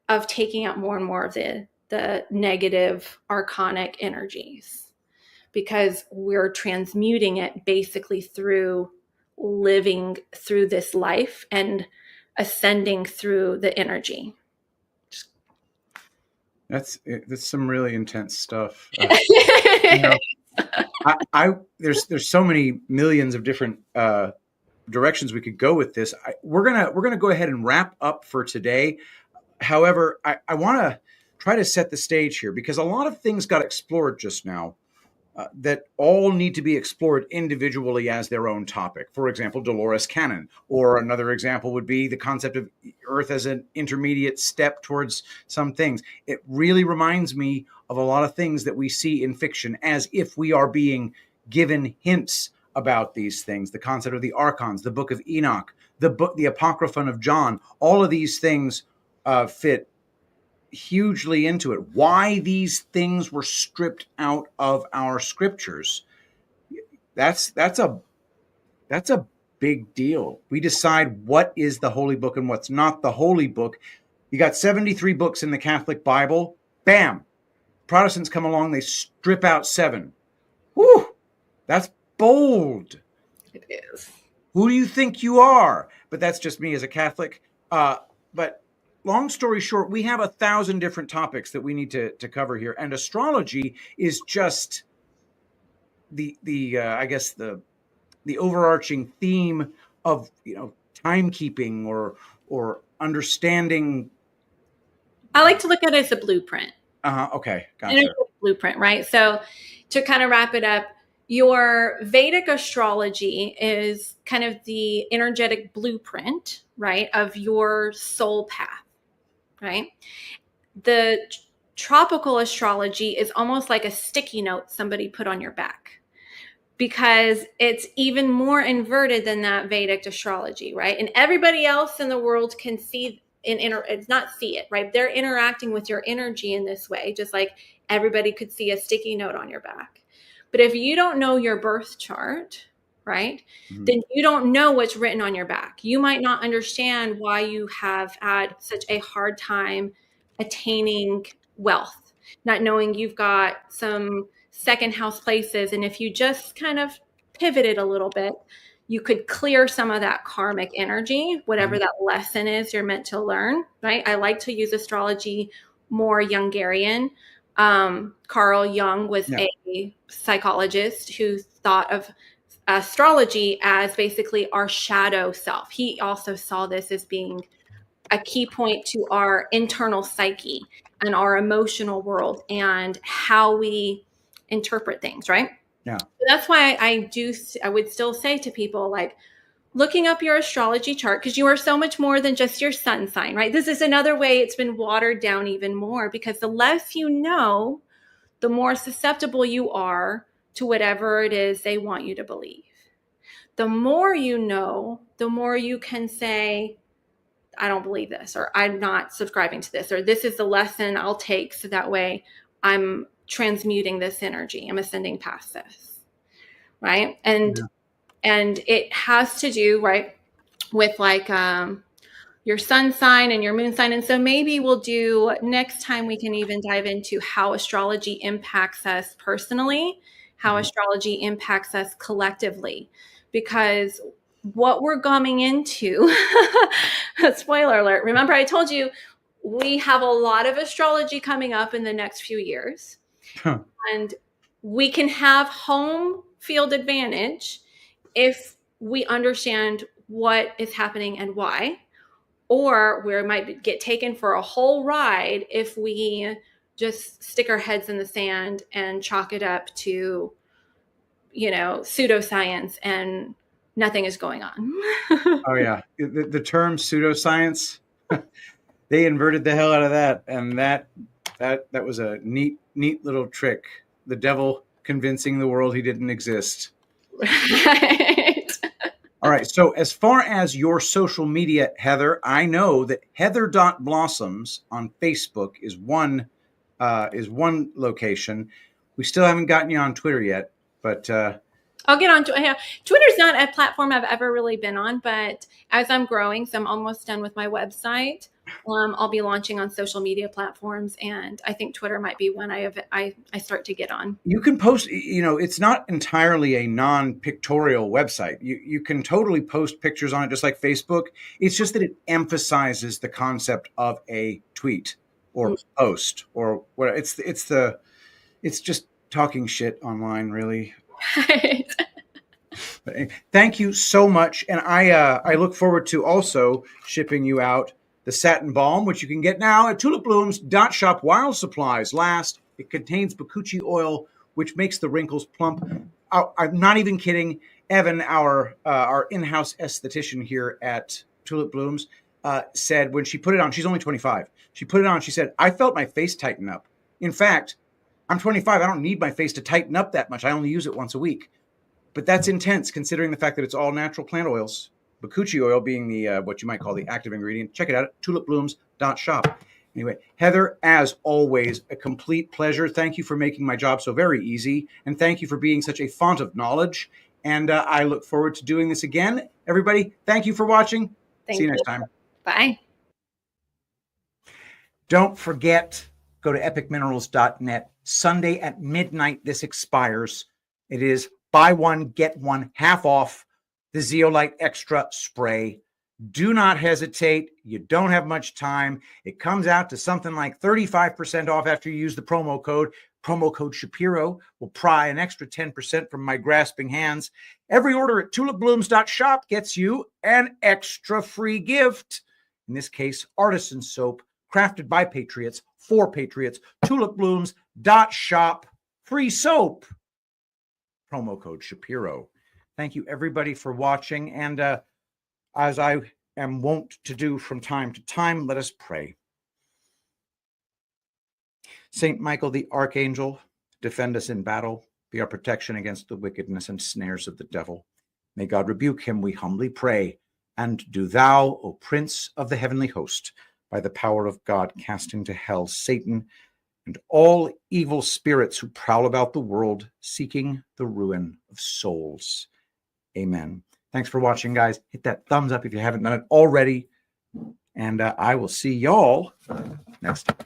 of taking out more and more of the negative archonic energies, because we're transmuting it basically through living through this life and ascending through the energy. That's some really intense stuff. There's so many millions of different directions we could go with this. We're gonna go ahead and wrap up for today. However, I want to try to set the stage here, because a lot of things got explored just now. that all need to be explored individually as their own topic. For example, Dolores Cannon, or another example would be the concept of Earth as an intermediate step towards some things. It really reminds me of a lot of things that we see in fiction, as if we are being given hints about these things. The concept of the archons, the Book of Enoch, the Apocryphon of John, all of these things fit hugely into it. Why these things were stripped out of our scriptures, that's a big deal. We decide what is the holy book and what's not the holy book. You got 73 books in the Catholic Bible. Bam! Protestants come along, they strip out 7. Whew! That's bold. It is. Who do you think you are? But that's just me as a Catholic. But long story short, we have 1,000 different topics that we need to cover here, and astrology is just the I guess the overarching theme of timekeeping or understanding. I like to look at it as a blueprint. Okay, gotcha. Blueprint, right? So to kind of wrap it up, your Vedic astrology is kind of the energetic blueprint, right, of your soul path, right? The tropical astrology is almost like a sticky note somebody put on your back, because it's even more inverted than that Vedic astrology, right? And everybody else in the world can see it's not see it, right? They're interacting with your energy in this way, just like everybody could see a sticky note on your back. But if you don't know your birth chart, right, then you don't know what's written on your back. You might not understand why you have had such a hard time attaining wealth, not knowing you've got some second house places. And if you just kind of pivoted a little bit, you could clear some of that karmic energy, whatever that lesson is you're meant to learn, right? I like to use astrology more Jungarian. Carl Jung was a psychologist who thought of astrology as basically our shadow self. He also saw this as being a key point to our internal psyche and our emotional world and how we interpret things, right? Yeah. So that's why I would still say to people, like, looking up your astrology chart, because you are so much more than just your sun sign, right? This is another way it's been watered down even more, because the less you know, the more susceptible you are to whatever it is they want you to believe. The more you know, the more you can say, I don't believe this, or I'm not subscribing to this, or this is the lesson I'll take, so that way I'm transmuting this energy. I'm ascending past this, right? And it has to do, right, with like your sun sign and your moon sign. And so maybe we'll do next time, we can even dive into how astrology impacts us personally, how astrology impacts us collectively, because what we're coming into, spoiler alert, remember I told you we have a lot of astrology coming up in the next few years. And we can have home field advantage if we understand what is happening and why, or we might get taken for a whole ride if we just stick our heads in the sand and chalk it up to, pseudoscience and nothing is going on. Oh yeah. The term pseudoscience, they inverted the hell out of that. And that was a neat little trick. The devil convincing the world he didn't exist. Right. All right. So as far as your social media, Heather, I know that Heather.Blossoms on Facebook is one location. We still haven't gotten you on Twitter yet, but I'll get on to Twitter's not a platform I've ever really been on, but as I'm growing, so I'm almost done with my website. I'll be launching on social media platforms, and I think Twitter might be one I start to get on. You can post, it's not entirely a non-pictorial website. You can totally post pictures on it just like Facebook. It's just that it emphasizes the concept of a tweet or post or what. It's just talking shit online, really. Right. But thank you so much, and I look forward to also shipping you out the satin balm, which you can get now at tulipblooms.shop while supplies last. It contains bakuchi oil, which makes the wrinkles plump. I'm not even kidding. Evan, our in-house esthetician here at Tulip Blooms, said when she put it on, she's only 25. She put it on, she said, I felt my face tighten up. In fact, I'm 25. I don't need my face to tighten up that much. I only use it once a week. But that's intense considering the fact that it's all natural plant oils. Bakuchi oil being the what you might call the active ingredient. Check it out at tulipblooms.shop. Anyway, Heather, as always, a complete pleasure. Thank you for making my job so very easy. And thank you for being such a font of knowledge. And I look forward to doing this again. Everybody, thank you for watching. See you next time. Bye. Don't forget, go to epicminerals.net. Sunday at midnight, this expires. It is buy one, get one half off the Zeolite Extra Spray. Do not hesitate. You don't have much time. It comes out to something like 35% off after you use the promo code. Promo code Shapiro will pry an extra 10% from my grasping hands. Every order at tulipblooms.shop gets you an extra free gift. In this case, artisan soap, crafted by patriots, for patriots. tulipblooms.shop. Free soap. Promo code Shapiro. Thank you, everybody, for watching. And as I am wont to do from time to time, let us pray. Saint Michael the Archangel, defend us in battle, be our protection against the wickedness and snares of the devil. May God rebuke him, we humbly pray. And do thou, O Prince of the heavenly host, by the power of God, cast into hell Satan and all evil spirits who prowl about the world, seeking the ruin of souls. Amen. Thanks for watching, guys. Hit that thumbs up if you haven't done it already. And I will see y'all next time.